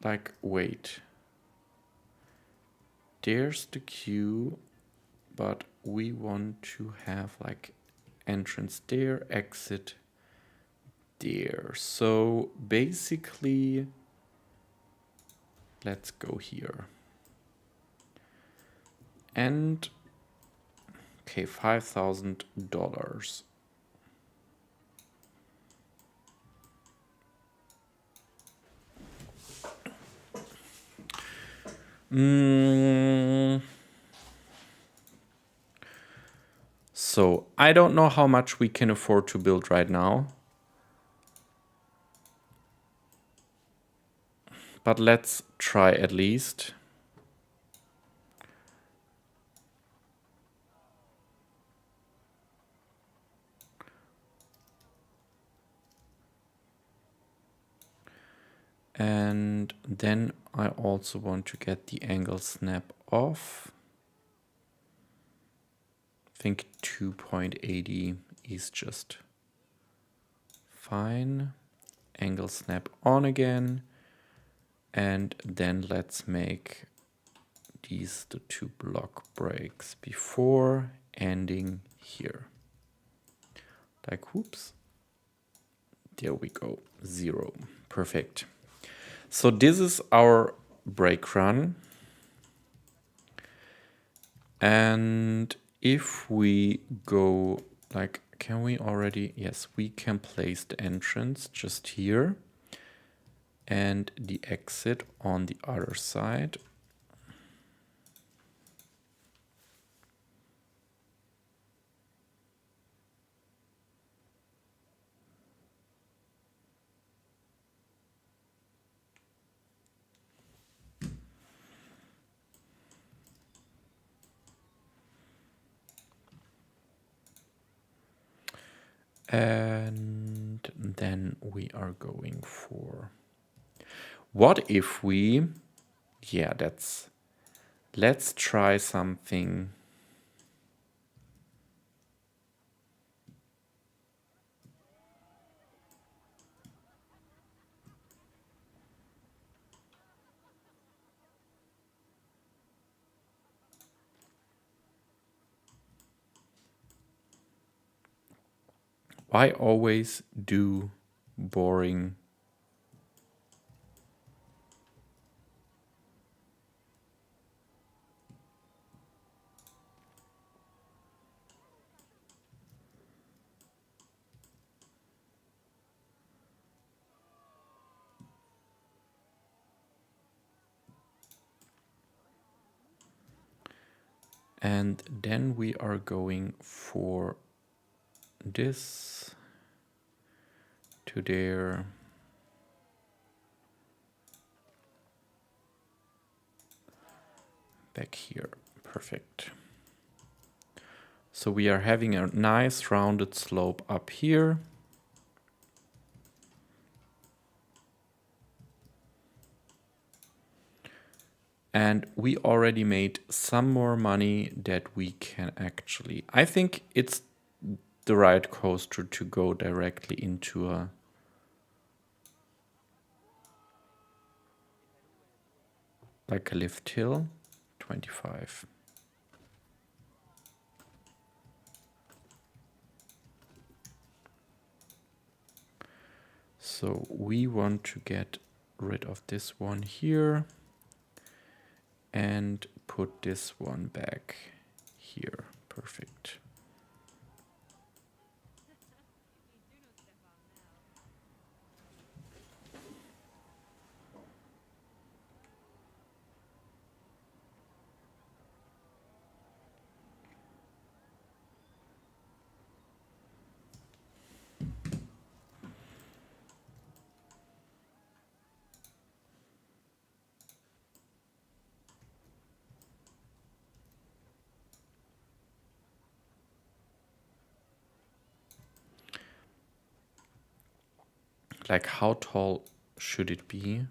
like, wait. There's the queue, but we want to have like entrance there, exit there. So basically, let's go here. And okay, $5,000. So I don't know how much we can afford to build right now. But let's try at least. And then I also want to get the angle snap off. I think 2.80 is just fine. Angle snap on again. And then let's make these the two block breaks before ending here. Like, whoops. There we go, 0. Perfect. So this is our break run. And if we go like, can we already? Yes, we can place the entrance just here and the exit on the other side. And then we are going for, what if we, yeah, let's try something. Why always do boring? And then we are going for this to there. Back here. Perfect. So we are having a nice rounded slope up here. And we already made some more money that we can actually, I think it's the right coaster to go directly into a like a lift hill. 25. So we want to get rid of this one here and put this one back here. Perfect. Like, how tall should it be?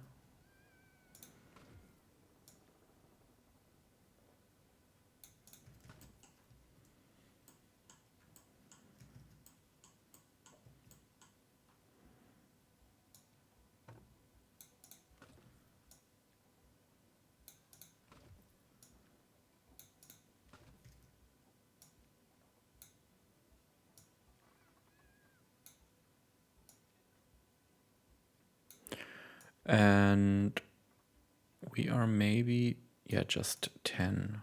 And we are maybe, yeah, just 10.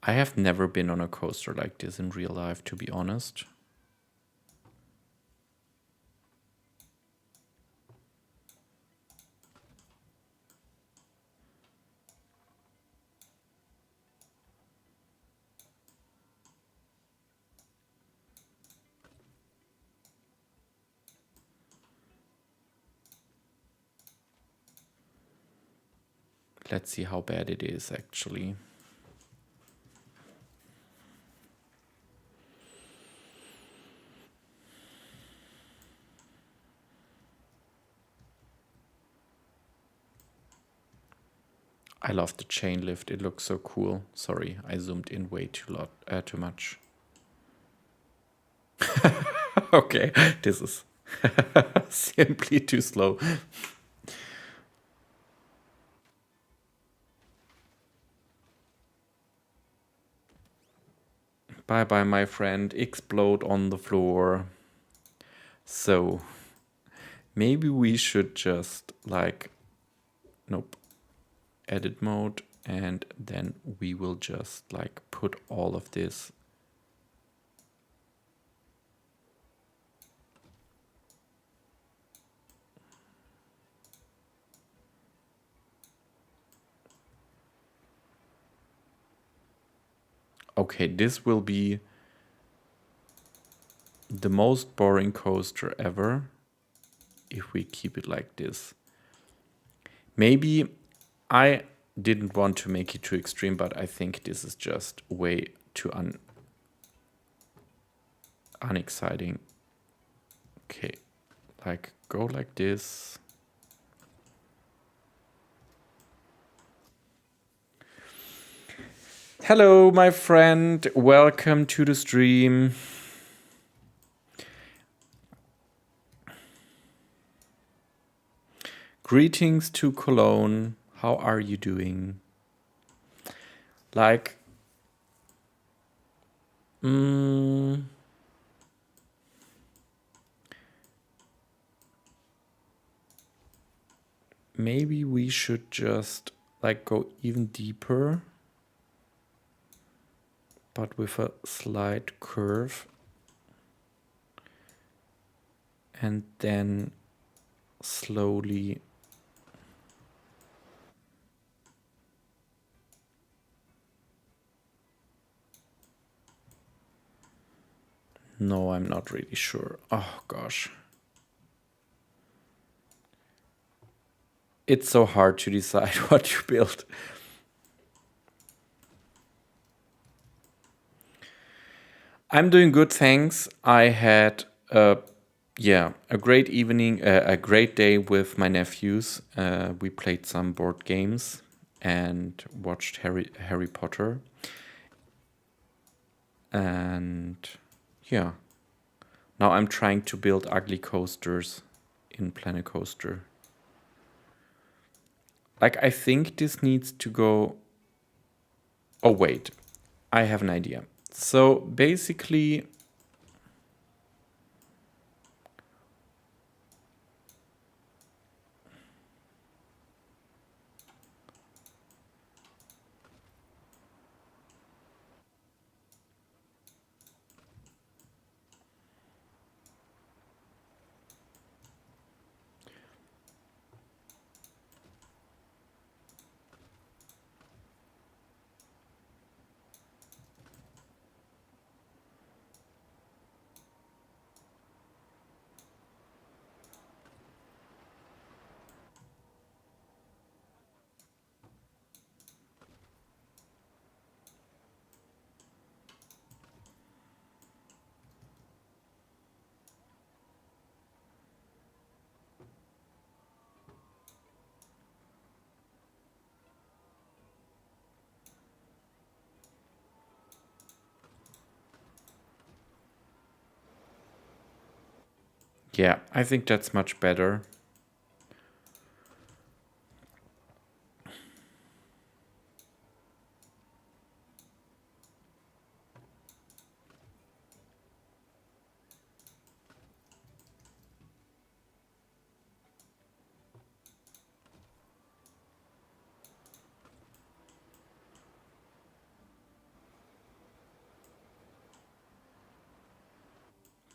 I have never been on a coaster like this in real life, to be honest. Let's see how bad it is actually. I love the chain lift. It looks so cool. Sorry, I zoomed in way too much. Okay, this is simply too slow. Bye bye, my friend. Explode on the floor. So maybe we should just like, nope, edit mode, and then we will just like put all of this. Okay, this will be the most boring coaster ever if we keep it like this. Maybe I didn't want to make it too extreme, but I think this is just way too unexciting. Okay, like go like this. Hello, my friend. Welcome to the stream. Greetings to Cologne. How are you doing? Like, maybe we should just like go even deeper, but with a slight curve. And then slowly. No, I'm not really sure. Oh gosh. It's so hard to decide what to build. I'm doing good, thanks. I had a great evening, a great day with my nephews. We played some board games and watched Harry Potter. And yeah, now I'm trying to build ugly coasters in Planet Coaster. Like, I think this needs to go. Oh, wait, I have an idea. So basically, yeah, I think that's much better.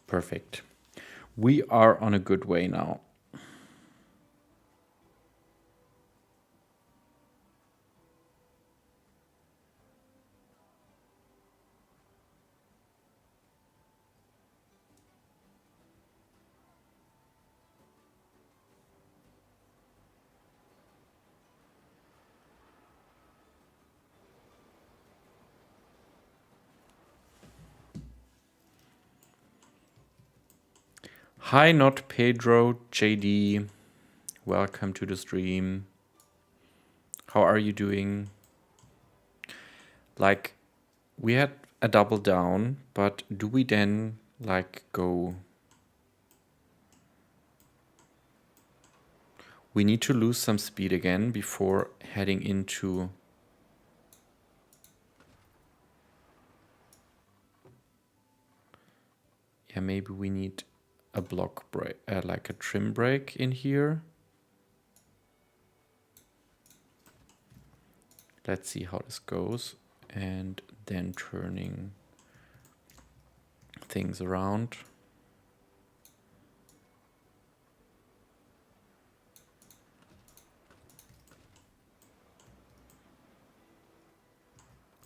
Perfect. We are on a good way now. Hi, not Pedro, JD. Welcome to the stream. How are you doing? Like, we had a double down, but do we then like go? We need to lose some speed again before heading into. Yeah, maybe we need a block break, like a trim break in here. Let's see how this goes. And then turning things around.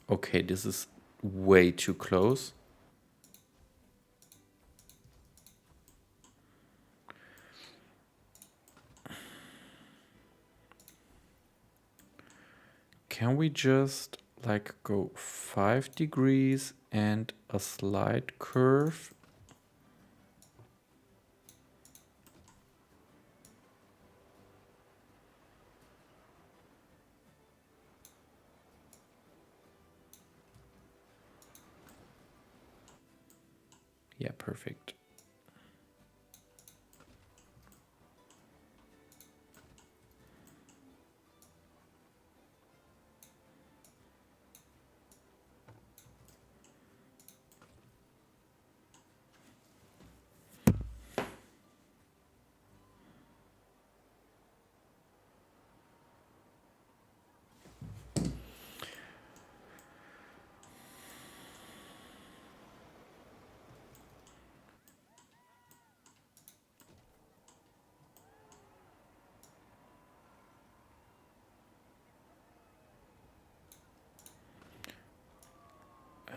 Okay, this is way too close. can we just like go 5 degrees and a slight curve? Yeah, perfect.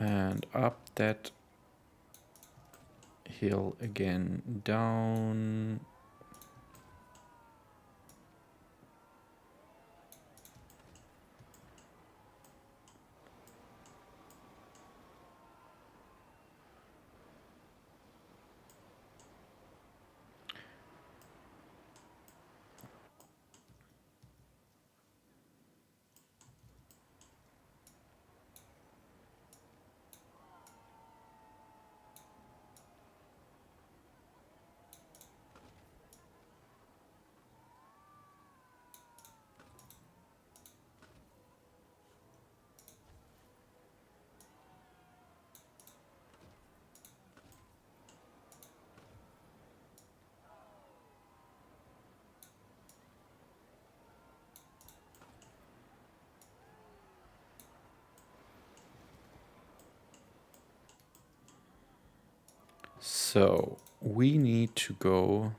And up that hill again, down. So we need to go.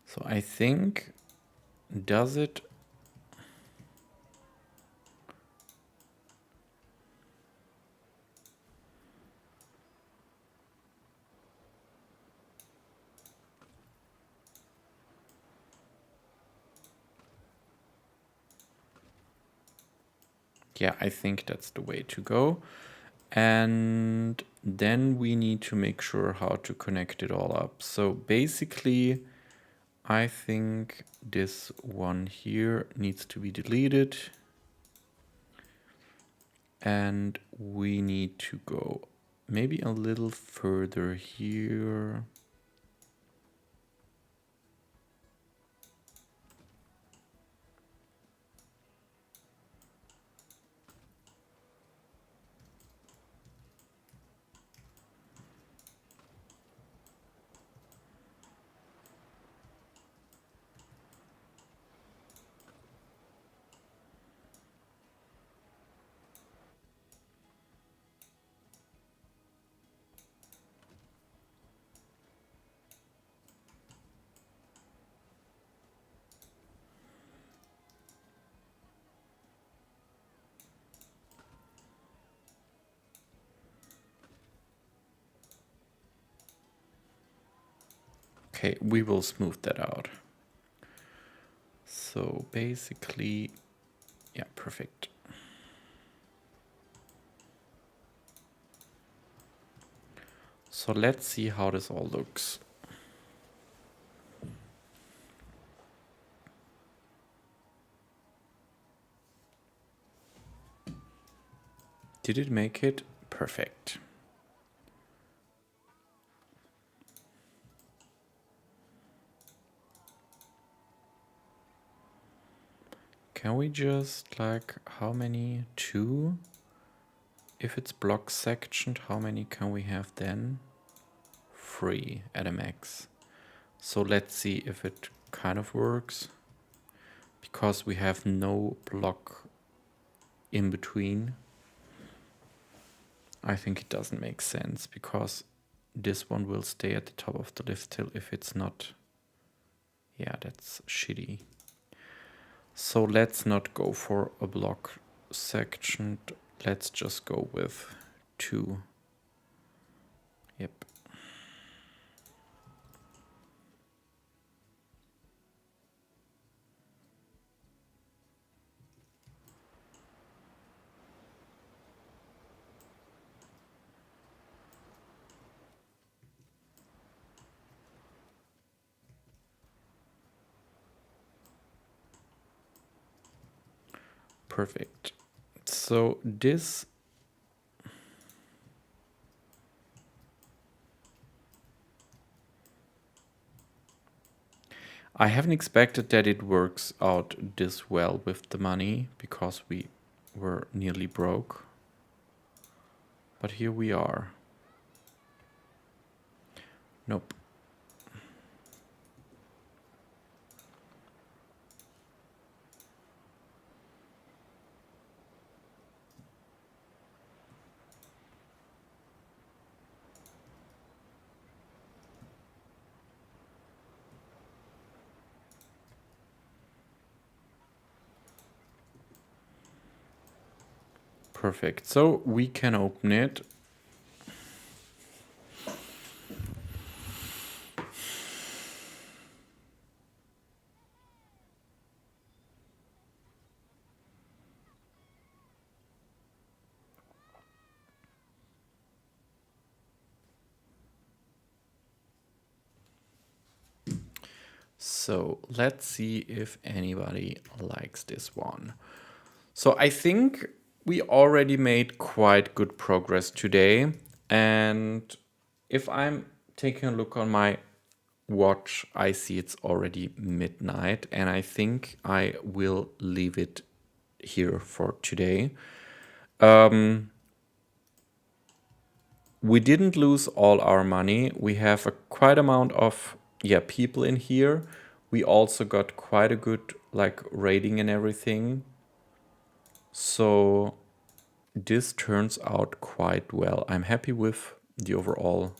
So I think, does it? Yeah, I think that's the way to go. And then we need to make sure how to connect it all up. So basically, I think this one here needs to be deleted. And we need to go maybe a little further here. Okay, we will smooth that out. So basically, yeah, perfect. So let's see how this all looks. Did it make it? Perfect. Can we just like, how many? 2? If it's block sectioned, how many can we have then? 3 at a max. So let's see if it kind of works. Because we have no block in between, I think it doesn't make sense, because this one will stay at the top of the lift hill if it's not. Yeah, that's shitty. So let's not go for a block section. Let's just go with 2. Yep. Perfect. So this, I haven't expected that it works out this well with the money because we were nearly broke. But here we are. Nope. Perfect. So we can open it. So let's see if anybody likes this one. So I think we already made quite good progress today. And if I'm taking a look on my watch, I see it's already midnight. And I think I will leave it here for today. We didn't lose all our money. We have a quite amount of people in here. We also got quite a good rating and everything. So this turns out quite well. I'm happy with the overall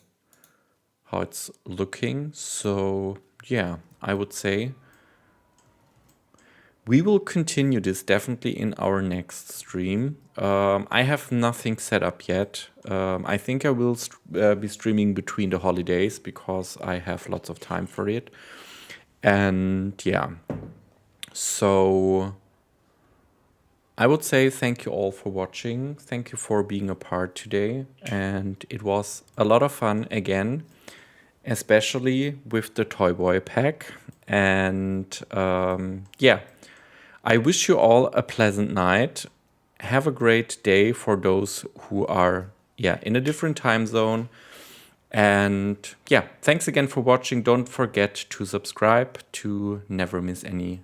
how it's looking. So yeah, I would say we will continue this definitely in our next stream. I have nothing set up yet. I think I will be streaming between the holidays because I have lots of time for it. And yeah, so I would say thank you all for watching. Thank you for being a part today. And it was a lot of fun again, especially with the Toy Boy pack. And yeah, I wish you all a pleasant night. Have a great day for those who are in a different time zone. And yeah, thanks again for watching. Don't forget to subscribe to never miss any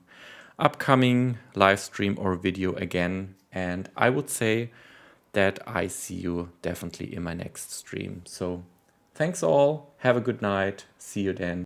upcoming live stream or video again. And I would say that I see you definitely in my next stream. So thanks all. Have a good night. See you then.